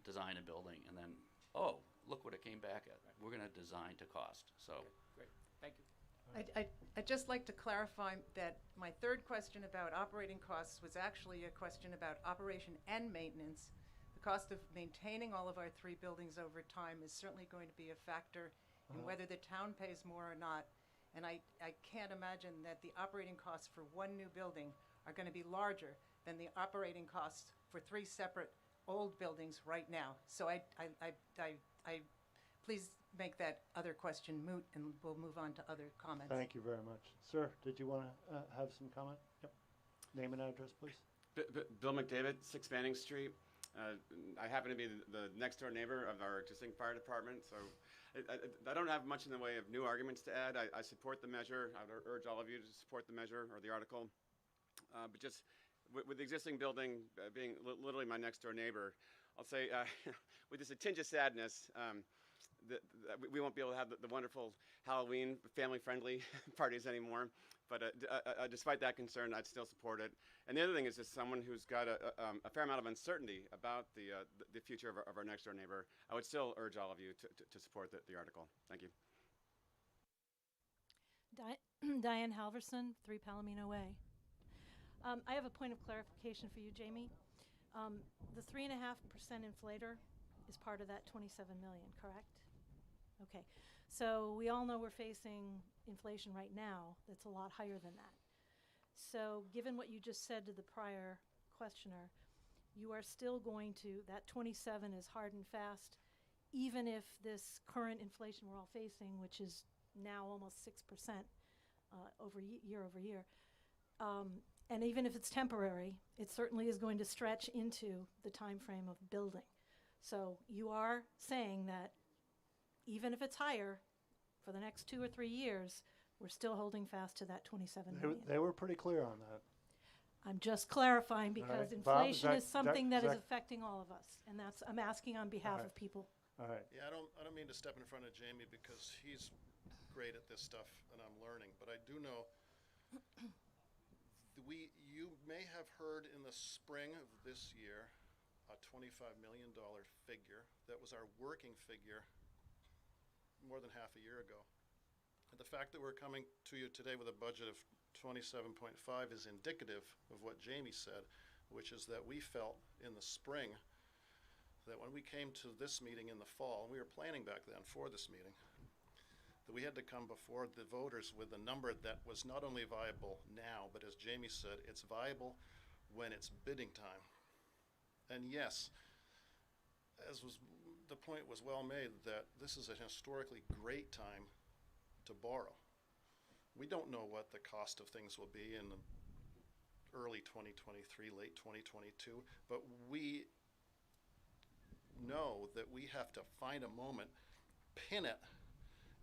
design a building and then, oh, look what it came back at. We're gonna design to cost. So. Okay, great, thank you. I'd just like to clarify that my third question about operating costs was actually a question about operation and maintenance. The cost of maintaining all of our 3 buildings over time is certainly going to be a factor in whether the town pays more or not. And I can't imagine that the operating costs for one new building are going to be larger than the operating costs for 3 separate old buildings right now. So I please make that other question moot, and we'll move on to other comments. Thank you very much. Sir, did you want to have some comment? Yep. Name and address, please. Bill McDavid, 6 Manning Street. I happen to be the next door neighbor of our existing fire department, so I don't have much in the way of new arguments to add. I support the measure. I would urge all of you to support the measure or the article. But just with the existing building being literally my next door neighbor, I'll say with just a tinge of sadness, we won't be able to have the wonderful Halloween family-friendly parties anymore. But despite that concern, I'd still support it. And the other thing is just someone who's got a fair amount of uncertainty about the future of our next door neighbor. I would still urge all of you to support the article. Thank you. Diane Halverson, 3 Palomino Way. I have a point of clarification for you, Jamie. The 3.5% inflator is part of that 27 million, correct? Okay, so we all know we're facing inflation right now that's a lot higher than that. So given what you just said to the prior questioner, you are still going to, that 27 is hard and fast, even if this current inflation we're all facing, which is now almost 6% year over year, and even if it's temporary, it certainly is going to stretch into the time frame of building. So you are saying that even if it's higher for the next 2 or 3 years, we're still holding fast to that 27 million. They were pretty clear on that. I'm just clarifying because inflation is something that is affecting all of us, and that's I'm asking on behalf of people. All right. Yeah, I don't mean to step in front of Jamie because he's great at this stuff and I'm learning, but I do know you may have heard in the spring of this year a $25 million figure. That was our working figure more than half a year ago. And the fact that we're coming to you today with a budget of 27.5 is indicative of what Jamie said, which is that we felt in the spring that when we came to this meeting in the fall, and we were planning back then for this meeting, that we had to come before the voters with a number that was not only viable now, but as Jamie said, it's viable when it's bidding time. And yes, the point was well made that this is a historically great time to borrow. We don't know what the cost of things will be in early 2023, late 2022, but we know that we have to find a moment, pin it,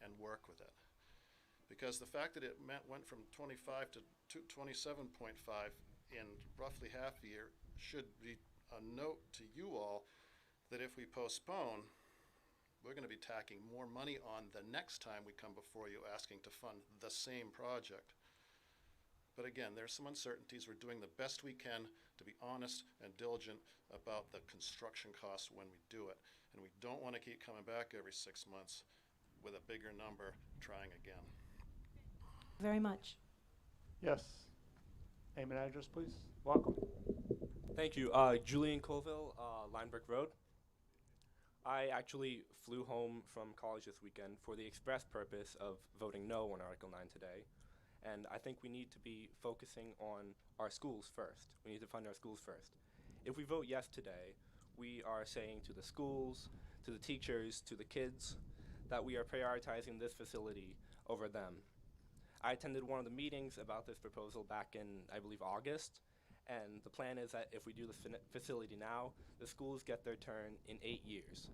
and work with it. Because the fact that it went from 25 to 27.5 in roughly half a year should be a note to you all that if we postpone, we're going to be tacking more money on the next time we come before you asking to fund the same project. But again, there's some uncertainties. We're doing the best we can to be honest and diligent about the construction costs when we do it. And we don't want to keep coming back every 6 months with a bigger number trying again. Very much. Yes. Name and address, please. Welcome. Thank you. Julian Colville, Linebrick Road. I actually flew home from college this weekend for the express purpose of voting no on Article 9 today. And I think we need to be focusing on our schools first. We need to fund our schools first. If we vote yes today, we are saying to the schools, to the teachers, to the kids, that we are prioritizing this facility over them. I attended one of the meetings about this proposal back in, I believe, August. And the plan is that if we do the facility now, the schools get their turn in 8 years.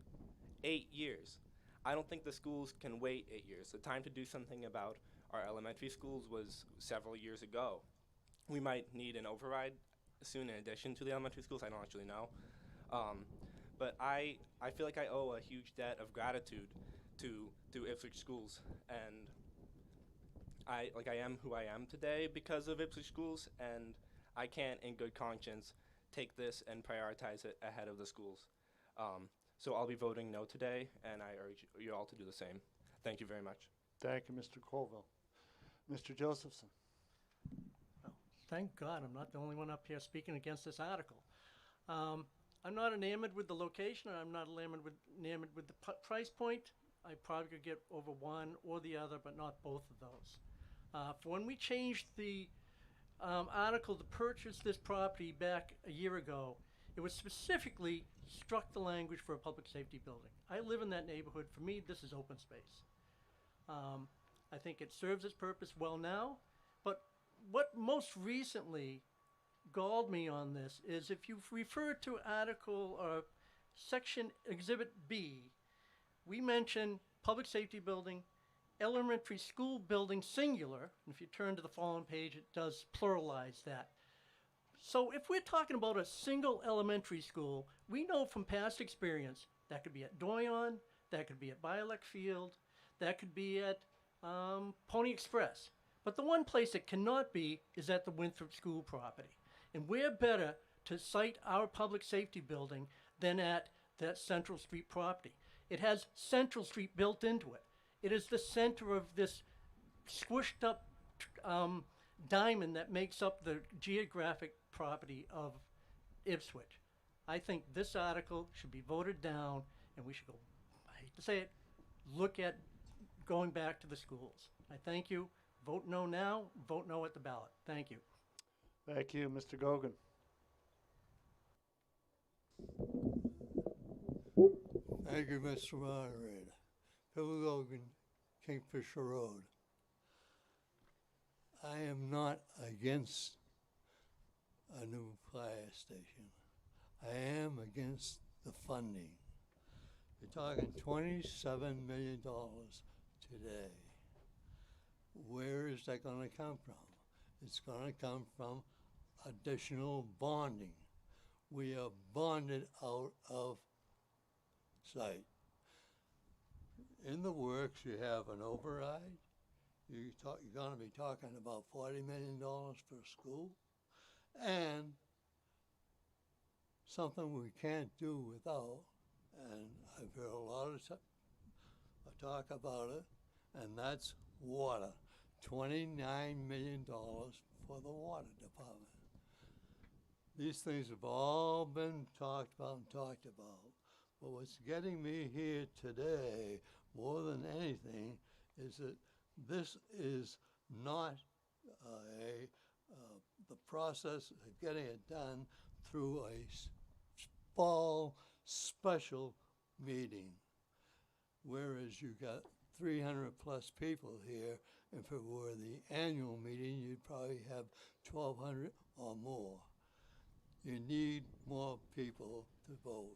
8 years. I don't think the schools can wait 8 years. The time to do something about our elementary schools was several years ago. We might need an override soon in addition to the elementary schools. I don't actually know. But I feel like I owe a huge debt of gratitude to Ipswich schools. And I am who I am today because of Ipswich schools, and I can't, in good conscience, take this and prioritize it ahead of the schools. So I'll be voting no today, and I urge you all to do the same. Thank you very much. Thank you, Mr. Colville. Mr. Josephson. Thank God I'm not the only one up here speaking against this article. I'm not enamored with the location, and I'm not enamored with the price point. I probably could get over one or the other, but not both of those. For when we changed the article to purchase this property back a year ago, it was specifically struck the language for a public safety building. I live in that neighborhood. For me, this is open space. I think it serves its purpose well now, but what most recently galled me on this is if you refer to article or section exhibit B, we mention public safety building, elementary school building singular. And if you turn to the following page, it does pluralize that. So if we're talking about a single elementary school, we know from past experience that could be at Doyon, that could be at Biolek Field, that could be at Pony Express. But the one place it cannot be is at the Winthrop School property. And we're better to site our public safety building than at that Central Street property. It has Central Street built into it. It is the center of this squished up diamond that makes up the geographic property of Ipswich. I think this article should be voted down, and we should go, I hate to say it, look at going back to the schools. I thank you. Vote no now, vote no at the ballot. Thank you. Thank you, Mr. Gogan. Thank you, Mr. Moderator. Phil Logan, Kingfisher Road. I am not against a new fire station. I am against the funding. You're talking $27 million today. Where is that going to come from? It's going to come from additional bonding. We are bonded out of sight. In the works, you have an override. You're going to be talking about $40 million for a school, and something we can't do without, and I've heard a lot of talk about it, and that's water. $29 million for the water department. These things have all been talked about. But what's getting me here today, more than anything, is that this is not the process of getting it done through a fall special meeting, whereas you got 300 plus people here. If it were the annual meeting, you'd probably have 1,200 or more. You need more people to vote.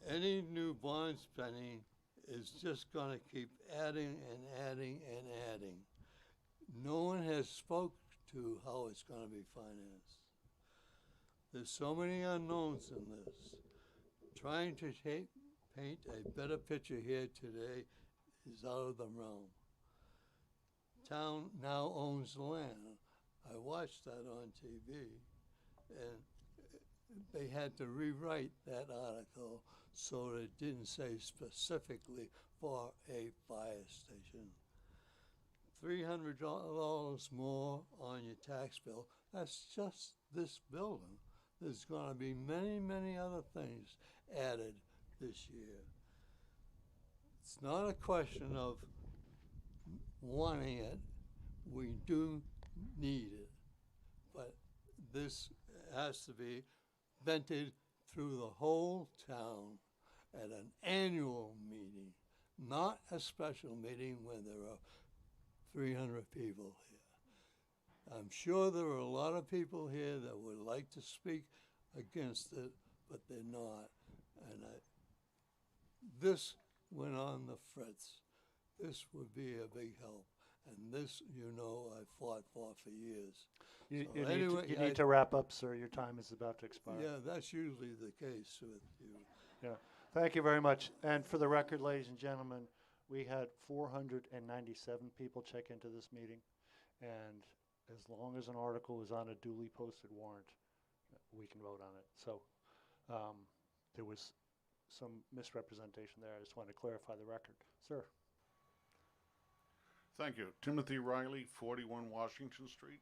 Any new bond spending is just going to keep adding and adding and adding. No one has spoke to how it's going to be financed. There's so many unknowns in this. Trying to paint a better picture here today is out of the realm. Town now owns the land. I watched that on TV, and they had to rewrite that article so that it didn't say specifically for a fire station. $300 more on your tax bill, that's just this building. There's going to be many, many other things added this year. It's not a question of wanting it. We do need it. But this has to be vented through the whole town at an annual meeting, not a special meeting when there are 300 people here. I'm sure there are a lot of people here that would like to speak against it, but they're not. And this went on the fritz. This would be a big help. And this, you know, I fought for years. You So need to wrap up, sir. Your time is about to expire. Yeah, that's usually the case with you. Yeah. Thank you very much. And for the record, ladies and gentlemen, we had 497 people check into this meeting. And as long as an article is on a duly posted warrant, we can vote on it. So there was some misrepresentation there. I just want to clarify the record. Sir. Thank you. Timothy Riley, 41 Washington Street.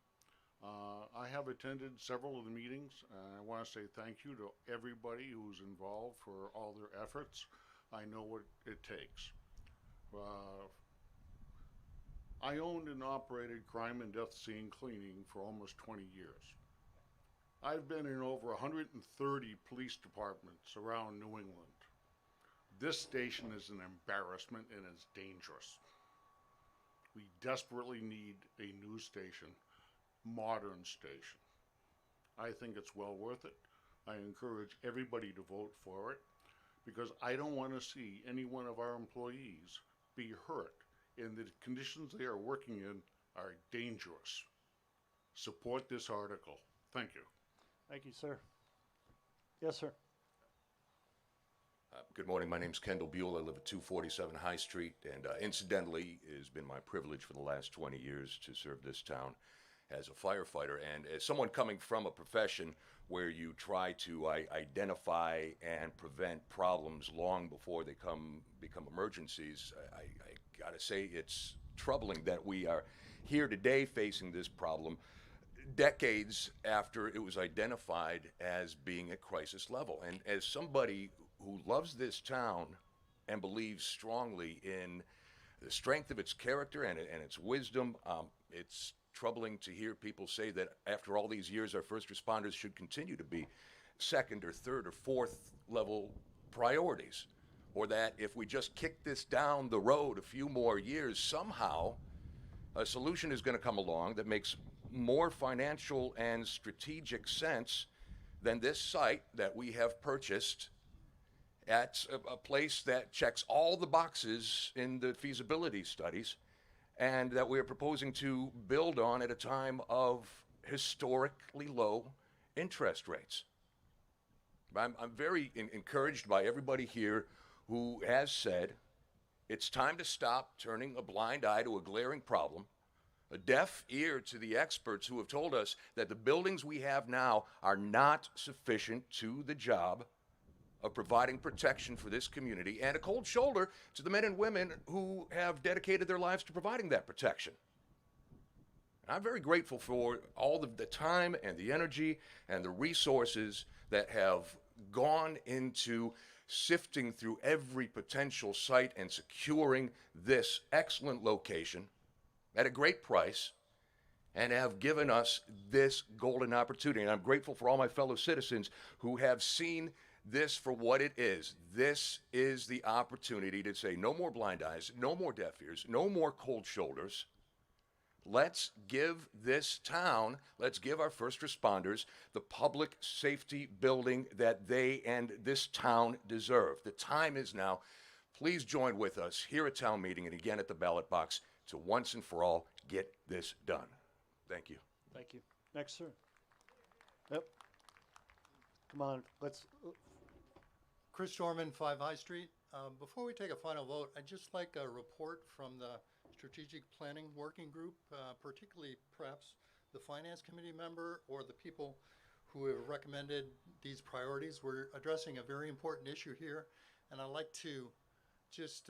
I have attended several of the meetings, and I want to say thank you to everybody who's involved for all their efforts. I know what it takes. I owned and operated crime and death scene cleaning for almost 20 years. I've been in over 130 police departments around New England. This station is an embarrassment and is dangerous. We desperately need a new station, modern station. I think it's well worth it. I encourage everybody to vote for it because I don't want to see any one of our employees be hurt, and the conditions they are working in are dangerous. Support this article. Thank you. Thank you, sir. Yes, sir. Good morning. My name's Kendall Buell. I live at 247 High Street, and incidentally, it has been my privilege for the last 20 years to serve this town as a firefighter. And as someone coming from a profession where you try to identify and prevent problems long before they become emergencies, I gotta say it's troubling that we are here today facing this problem decades after it was identified as being at crisis level. And as somebody who loves this town and believes strongly in the strength of its character and its wisdom, it's troubling to hear people say that after all these years, our first responders should continue to be second or third or fourth level priorities, or that if we just kick this down the road a few more years, somehow a solution is going to come along that makes more financial and strategic sense than this site that we have purchased at a place that checks all the boxes in the feasibility studies and that we are proposing to build on at a time of historically low interest rates. I'm very encouraged by everybody here who has said it's time to stop turning a blind eye to a glaring problem, a deaf ear to the experts who have told us that the buildings we have now are not sufficient to the job of providing protection for this community, and a cold shoulder to the men and women who have dedicated their lives to providing that protection. I'm very grateful for all the time and the energy and the resources that have gone into sifting through every potential site and securing this excellent location at a great price and have given us this golden opportunity. And I'm grateful for all my fellow citizens who have seen this for what it is. This is the opportunity to say no more blind eyes, no more deaf ears, no more cold shoulders. Let's give this town, let's give our first responders the public safety building that they and this town deserve. The time is now. Please join with us here at town meeting and again at the ballot box to once and for all get this done. Thank you. Thank you. Next, sir. Yep. Come on, let's. Chris Shorman, 5 High Street. Before we take a final vote, I'd just like a report from the Strategic Planning Working Group, particularly perhaps the Finance Committee member or the people who have recommended these priorities. We're addressing a very important issue here, and I'd like to just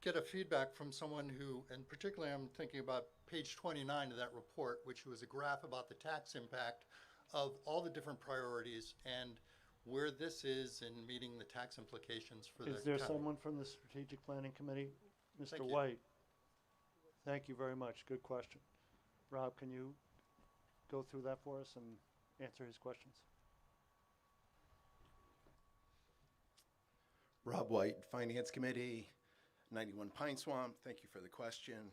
get a feedback from someone who, and particularly I'm thinking about page 29 of that report, which was a graph about the tax impact of all the different priorities and where this is in meeting the tax implications for the Is there town. someone from the Strategic Planning Committee? Mr. Thank you. White. Thank you very much. Good question. Rob, can you go through that for us and answer his questions? Rob White, Finance Committee, 91 Pine Swamp. Thank you for the question.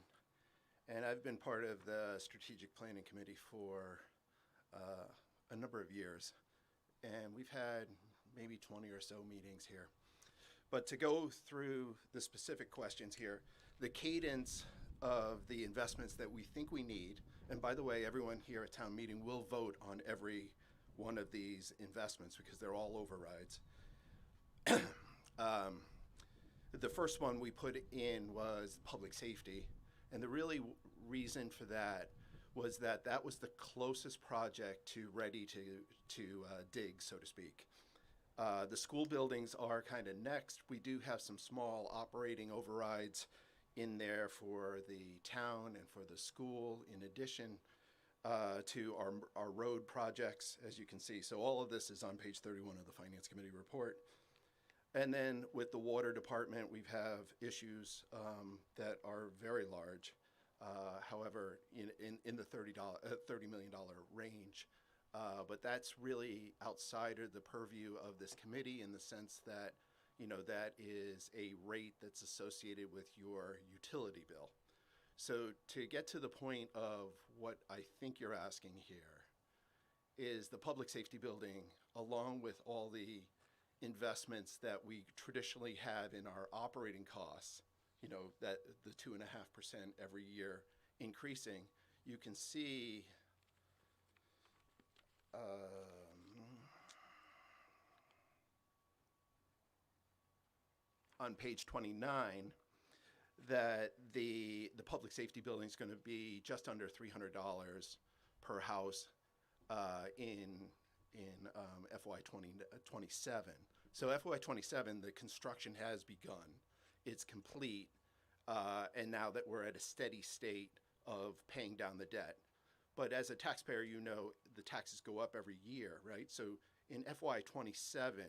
And I've been part of the Strategic Planning Committee for a number of years. And we've had maybe 20 or so meetings here. But to go through the specific questions here, the cadence of the investments that we think we need, and by the way, everyone here at town meeting will vote on every one of these investments because they're all overrides. The first one we put in was public safety, and the really reason for that was that that was the closest project to ready to dig, so to speak. The school buildings are kind of next. We do have some small operating overrides in there for the town and for the school, in addition to our road projects, as you can see. So all of this is on page 31 of the Finance Committee report. And then with the water department, we have issues that are very large. However, in the $30 million range. But that's really outside of the purview of this committee in the sense that, that is a rate that's associated with your utility bill. So to get to the point of what I think you're asking here is the public safety building, along with all the investments that we traditionally have in our operating costs, that the 2.5% every year increasing, you can see on page 29 that the public safety building is going to be just under $300 per house in FY 2027. So FY 27, the construction has begun. It's complete. And now that we're at a steady state of paying down the debt. But as a taxpayer, the taxes go up every year, right? So in FY 27,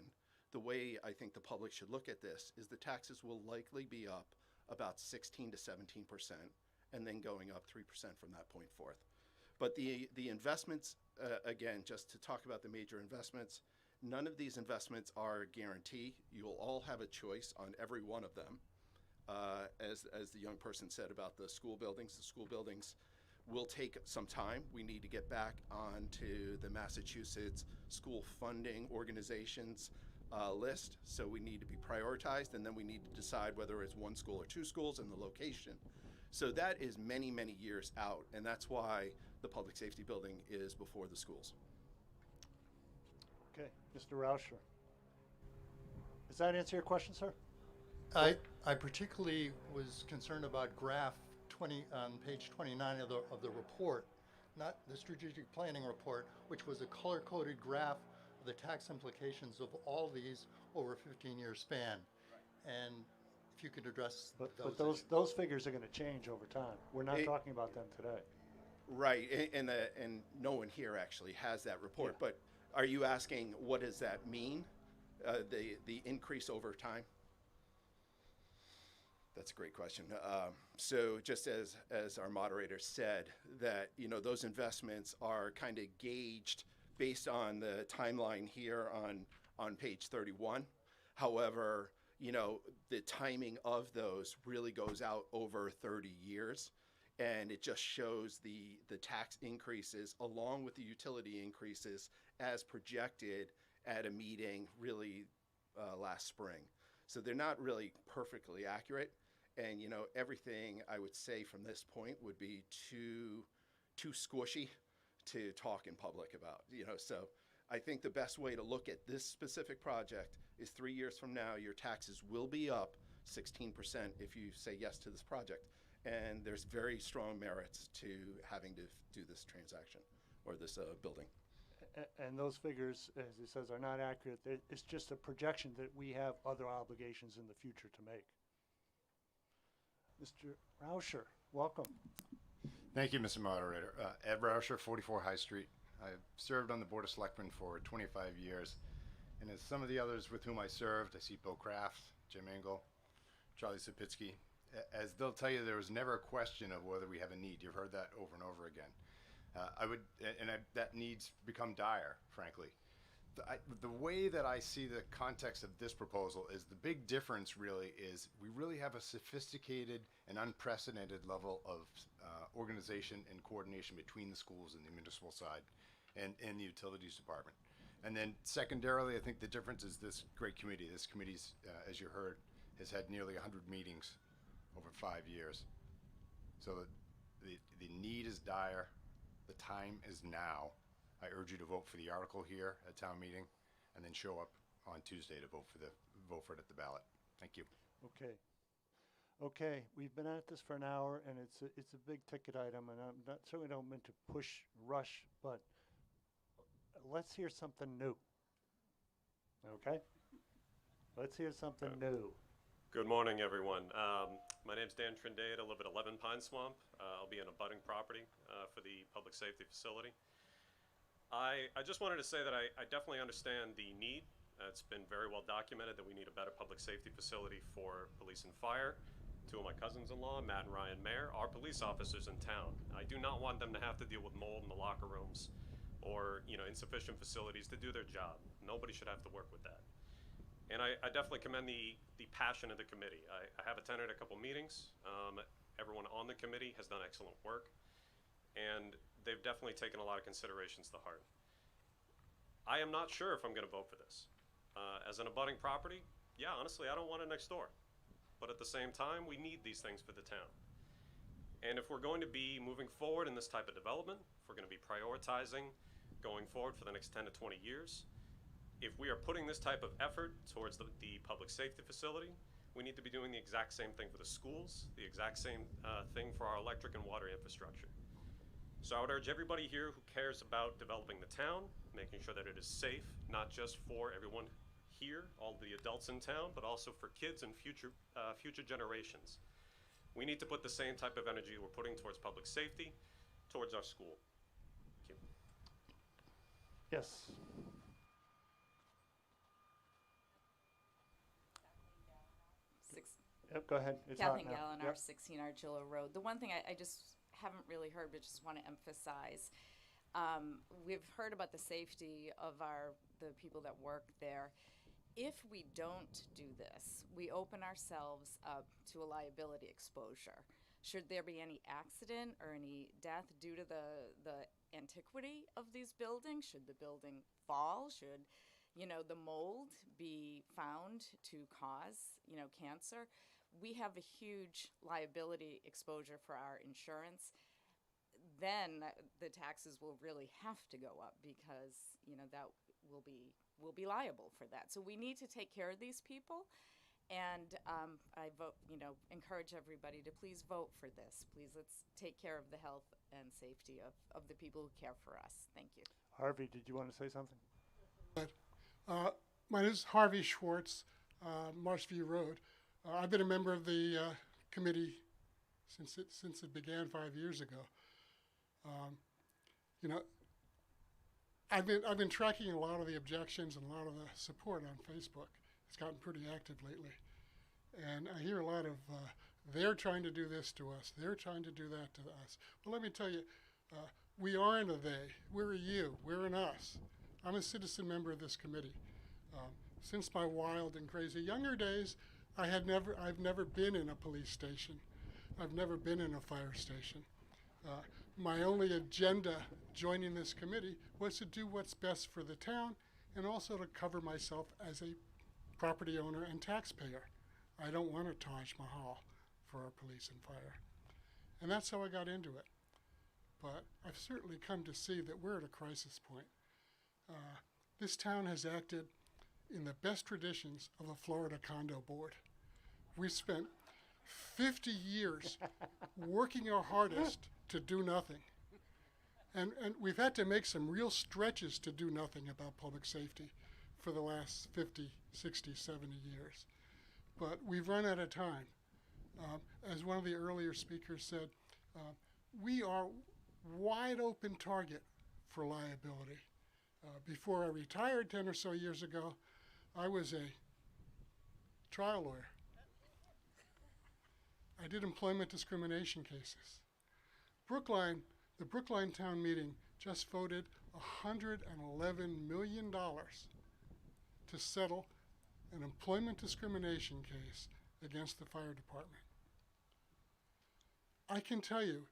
the way I think the public should look at this is the taxes will likely be up about 16 to 17%, and then going up 3% from that point forth. But the investments, again, just to talk about the major investments, none of these investments are a guarantee. You'll all have a choice on every one of them. As the young person said about the school buildings will take some time. We need to get back onto the Massachusetts school funding organizations list. So we need to be prioritized, and then we need to decide whether it's one school or two schools and the location. So that is many, many years out, and that's why the public safety building is before the schools. Okay, Mr. Rauscher. Does that answer your question, sir? I particularly was concerned about graph 20 on page 29 of the report, not the strategic planning report, which was a color-coded graph of the tax implications of all these over a 15-year span. And if you could address but those figures are going to change over time. We're not talking about them today. Right, and no one here actually has that report. Yeah. But are you asking what does that mean? The increase over time? That's a great question. So just as our moderator said, that those investments are kind of gauged based on the timeline here on page 31. However, the timing of those really goes out over 30 years, and it just shows the tax increases along with the utility increases as projected at a meeting really last spring. So they're not really perfectly accurate. And, everything I would say from this point would be too squishy to talk in public about, So I think the best way to look at this specific project is 3 years from now, your taxes will be up 16% if you say yes to this project. And there's very strong merits to having to do this transaction or this building. And those figures, as he says, are not accurate. It's just a projection that we have other obligations in the future to make. Mr. Rauscher, welcome. Thank you, Mr. Moderator. Ed Rauscher, 44 High Street. I've served on the Board of Selectmen for 25 years. And as some of the others with whom I served, I see Bo Kraft, Jim Engel, Charlie Sapitsky. As they'll tell you, there was never a question of whether we have a need. You've heard that over and over again. That needs become dire, frankly. The way that I see the context of this proposal is the big difference really is we really have a sophisticated and unprecedented level of organization and coordination between the schools and the municipal side and the utilities department. And then secondarily, I think the difference is this great committee. This committee's, as you heard, has had nearly 100 meetings over 5 years. So the need is dire. The time is now. I urge you to vote for the article here at town meeting, and then show up on Tuesday to vote for it at the ballot. Thank you. Okay, we've been at this for an hour, and it's a big ticket item, and I certainly don't mean to rush, but let's hear something new. Okay, let's hear something new. Good morning, everyone. My name's Dan Trindade. I live at 11 Pine Swamp. I'll be in a budding property for the public safety facility. I just wanted to say that I definitely understand the need. It's been very well documented that we need a better public safety facility for police and fire. Two of my cousins-in-law, Matt and Ryan Mayer, are police officers in town. I do not want them to have to deal with mold in the locker rooms or, insufficient facilities to do their job. Nobody should have to work with that. And I definitely commend the passion of the committee. I have attended a couple meetings. Everyone on the committee has done excellent work, and they've definitely taken a lot of considerations to heart. I am not sure if I'm going to vote for this. As an abutting property, yeah, honestly, I don't want it next door. But at the same time, we need these things for the town. And if we're going to be moving forward in this type of development, if we're going to be prioritizing going forward for the next 10 to 20 years, if we are putting this type of effort towards the public safety facility, we need to be doing the exact same thing for the schools, the exact same thing for our electric and water infrastructure. So I would urge everybody here who cares about developing the town, making sure that it is safe, not just for everyone here, all the adults in town, but also for kids and future generations. We need to put the same type of energy we're putting towards public safety, towards our school. Thank you. Yes. Yep, go ahead. It's hot Kathleen now. Gallon, Yep. R16 Argilla Road. The one thing I just haven't really heard, but just want to emphasize, we've heard about the safety of the people that work there. If we don't do this, we open ourselves up to a liability exposure. Should there be any accident or any death due to the antiquity of these buildings, should the building fall, should the mold be found to cause cancer, we have a huge liability exposure for our insurance. Then the taxes will really have to go up because that we'll be liable for that. So we need to take care of these people, and I vote encourage everybody to please vote for this. Please, let's take care of the health and safety of the people who care for us. Thank you. Harvey, did you want to say something? My name is Harvey Schwartz, Marshview Road. I've been a member of the committee since it began 5 years ago. I've been tracking a lot of the objections and a lot of the support on Facebook. It's gotten pretty active lately, and I hear a lot of they're trying to do this to us, they're trying to do that to us. Well, let me tell you, we aren't a they. We're a you. We're an us. I'm a citizen member of this committee. Since my wild and crazy younger days, I've never been in a police station. I've never been in a fire station. My only agenda joining this committee was to do what's best for the town and also to cover myself as a property owner and taxpayer. I don't want a Taj Mahal for our police and fire. And that's how I got into it. But I've certainly come to see that we're at a crisis point. This town has acted in the best traditions of a Florida condo board. We spent 50 years working our hardest to do nothing. And we've had to make some real stretches to do nothing about public safety for the last 50, 60, 70 years. But we've run out of time. As one of the earlier speakers said, we are wide open target for liability. Before I retired 10 or so years ago, I was a trial lawyer. I did employment discrimination cases. The Brookline Town Meeting just voted $111 million to settle an employment discrimination case against the fire department. I can tell you,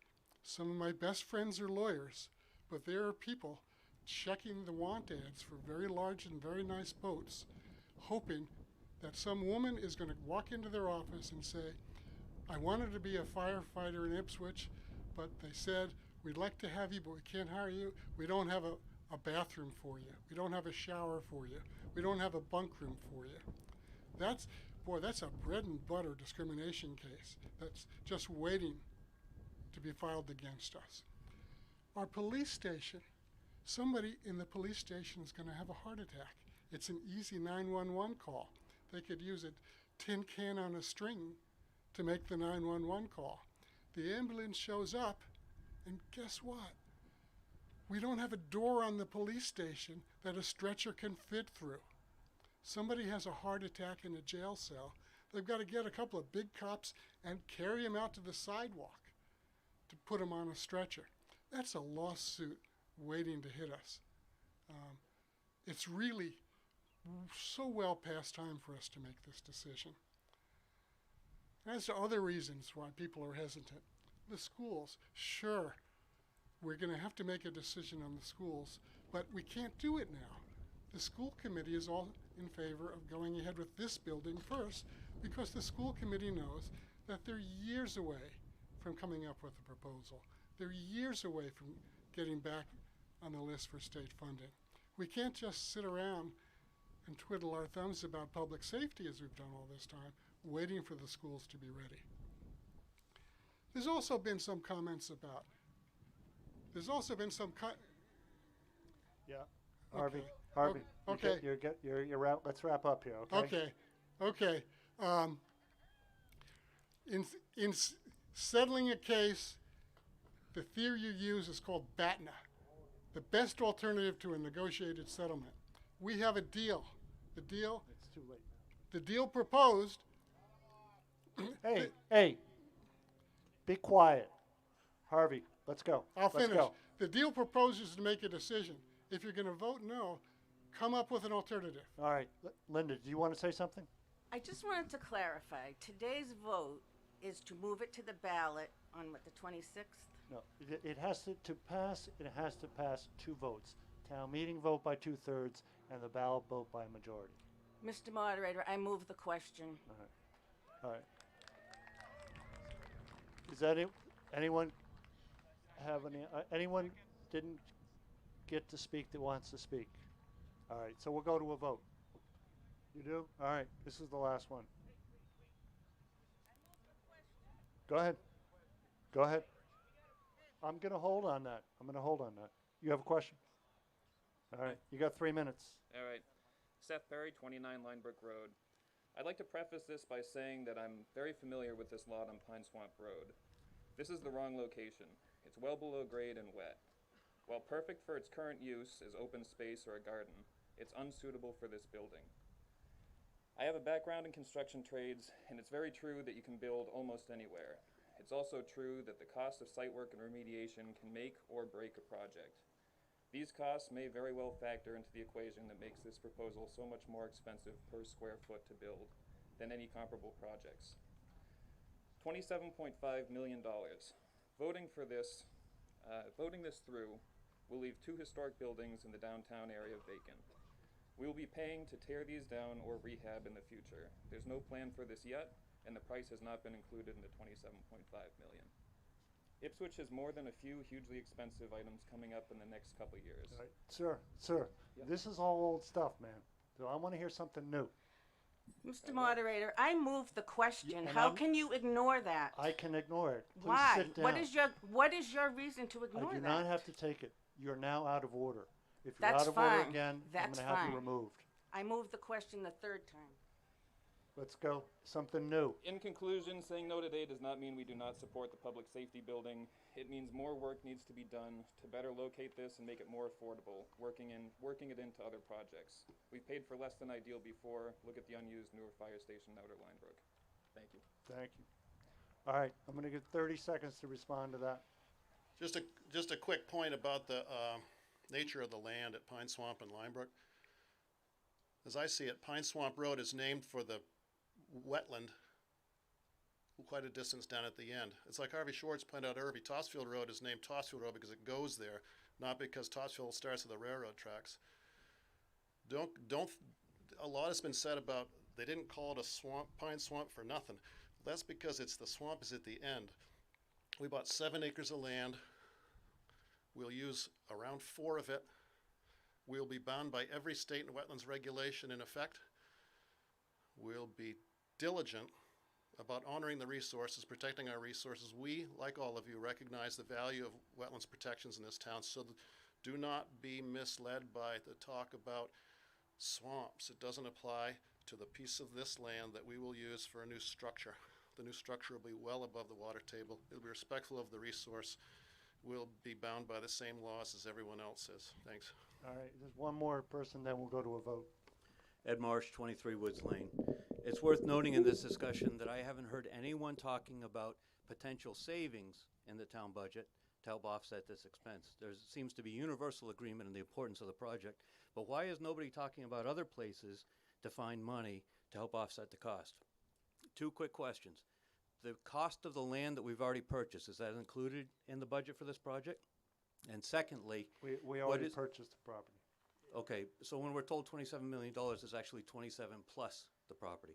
some of my best friends are lawyers, but there are people checking the want ads for very large and very nice boats, hoping that some woman is going to walk into their office and say, I wanted to be a firefighter in Ipswich, but they said, we'd like to have you, but we can't hire you. We don't have a bathroom for you. We don't have a shower for you. We don't have a bunk room for you. That's a bread and butter discrimination case that's just waiting to be filed against us. Our police station, somebody in the police station is going to have a heart attack. It's an easy 911 call. They could use it tin can on a string to make the 911 call. The ambulance shows up, and guess what? We don't have a door on the police station that a stretcher can fit through. Somebody has a heart attack in a jail cell. They've got to get a couple of big cops and carry him out to the sidewalk to put him on a stretcher. That's a lawsuit waiting to hit us. It's really so well past time for us to make this decision. As to other reasons why people are hesitant, the schools, sure, we're going to have to make a decision on the schools, but we can't do it now. The school committee is all in favor of going ahead with this building first because the school committee knows that they're years away from coming up with a proposal. They're years away from getting back on the list for state funding. We can't just sit around and twiddle our thumbs about public safety as we've done all this time, waiting for the schools to be ready. There's also been some comments about, Yeah, Harvey, Okay. Harvey. Okay. Let's wrap up here, okay? Okay. In settling a case, the theory you use is called BATNA, the best alternative to a negotiated settlement. We have a deal. The deal. It's too late now. The deal proposed. Hey, be quiet. Harvey, let's go. I'll Let's finish. go. The deal proposes to make a decision. If you're going to vote no, come up with an alternative. All right, Linda, do you want to say something? I just wanted to clarify, today's vote is to move it to the ballot on what, the 26th? No, it has to pass. It has to pass 2 votes. Town meeting vote by 2/3 and the ballot vote by a majority. Mr. Moderator, I move the question. All right. Is that it? Anyone have anyone didn't get to speak that wants to speak? All right, so we'll go to a vote. You do? All right, this is the last one. Go ahead. Go ahead. I'm going to hold on that. You have a question? All right, you got 3 minutes. All right. Seth Perry, 29 Linebrook Road. I'd like to preface this by saying that I'm very familiar with this lot on Pine Swamp Road. This is the wrong location. It's well below grade and wet. While perfect for its current use as open space or a garden, it's unsuitable for this building. I have a background in construction trades, and it's very true that you can build almost anywhere. It's also true that the cost of site work and remediation can make or break a project. These costs may very well factor into the equation that makes this proposal so much more expensive per square foot to build than any comparable projects. $27.5 million. Voting this through will leave 2 historic buildings in the downtown area vacant. We will be paying to tear these down or rehab in the future. There's no plan for this yet, and the price has not been included in the $27.5 million. Ipswich has more than a few hugely expensive items coming up in the next couple years. All right. Sir, this is all old stuff, man. So I want to hear something new. Mr. Moderator, I move the question. and How I'm- can you ignore that? I can ignore it. Please Why? sit down. What is your reason to ignore I do that? not have to take it. You're now out of order. If you're That's out of order fine. again, I'm That's going to have fine. you removed. I moved the question the 3rd time. Let's go. Something new. In conclusion, saying no today does not mean we do not support the public safety building. It means more work needs to be done to better locate this and make it more affordable, working it into other projects. We've paid for less than ideal before. Look at the unused newer fire station in Outer Linebrook. Thank you. Thank you. All right, I'm going to give 30 seconds to respond to that. Just a quick point about the nature of the land at Pine Swamp and Linebrook. As I see it, Pine Swamp Road is named for the wetland quite a distance down at the end. It's like Harvey Schwartz pointed out earlier, Tossfield Road is named Tossfield Road because it goes there, not because Tossfield starts at the railroad tracks. A lot has been said about they didn't call it a swamp, Pine Swamp for nothing. That's because the swamp is at the end. We bought 7 acres of land. We'll use around 4 of it. We'll be bound by every state and wetlands regulation in effect. We'll be diligent about honoring the resources, protecting our resources. We, like all of you, recognize the value of wetlands protections in this town, so do not be misled by the talk about swamps. It doesn't apply to the piece of this land that we will use for a new structure. The new structure will be well above the water table. It'll be respectful of the resource. We'll be bound by the same laws as everyone else is. Thanks. All right, there's one more person, then we'll go to a vote. Ed Marsh, 23 Woods Lane. It's worth noting in this discussion that I haven't heard anyone talking about potential savings in the town budget to help offset this expense. There seems to be universal agreement in the importance of the project, but why is nobody talking about other places to find money to help offset the cost? Two quick questions. The cost of the land that we've already purchased, is that included in the budget for this project? And secondly, We what already is- purchased the property. Okay, so when we're told $27 million, it's actually 27 plus the property.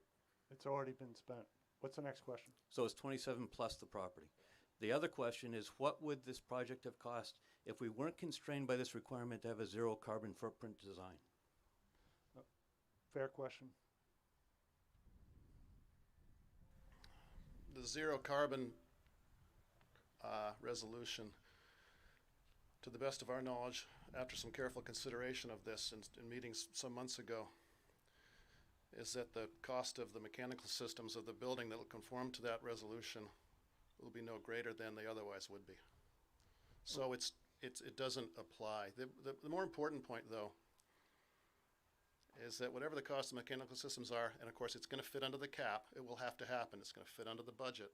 It's already been spent. What's the next question? So it's 27 plus the property. The other question is, what would this project have cost if we weren't constrained by this requirement to have a zero carbon footprint design? Fair question. The zero carbon resolution, to the best of our knowledge, after some careful consideration of this in meetings some months ago, is that the cost of the mechanical systems of the building that will conform to that resolution will be no greater than they otherwise would be. So it doesn't apply. The more important point, though, is that whatever the cost of mechanical systems are, and of course it's going to fit under the cap, it will have to happen, it's going to fit under the budget.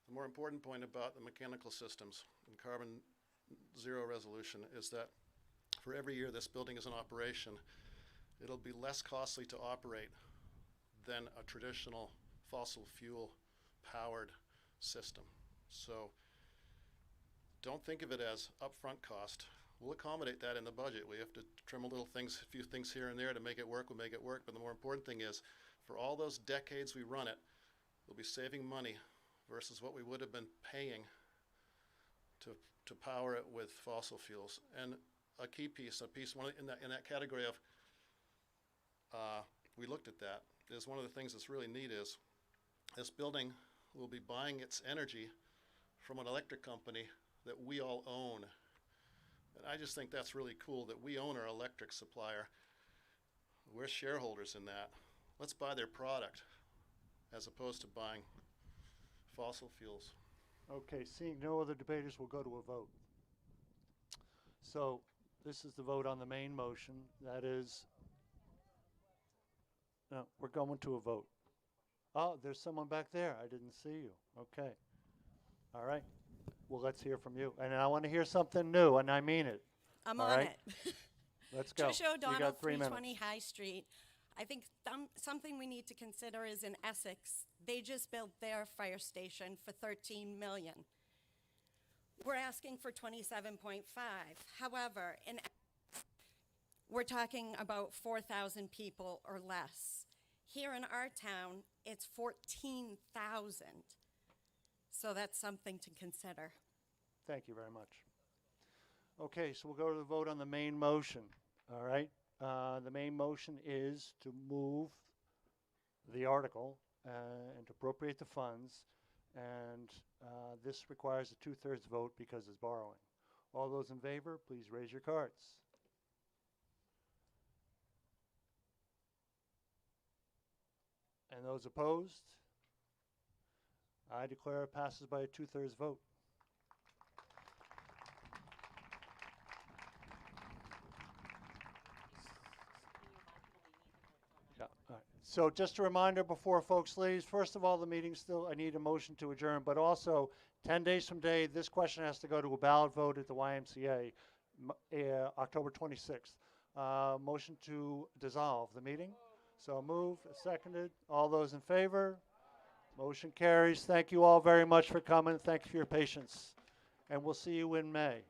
The more important point about the mechanical systems and carbon zero resolution is that for every year this building is in operation, it'll be less costly to operate than a traditional fossil fuel powered system. So don't think of it as upfront cost. We'll accommodate that in the budget. We have to trim a few things here and there to make it work. We'll make it work. But the more important thing is, for all those decades we run it, we'll be saving money versus what we would have been paying to power it with fossil fuels. And a key piece, in that category of, we looked at that, is one of the things that's really neat is this building will be buying its energy from an electric company that we all own. And I just think that's really cool that we own our electric supplier. We're shareholders in that. Let's buy their product as opposed to buying fossil fuels. Okay, seeing no other debaters, we'll go to a vote. So this is the vote on the main motion. That is, no, we're going to a vote. Oh, there's someone back there. I didn't see you. Okay. All right. Well, let's hear from you. And I want to hear something new, and I mean it. I'm All on right? it. Let's go. Tricia You O'Donnell, got 3 minutes. 320 High Street. I think something we need to consider is in Essex, they just built their fire station for $13 million. We're asking for 27.5. However, we're talking about 4,000 people or less. Here in our town, it's 14,000. So that's something to consider. Thank you very much. Okay, so we'll go to the vote on the main motion. All right. The main motion is to move the article and to appropriate the funds. And this requires a 2/3 vote because it's borrowing. All those in favor, please raise your cards. And those opposed? I declare it passes by a 2/3 vote. Yeah, all right. So just a reminder before folks leave, first of all, the meeting still, I need a motion to adjourn, but also 10 days from today, this question has to go to a ballot vote at the YMCA, October 26th. Motion to dissolve the meeting. So moved, seconded. All those in favor? Motion carries. Thank you all very much for coming. Thank you for your patience. And we'll see you in May.